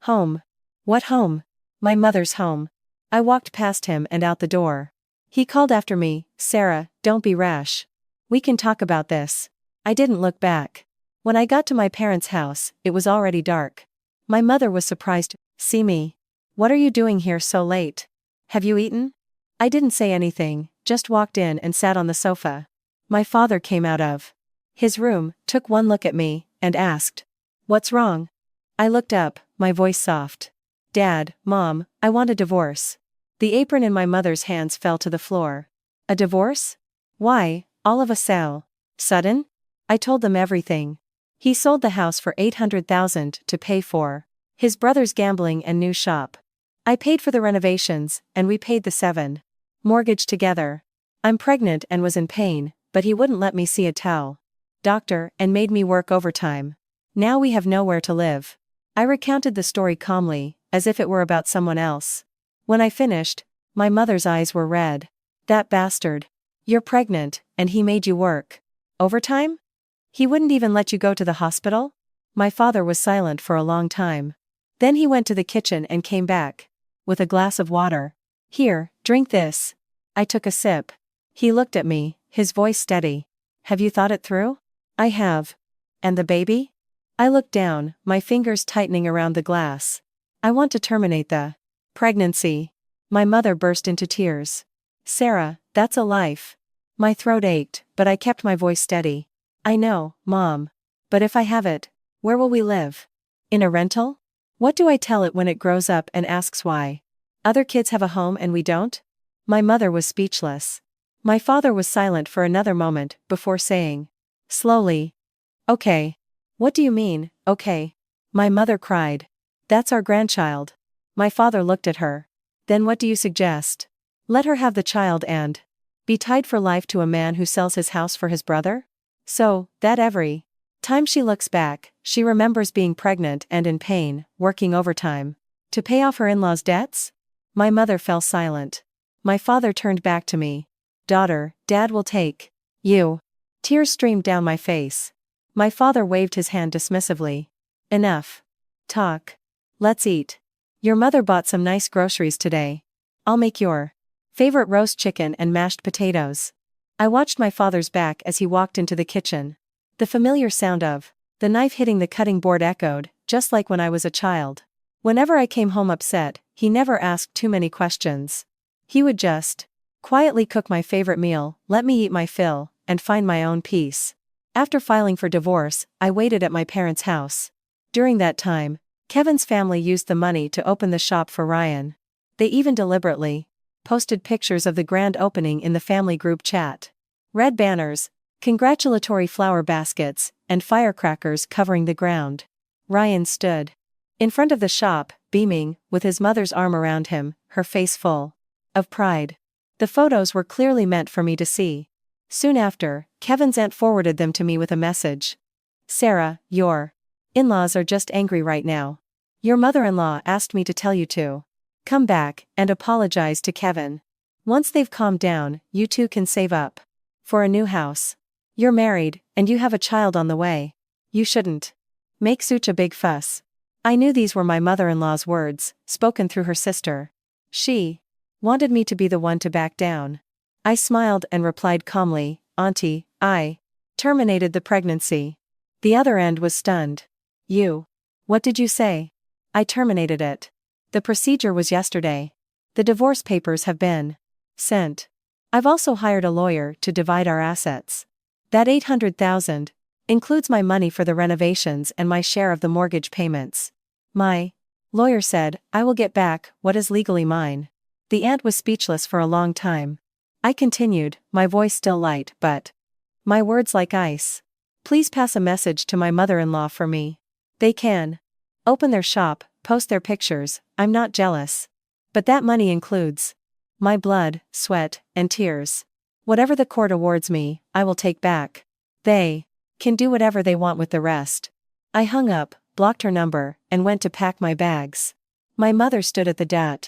Home. What home? My mother's home. I walked past him and out the door. He called after me, Sarah, don't be rash. We can talk about this. I didn't look back. When I got to my parents' house, it was already dark. My mother was surprised. See me. What are you doing here so late? Have you eaten? I didn't say anything, just walked in and sat on the sofa. My father came out of his room, took one look at me, and asked, "What's wrong?" I looked up, my voice soft. "Dad, Mom, I want a divorce." The apron in my mother's hands fell to the floor. A divorce? Why, all of a sudden? I told them everything. He sold the house for $800,000 to pay for his brother's gambling and new shop. I paid for the renovations, and we paid the mortgage together. I'm pregnant and was in pain, but he wouldn't let me see a doctor and made me work overtime. Now we have nowhere to live. I recounted the story calmly, as if it were about someone else. When I finished, my mother's eyes were red. That bastard. You're pregnant, and he made you work overtime? He wouldn't even let you go to the hospital? My father was silent for a long time. Then he went to the kitchen and came back with a glass of water. Here, drink this. I took a sip. He looked at me, his voice steady. Have you thought it through? I have. And the baby? I looked down, my fingers tightening around the glass. I want to terminate the pregnancy. My mother burst into tears. Sarah, that's a life. My throat ached, but I kept my voice steady. I know, Mom. But if I have it, where will we live? In a rental? What do I tell it when it grows up and asks why? Other kids have a home and we don't? My mother was speechless. My father was silent for another moment before saying, slowly, okay. What do you mean, okay? My mother cried. That's our grandchild. My father looked at her. Then what do you suggest? Let her have the child and be tied for life to a man who sells his house for his brother? So, that every time she looks back, she remembers being pregnant and in pain, working overtime to pay off her in-laws' debts? My mother fell silent. My father turned back to me. Daughter, Dad will take you. Tears streamed down my face. My father waved his hand dismissively. Enough talk. Let's eat. Your mother bought some nice groceries today. I'll make your favorite roast chicken and mashed potatoes. I watched my father's back as he walked into the kitchen. The familiar sound of the knife hitting the cutting board echoed, just like when I was a child. Whenever I came home upset, he never asked too many questions. He would just quietly cook my favorite meal, let me eat my fill, and find my own peace. After filing for divorce, I waited at my parents' house. During that time, Kevin's family used the money to open the shop for Ryan. They even deliberately posted pictures of the grand opening in the family group chat. Red banners, congratulatory flower baskets, and firecrackers covering the ground. Ryan stood in front of the shop, beaming, with his mother's arm around him, her face full of pride. The photos were clearly meant for me to see. Soon after, Kevin's aunt forwarded them to me with a message. Sarah, your in-laws are just angry right now. Your mother-in-law asked me to tell you to come back and apologize to Kevin. Once they've calmed down, you two can save up for a new house. You're married, and you have a child on the way. You shouldn't make such a big fuss. I knew these were my mother-in-law's words, spoken through her sister. She wanted me to be the one to back down. I smiled and replied calmly, Auntie, I terminated the pregnancy. The other end was stunned. You? What did you say? I terminated it. The procedure was yesterday. The divorce papers have been sent. I've also hired a lawyer to divide our assets. That $800,000 includes my money for the renovations and my share of the mortgage payments. My lawyer said, I will get back what is legally mine. The aunt was speechless for a long time. I continued, my voice still light but my words like ice. Please pass a message to my mother-in-law for me. They can open their shop, post their pictures, I'm not jealous. But that money includes my blood, sweat, and tears. Whatever the court awards me, I will take back. They can do whatever they want with the rest. I hung up, blocked her number, and went to pack my bags. My mother stood at the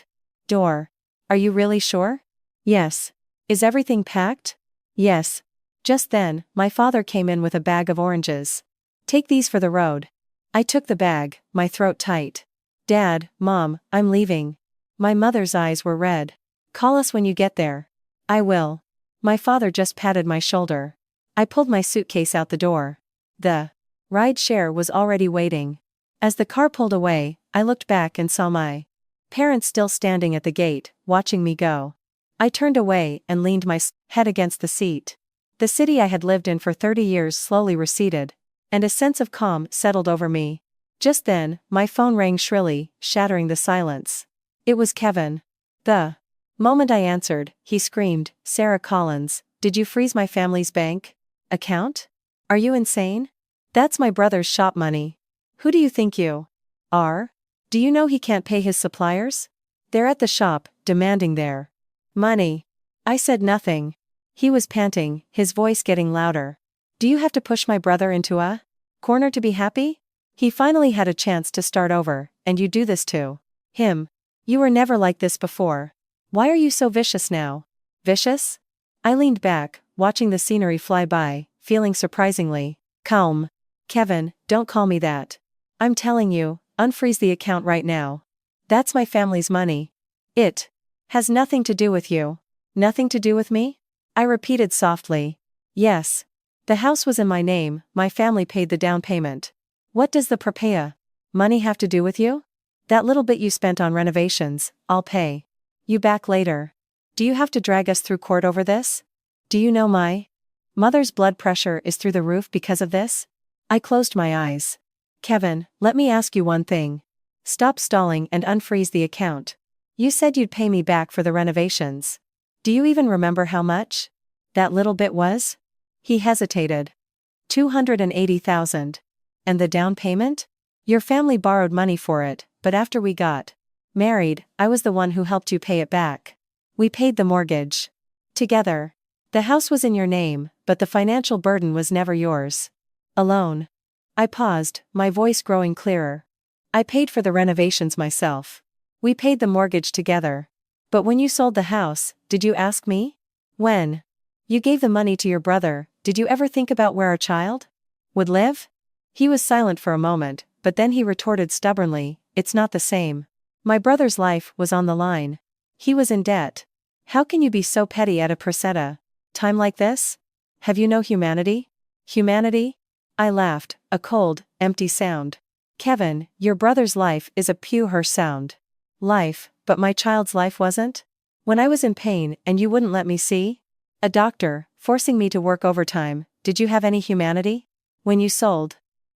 door. Are you really sure? Yes. Is everything packed? Yes. Just then, my father came in with a bag of oranges. Take these for the road. I took the bag, my throat tight. Dad, Mom, I'm leaving. My mother's eyes were red. Call us when you get there. I will. My father just patted my shoulder. I pulled my suitcase out the door. The ride share was already waiting. As the car pulled away, I looked back and saw my parents still standing at the gate, watching me go. I turned away and leaned my head against the seat. The city I had lived in for 30 years slowly receded, and a sense of calm settled over me. Just then, my phone rang shrilly, shattering the silence. It was Kevin. The moment I answered, he screamed, "Sarah Collins, did you freeze my family's bank account? Are you insane? That's my brother's shop money. Who do you think you are? Do you know he can't pay his suppliers? They're at the shop, demanding their money." I said nothing. He was panting, his voice getting louder. Do you have to push my brother into a corner to be happy? He finally had a chance to start over, and you do this to him. You were never like this before. Why are you so vicious now? Vicious? I leaned back, watching the scenery fly by, feeling surprisingly calm. Kevin, don't call me that. I'm telling you, unfreeze the account right now. That's my family's money. It has nothing to do with you. Nothing to do with me? I repeated softly. Yes. The house was in my name, my family paid the down payment. What does the prepaya money have to do with you? That little bit you spent on renovations, I'll pay you back later. Do you have to drag us through court over this? Do you know my mother's blood pressure is through the roof because of this? I closed my eyes. Kevin, let me ask you one thing. Stop stalling and unfreeze the account. You said you'd pay me back for the renovations. Do you even remember how much that little bit was? He hesitated. 280,000. And the down payment? Your family borrowed money for it, but after we got married, I was the one who helped you pay it back. We paid the mortgage together. The house was in your name, but the financial burden was never yours alone. I paused, my voice growing clearer. I paid for the renovations myself. We paid the mortgage together. But when you sold the house, did you ask me? When you gave the money to your brother, did you ever think about where our child would live? He was silent for a moment, but then he retorted stubbornly, it's not the same. My brother's life was on the line. He was in debt. How can you be so petty at a presetta time like this? Have you no humanity? Humanity? I laughed, a cold, empty sound. Kevin, your brother's life is a pure sound life, but my child's life wasn't? When I was in pain and you wouldn't let me see a doctor, forcing me to work overtime, did you have any humanity? When you sold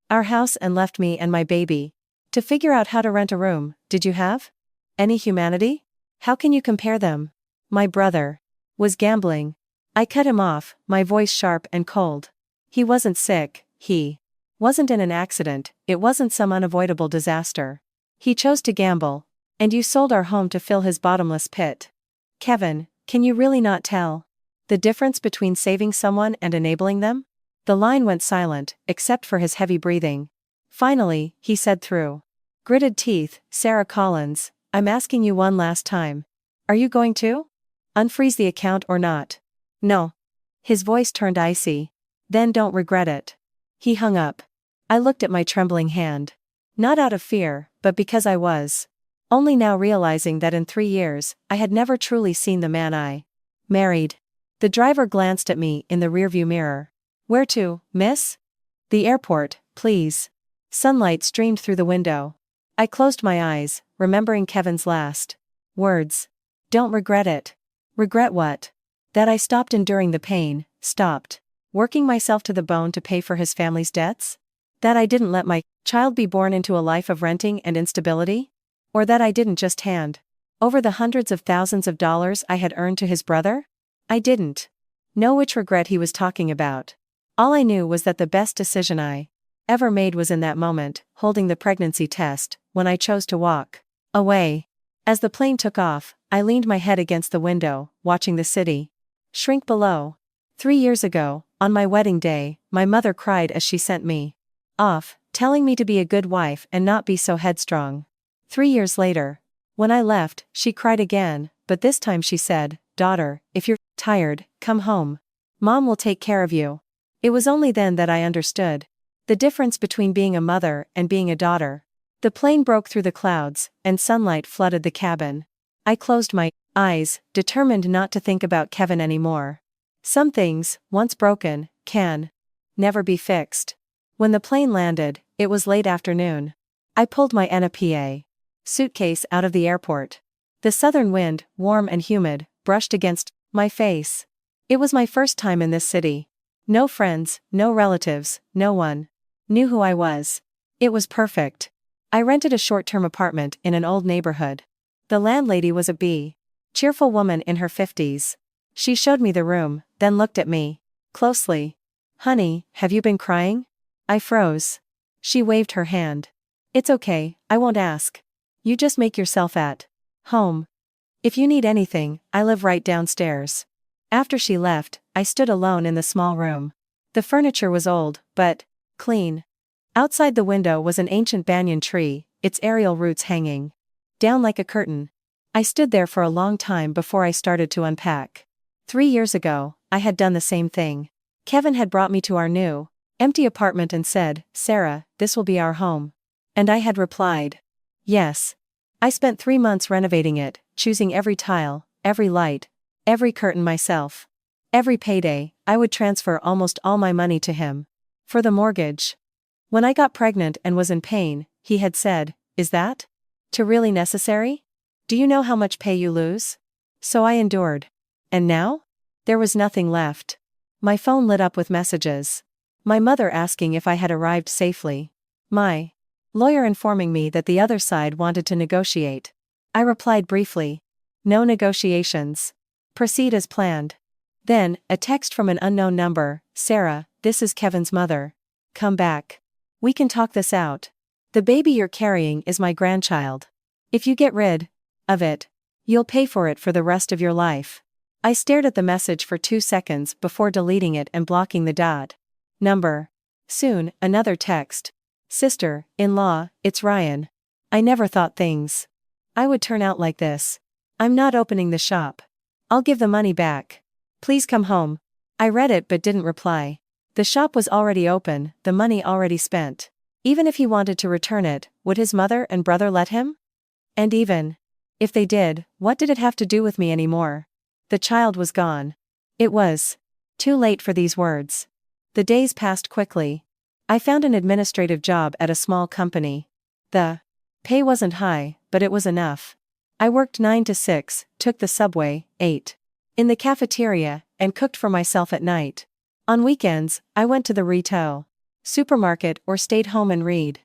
our house and left me and my baby to figure out how to rent a room, did you have any humanity? How can you compare them? My brother was gambling. I cut him off, my voice sharp and cold. He wasn't sick, he wasn't in an accident, it wasn't some unavoidable disaster. He chose to gamble. And you sold our home to fill his bottomless pit. Kevin, can you really not tell the difference between saving someone and enabling them? The line went silent, except for his heavy breathing. Finally, he said through gritted teeth, Sarah Collins, I'm asking you one last time. Are you going to unfreeze the account or not? No. His voice turned icy. Then don't regret it. He hung up. I looked at my trembling hand. Not out of fear, but because I was only now realizing that in 3 years, I had never truly seen the man I married. The driver glanced at me in the rearview mirror. Where to, miss? The airport, please. Sunlight streamed through the window. I closed my eyes, remembering Kevin's last words. Don't regret it. Regret what? That I stopped enduring the pain, stopped working myself to the bone to pay for his family's debts? That I didn't let my child be born into a life of renting and instability? Or that I didn't just hand over the hundreds of thousands of dollars I had earned to his brother? I didn't know which regret he was talking about. All I knew was that the best decision I ever made was in that moment, holding the pregnancy test, when I chose to walk away. As the plane took off, I leaned my head against the window, watching the city shrink below. 3 years ago, on my wedding day, my mother cried as she sent me off, telling me to be a good wife and not be so headstrong. 3 years later. When I left, she cried again, but this time she said, "Daughter, if you're tired, come home. Mom will take care of you." It was only then that I understood the difference between being a mother and being a daughter. The plane broke through the clouds, and sunlight flooded the cabin. I closed my eyes, determined not to think about Kevin anymore. Some things, once broken, can never be fixed. When the plane landed, it was late afternoon. I pulled my NPA suitcase out of the airport. The southern wind, warm and humid, brushed against my face. It was my first time in this city. No friends, no relatives, no one knew who I was. It was perfect. I rented a short-term apartment in an old neighborhood. The landlady was a cheerful woman in her 50s. She showed me the room, then looked at me closely. "Honey, have you been crying?" I froze. She waved her hand. "It's okay, I won't ask. You just make yourself at home. If you need anything, I live right downstairs." After she left, I stood alone in the small room. The furniture was old, but clean. Outside the window was an ancient banyan tree, its aerial roots hanging down like a curtain. I stood there for a long time before I started to unpack. 3 years ago, I had done the same thing. Kevin had brought me to our new, empty apartment and said, "Sarah, this will be our home." And I had replied, "Yes." I spent 3 months renovating it, choosing every tile, every light, every curtain myself. Every payday, I would transfer almost all my money to him for the mortgage. When I got pregnant and was in pain, he had said, "Is that really necessary? Do you know how much pay you lose?" So I endured. And now? There was nothing left. My phone lit up with messages. My mother asking if I had arrived safely. My lawyer informing me that the other side wanted to negotiate. I replied briefly, "No negotiations. Proceed as planned." Then, a text from an unknown number, "Sarah, this is Kevin's mother. Come back. We can talk this out. The baby you're carrying is my grandchild. If you get rid of it, you'll pay for it for the rest of your life." I stared at the message for 2 seconds before deleting it and blocking the dot number. Soon, another text. "Sister-in-law, it's Ryan. I never thought things I would turn out like this. I'm not opening the shop. I'll give the money back. Please come home." I read it but didn't reply. The shop was already open, the money already spent. Even if he wanted to return it, would his mother and brother let him? And even if they did, what did it have to do with me anymore? The child was gone. It was too late for these words. The days passed quickly. I found an administrative job at a small company. The pay wasn't high, but it was enough. I worked 9 to 6, took the subway, ate in the cafeteria, and cooked for myself at night. On weekends, I went to the retail supermarket or stayed home and read.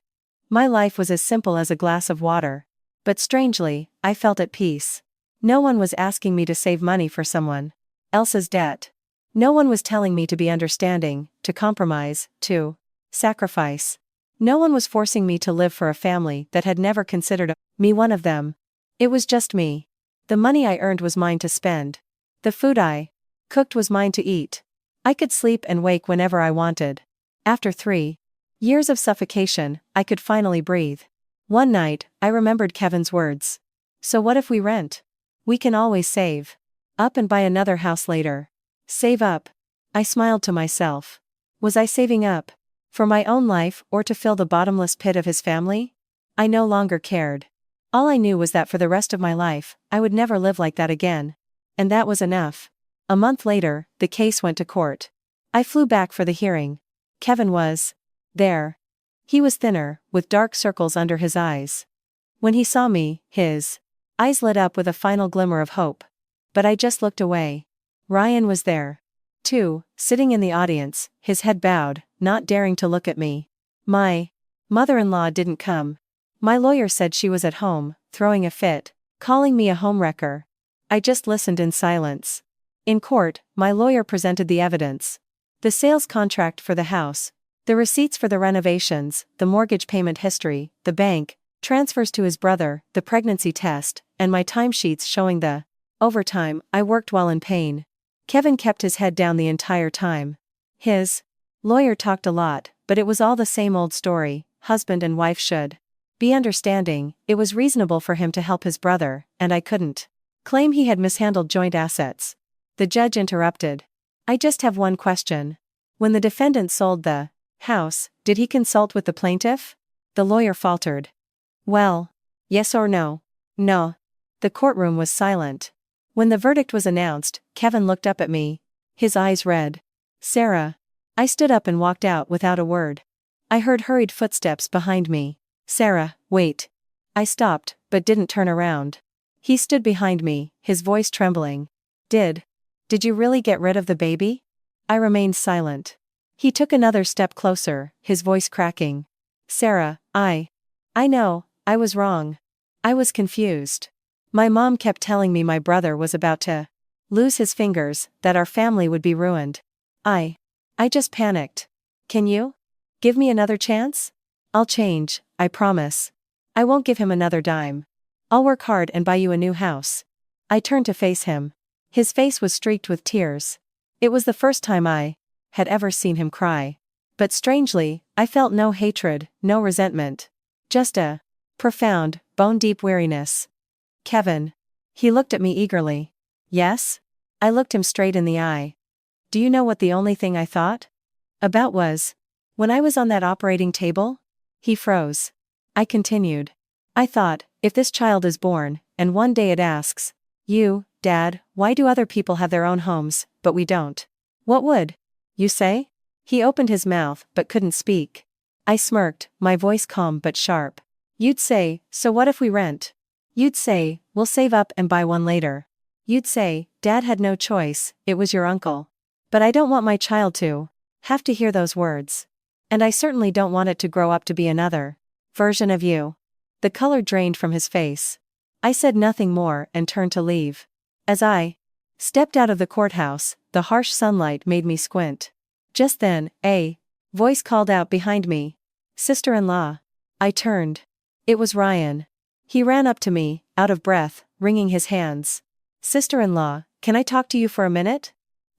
My life was as simple as a glass of water. But strangely, I felt at peace. No one was asking me to save money for someone else's debt. No one was telling me to be understanding, to compromise, to sacrifice. No one was forcing me to live for a family that had never considered me one of them. It was just me. The money I earned was mine to spend. The food I cooked was mine to eat. I could sleep and wake whenever I wanted. After 3 years of suffocation, I could finally breathe. One night, I remembered Kevin's words. "So what if we rent? We can always save up and buy another house later." Save up. I smiled to myself. Was I saving up for my own life or to fill the bottomless pit of his family? I no longer cared. All I knew was that for the rest of my life, I would never live like that again. And that was enough. A month later, the case went to court. I flew back for the hearing. Kevin was there. He was thinner, with dark circles under his eyes. When he saw me, his eyes lit up with a final glimmer of hope. But I just looked away. Ryan was there, too, sitting in the audience, his head bowed, not daring to look at me. My mother-in-law didn't come. My lawyer said she was at home, throwing a fit, calling me a homewrecker. I just listened in silence. In court, my lawyer presented the evidence. The sales contract for the house, the receipts for the renovations, the mortgage payment history, the bank transfers to his brother, the pregnancy test, and my timesheets showing the overtime I worked while in pain. Kevin kept his head down the entire time. His lawyer talked a lot, but it was all the same old story, husband and wife should Be understanding, it was reasonable for him to help his brother, and I couldn't claim he had mishandled joint assets. The judge interrupted. I just have one question. When the defendant sold the house, did he consult with the plaintiff? The lawyer faltered. Well, yes or no? No. The courtroom was silent. When the verdict was announced, Kevin looked up at me. His eyes red. Sarah. I stood up and walked out without a word. I heard hurried footsteps behind me. Sarah, wait. I stopped, but didn't turn around. He stood behind me, his voice trembling. Did you really get rid of the baby? I remained silent. He took another step closer, his voice cracking. Sarah, I know, I was wrong. I was confused. My mom kept telling me my brother was about to lose his fingers, that our family would be ruined. I just panicked. Can you give me another chance? I'll change, I promise. I won't give him another dime. I'll work hard and buy you a new house. I turned to face him. His face was streaked with tears. It was the first time I had ever seen him cry. But strangely, I felt no hatred, no resentment. Just a profound, bone-deep weariness. Kevin. He looked at me eagerly. Yes? I looked him straight in the eye. Do you know what the only thing I thought about was? When I was on that operating table? He froze. I continued. I thought, if this child is born, and one day it asks, you, Dad, why do other people have their own homes, but we don't? What would you say? He opened his mouth, but couldn't speak. I smirked, my voice calm but sharp. You'd say, so what if we rent? You'd say, we'll save up and buy one later. You'd say, Dad had no choice, it was your uncle. But I don't want my child to have to hear those words. And I certainly don't want it to grow up to be another version of you. The color drained from his face. I said nothing more and turned to leave. As I stepped out of the courthouse, the harsh sunlight made me squint. Just then, a voice called out behind me. Sister-in-law. I turned. It was Ryan. He ran up to me, out of breath, wringing his hands. Sister-in-law, can I talk to you for a minute?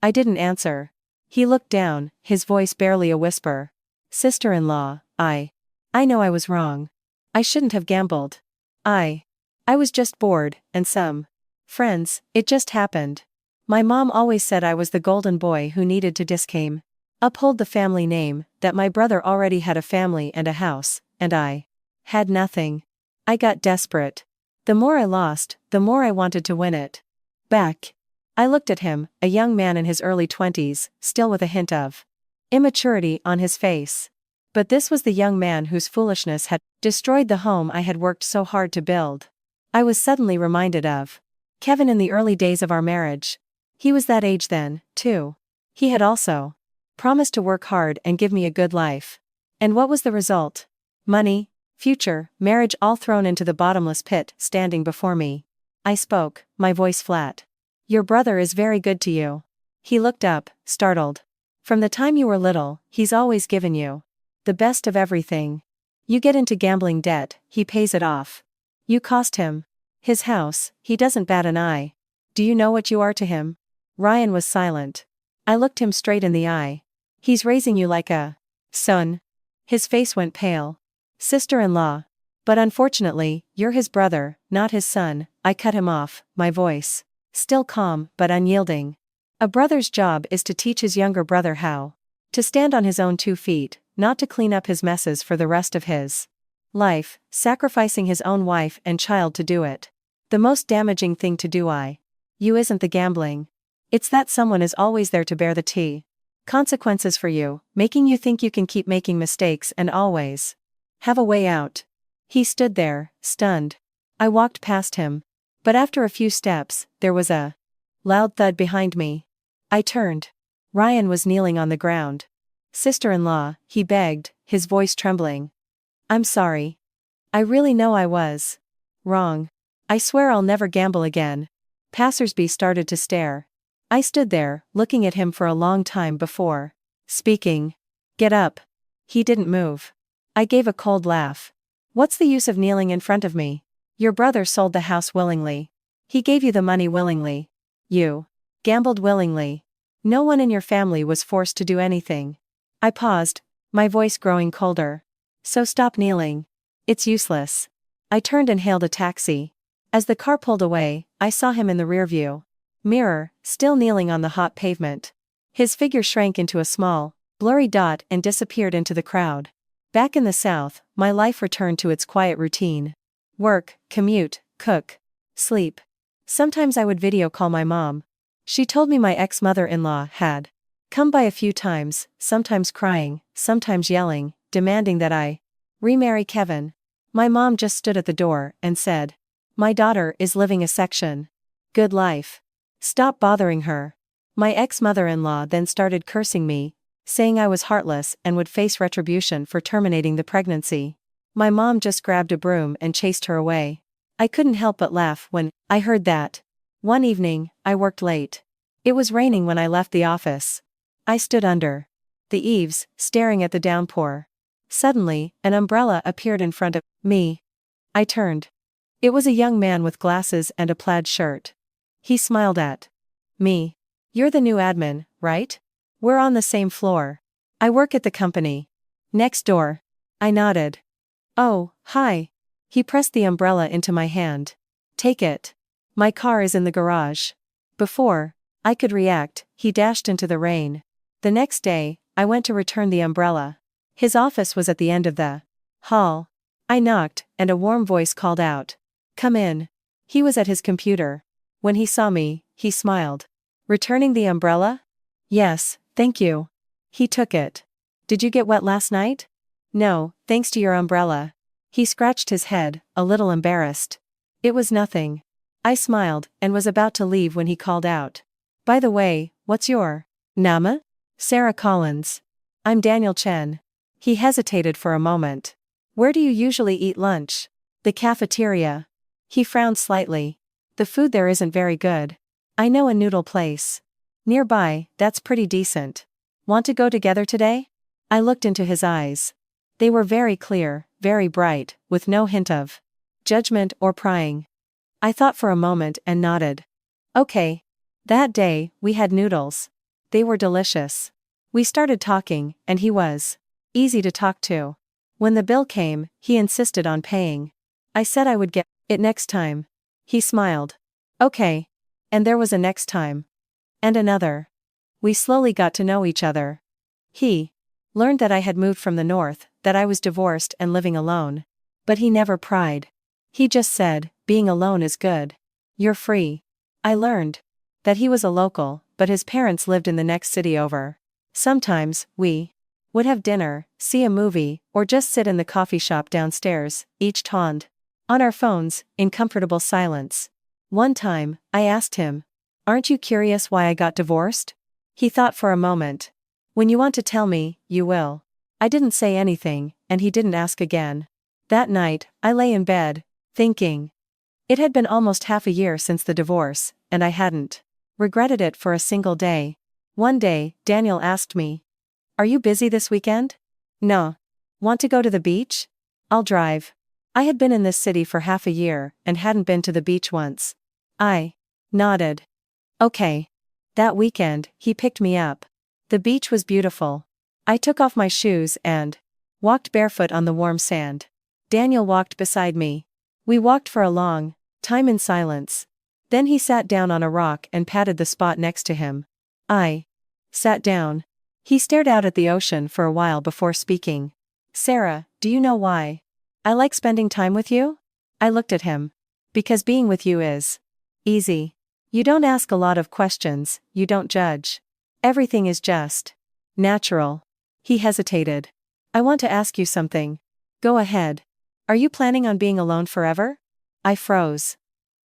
I didn't answer. He looked down, his voice barely a whisper. Sister-in-law, I know I was wrong. I shouldn't have gambled. I was just bored, and some friends, it just happened. My mom always said I was the golden boy who needed to uphold the family name, that my brother already had a family and a house, and I had nothing. I got desperate. The more I lost, the more I wanted to win it back. I looked at him, a young man in his early 20s, still with a hint of immaturity on his face. But this was the young man whose foolishness had destroyed the home I had worked so hard to build. I was suddenly reminded of Kevin in the early days of our marriage. He was that age then, too. He had also promised to work hard and give me a good life. And what was the result? Money, future, marriage all thrown into the bottomless pit standing before me. I spoke, my voice flat. Your brother is very good to you. He looked up, startled. From the time you were little, he's always given you the best of everything. You get into gambling debt, he pays it off. You cost him his house, he doesn't bat an eye. Do you know what you are to him? Ryan was silent. I looked him straight in the eye. He's raising you like a son. His face went pale. Sister-in-law. But unfortunately, you're his brother, not his son. I cut him off, my voice still calm but unyielding. A brother's job is to teach his younger brother how to stand on his own 2 feet, not to clean up his messes for the rest of his life, sacrificing his own wife and child to do it. The most damaging thing to do you isn't the gambling. It's that someone is always there to bear the consequences for you, making you think you can keep making mistakes and always have a way out. He stood there, stunned. I walked past him. But after a few steps, there was a loud thud behind me. I turned. Ryan was kneeling on the ground. Sister-in-law, he begged, his voice trembling. I'm sorry. I really know I was wrong. I swear I'll never gamble again. Passersby started to stare. I stood there, looking at him for a long time before speaking. Get up. He didn't move. I gave a cold laugh. What's the use of kneeling in front of me? Your brother sold the house willingly. He gave you the money willingly. You gambled willingly. No one in your family was forced to do anything. I paused, my voice growing colder. So stop kneeling. It's useless. I turned and hailed a taxi. As the car pulled away, I saw him in the rearview mirror, still kneeling on the hot pavement. His figure shrank into a small, blurry dot and disappeared into the crowd. Back in the South, my life returned to its quiet routine. Work, commute, cook, sleep. Sometimes I would video call my mom. She told me my ex-mother-in-law had come by a few times, sometimes crying, sometimes yelling, demanding that I remarry Kevin. My mom just stood at the door and said, "My daughter is living a section. Good life. Stop bothering her." My ex-mother-in-law then started cursing me, saying I was heartless and would face retribution for terminating the pregnancy. My mom just grabbed a broom and chased her away. I couldn't help but laugh when I heard that. One evening, I worked late. It was raining when I left the office. I stood under the eaves, staring at the downpour. Suddenly, an umbrella appeared in front of me. I turned. It was a young man with glasses and a plaid shirt. He smiled at me. "You're the new admin, right? We're on the same floor. I work at the company next door." I nodded. "Oh, hi." He pressed the umbrella into my hand. "Take it. My car is in the garage." Before I could react, he dashed into the rain. The next day, I went to return the umbrella. His office was at the end of the hall. I knocked, and a warm voice called out, "Come in." He was at his computer. When he saw me, he smiled. "Returning the umbrella?" "Yes, thank you." He took it. "Did you get wet last night?" "No, thanks to your umbrella." He scratched his head, a little embarrassed. "It was nothing." I smiled, and was about to leave when he called out, "By the way, what's your name?" "Sarah Collins." "I'm Daniel Chen." He hesitated for a moment. "Where do you usually eat lunch?" "The cafeteria." He frowned slightly. "The food there isn't very good." "I know a noodle place nearby, that's pretty decent. Want to go together today?" I looked into his eyes. They were very clear, very bright, with no hint of judgment or prying. I thought for a moment and nodded. "Okay." That day, we had noodles. They were delicious. We started talking, and he was easy to talk to. When the bill came, he insisted on paying. I said I would get it next time. He smiled. "Okay." And there was a next time. And another. We slowly got to know each other. He learned that I had moved from the north, that I was divorced and living alone. But he never pried. He just said, "Being alone is good. You're free." I learned that he was a local, but his parents lived in the next city over. Sometimes, we would have dinner, see a movie, or just sit in the coffee shop downstairs, each toned on our phones, in comfortable silence. One time, I asked him, "Aren't you curious why I got divorced?" He thought for a moment. "When you want to tell me, you will." I didn't say anything, and he didn't ask again. That night, I lay in bed, thinking. It had been almost half a year since the divorce, and I hadn't regretted it for a single day. One day, Daniel asked me, "Are you busy this weekend?" "No." "Want to go to the beach?" "I'll drive." I had been in this city for half a year, and hadn't been to the beach once. I nodded. "Okay." That weekend, he picked me up. The beach was beautiful. I took off my shoes and walked barefoot on the warm sand. Daniel walked beside me. We walked for a long time in silence. Then he sat down on a rock and patted the spot next to him. I sat down. He stared out at the ocean for a while before speaking. "Sarah, do you know why I like spending time with you?" I looked at him. "Because being with you is easy. You don't ask a lot of questions, you don't judge. Everything is just natural." He hesitated. "I want to ask you something." "Go ahead." "Are you planning on being alone forever?" I froze.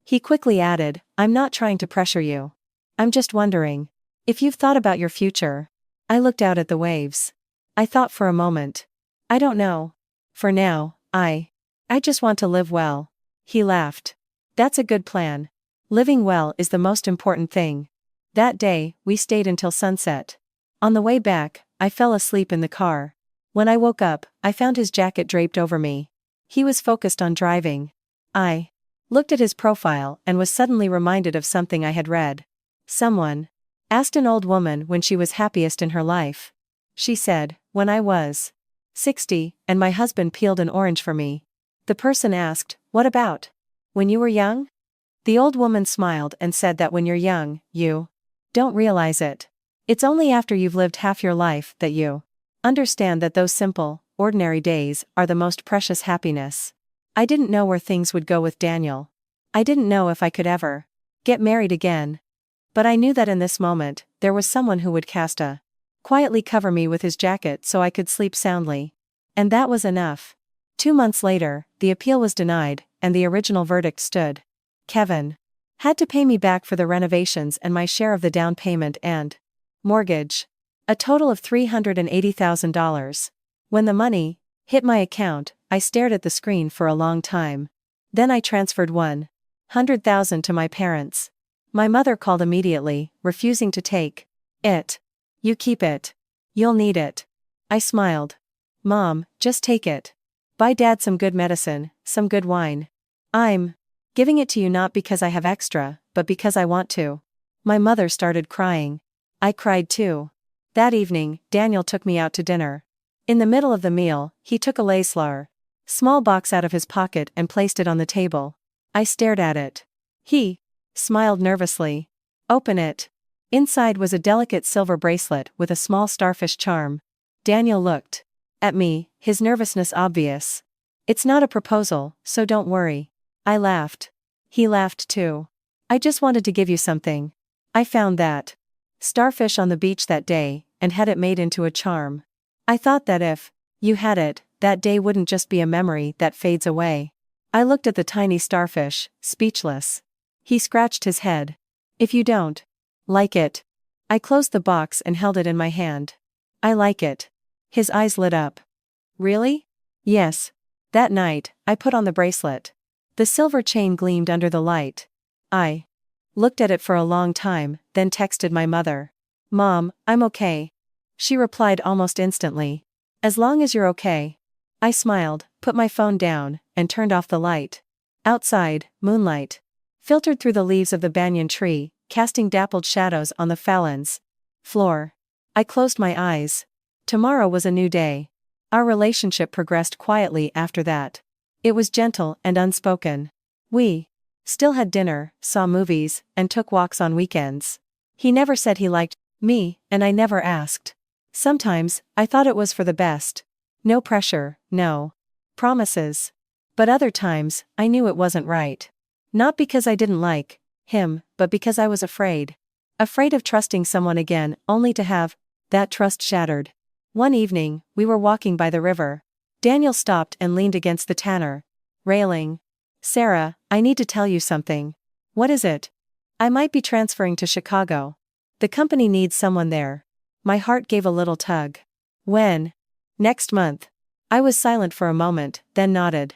He quickly added, "I'm not trying to pressure you. I'm just wondering if you've thought about your future." I looked out at the waves. I thought for a moment. "I don't know. For now, I just want to live well." He laughed. "That's a good plan. Living well is the most important thing." That day, we stayed until sunset. On the way back, I fell asleep in the car. When I woke up, I found his jacket draped over me. He was focused on driving. I looked at his profile and was suddenly reminded of something I had read. Someone asked an old woman when she was happiest in her life. She said, "When I was 60, and my husband peeled an orange for me." The person asked, "What about? When you were young?" The old woman smiled and said that when you're young, you don't realize it. It's only after you've lived half your life that you understand that those simple, ordinary days are the most precious happiness. I didn't know where things would go with Daniel. I didn't know if I could ever get married again. But I knew that in this moment, there was someone who would quietly cover me with his jacket so I could sleep soundly. And that was enough. 2 months later, the appeal was denied, and the original verdict stood. Kevin had to pay me back for the renovations and my share of the down payment and mortgage. A total of $380,000. When the money hit my account, I stared at the screen for a long time. Then I transferred $100,000 to my parents. My mother called immediately, refusing to take it. "You keep it. You'll need it." I smiled. "Mom, just take it. Buy Dad some good medicine, some good wine. I'm giving it to you not because I have extra, but because I want to." My mother started crying. I cried too. That evening, Daniel took me out to dinner. In the middle of the meal, he took a Lay's small box out of his pocket and placed it on the table. I stared at it. He smiled nervously. "Open it." Inside was a delicate silver bracelet with a small starfish charm. Daniel looked at me, his nervousness obvious. "It's not a proposal, so don't worry." I laughed. He laughed too. "I just wanted to give you something. I found that starfish on the beach that day, and had it made into a charm. I thought that if you had it, that day wouldn't just be a memory that fades away." I looked at the tiny starfish, speechless. He scratched his head. "If you don't like it." I closed the box and held it in my hand. "I like it." His eyes lit up. "Really?" "Yes." That night, I put on the bracelet. The silver chain gleamed under the light. I looked at it for a long time, then texted my mother. "Mom, I'm okay." She replied almost instantly. "As long as you're okay." I smiled, put my phone down, and turned off the light. Outside, moonlight filtered through the leaves of the banyan tree, casting dappled shadows on the Fallon's floor. I closed my eyes. Tomorrow was a new day. Our relationship progressed quietly after that. It was gentle and unspoken. We still had dinner, saw movies, and took walks on weekends. He never said he liked me, and I never asked. Sometimes, I thought it was for the best. No pressure, no promises. But other times, I knew it wasn't right. Not because I didn't like him, but because I was afraid. Afraid of trusting someone again, only to have that trust shattered. One evening, we were walking by the river. Daniel stopped and leaned against the tanner railing. "Sarah, I need to tell you something." "What is it?" "I might be transferring to Chicago. The company needs someone there." My heart gave a little tug. "When?" "Next month." I was silent for a moment, then nodded.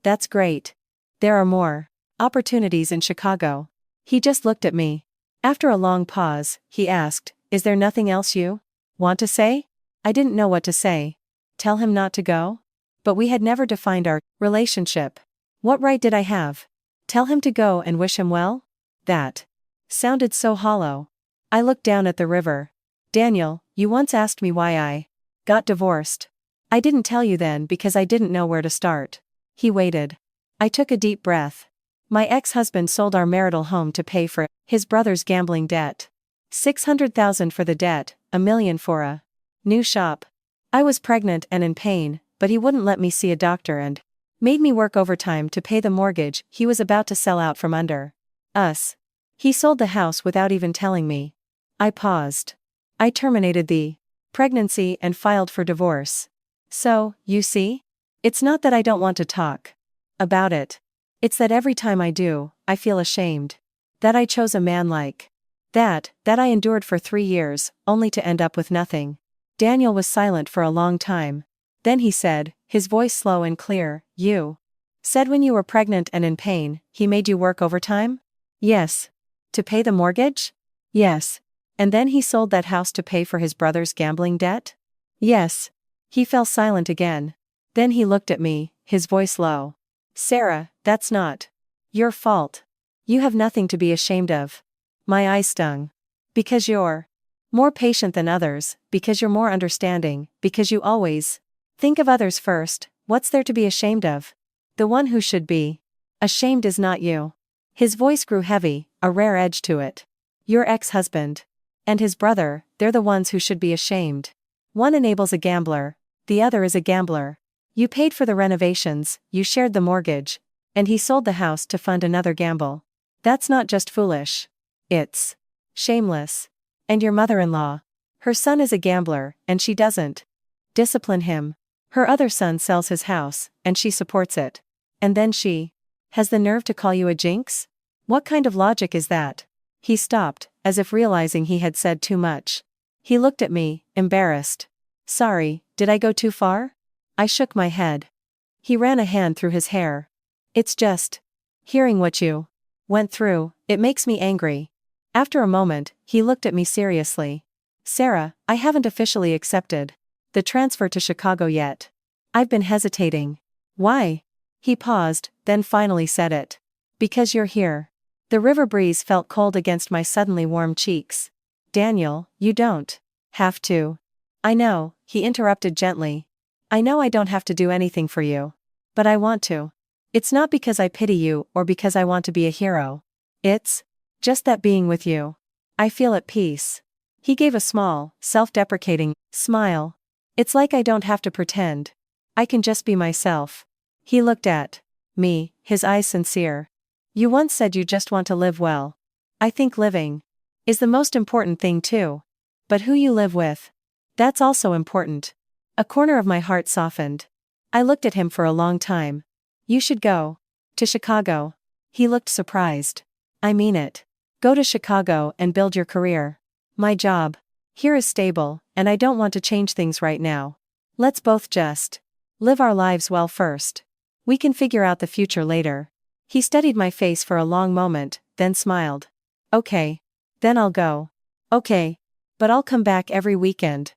"That's great. There are more opportunities in Chicago." He just looked at me. After a long pause, he asked, "Is there nothing else you want to say?" I didn't know what to say. Tell him not to go? But we had never defined our relationship. What right did I have? Tell him to go and wish him well? That sounded so hollow. I looked down at the river. "Daniel, you once asked me why I got divorced. I didn't tell you then because I didn't know where to start." He waited. I took a deep breath. My ex-husband sold our marital home to pay for his brother's gambling debt. $600,000 for the debt, $1 million for a new shop. I was pregnant and in pain, but he wouldn't let me see a doctor and made me work overtime to pay the mortgage he was about to sell out from under us. He sold the house without even telling me. I paused. I terminated the pregnancy and filed for divorce. So, you see? It's not that I don't want to talk about it. It's that every time I do, I feel ashamed. That I chose a man like that I endured for 3 years, only to end up with nothing. Daniel was silent for a long time. Then he said, his voice slow and clear, "You said when you were pregnant and in pain, he made you work overtime?" "Yes." "To pay the mortgage?" "Yes." "And then he sold that house to pay for his brother's gambling debt?" "Yes." He fell silent again. Then he looked at me, his voice low. "Sarah, that's not your fault. You have nothing to be ashamed of." My eyes stung. "Because you're more patient than others, because you're more understanding, because you always think of others first, what's there to be ashamed of?" The one who should be ashamed is not you. His voice grew heavy, a rare edge to it. Your ex-husband and his brother, they're the ones who should be ashamed. One enables a gambler, the other is a gambler. You paid for the renovations, you shared the mortgage, and he sold the house to fund another gamble. That's not just foolish. It's shameless. And your mother-in-law. Her son is a gambler, and she doesn't discipline him. Her other son sells his house, and she supports it. And then she has the nerve to call you a jinx? What kind of logic is that? He stopped, as if realizing he had said too much. He looked at me, embarrassed. Sorry, did I go too far? I shook my head. He ran a hand through his hair. It's just hearing what you went through, it makes me angry. After a moment, he looked at me seriously. Sarah, I haven't officially accepted the transfer to Chicago yet. I've been hesitating. Why? He paused, then finally said it. Because you're here. The river breeze felt cold against my suddenly warm cheeks. Daniel, you don't have to. I know, he interrupted gently. I know I don't have to do anything for you. But I want to. It's not because I pity you or because I want to be a hero. It's just that being with you, I feel at peace. He gave a small, self-deprecating smile. It's like I don't have to pretend. I can just be myself. He looked at me, his eyes sincere. You once said you just want to live well. I think living is the most important thing too. But who you live with, that's also important. A corner of my heart softened. I looked at him for a long time. You should go to Chicago. He looked surprised. I mean it. Go to Chicago and build your career. My job here is stable, and I don't want to change things right now. Let's both just live our lives well first. We can figure out the future later. He studied my face for a long moment, then smiled. Okay. Then I'll go. Okay. But I'll come back every weekend.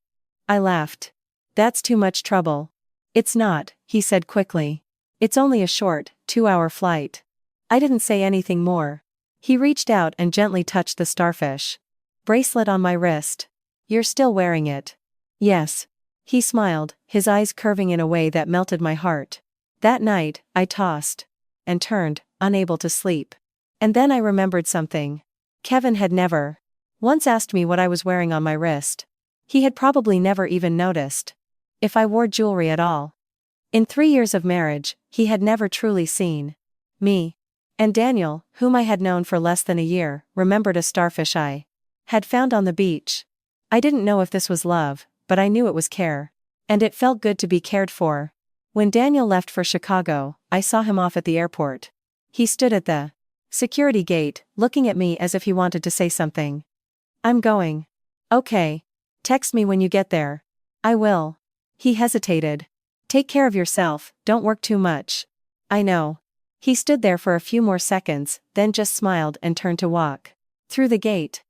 I laughed. That's too much trouble. It's not, he said quickly. It's only a short, 2-hour flight. I didn't say anything more. He reached out and gently touched the starfish bracelet on my wrist. You're still wearing it? Yes. He smiled, his eyes curving in a way that melted my heart. That night, I tossed and turned, unable to sleep. And then I remembered something. Kevin had never once asked me what I was wearing on my wrist. He had probably never even noticed if I wore jewelry at all. In 3 years of marriage, he had never truly seen me. And Daniel, whom I had known for less than a year, remembered a starfish I had found on the beach. I didn't know if this was love, but I knew it was care. And it felt good to be cared for. When Daniel left for Chicago, I saw him off at the airport. He stood at the security gate, looking at me as if he wanted to say something. I'm going. Okay. Text me when you get there. I will. He hesitated. Take care of yourself, don't work too much. I know. He stood there for a few more seconds, then just smiled and turned to walk through the gate.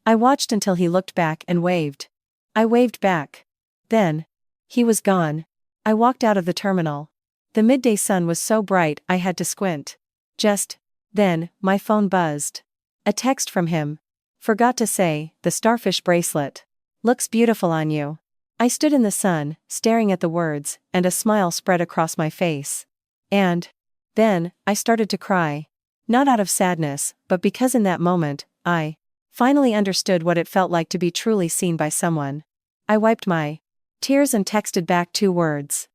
I watched until he looked back and waved. I waved back. Then he was gone. I walked out of the terminal. The midday sun was so bright I had to squint. Just then, my phone buzzed. A text from him. Forgot to say, the starfish bracelet looks beautiful on you. I stood in the sun, staring at the words, and a smile spread across my face. And then, I started to cry. Not out of sadness, but because in that moment, I finally understood what it felt like to be truly seen by someone. I wiped my tears and texted back 2 words.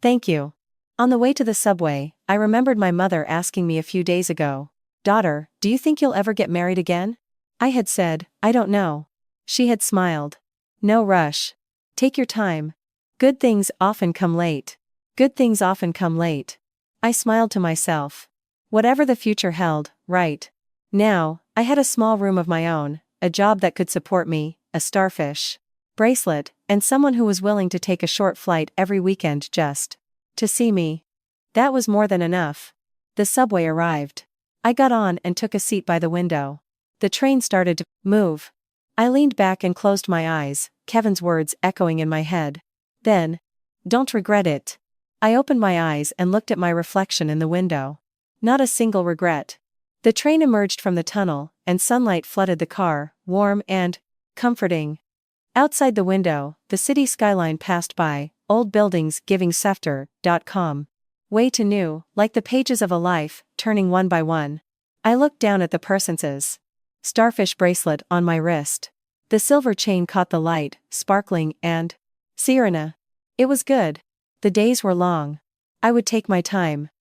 Thank you. On the way to the subway, I remembered my mother asking me a few days ago, "Daughter, do you think you'll ever get married again?" I had said, "I don't know." She had smiled. "No rush. Take your time. Good things often come late. Good things often come late." I smiled to myself. Whatever the future held, right now, I had a small room of my own, a job that could support me, a starfish bracelet, and someone who was willing to take a short flight every weekend just to see me. That was more than enough. The subway arrived. I got on and took a seat by the window. The train started to move. I leaned back and closed my eyes, Kevin's words echoing in my head. Then, don't regret it. I opened my eyes and looked at my reflection in the window. Not a single regret. The train emerged from the tunnel, and sunlight flooded the car, warm and comforting. Outside the window, the city skyline passed by, old buildings giving Schefter.com. Way too new, like the pages of a life, turning one by one. I looked down at the Persence's starfish bracelet on my wrist. The silver chain caught the light, sparkling, and Sirena. It was good. The days were long. I would take my time,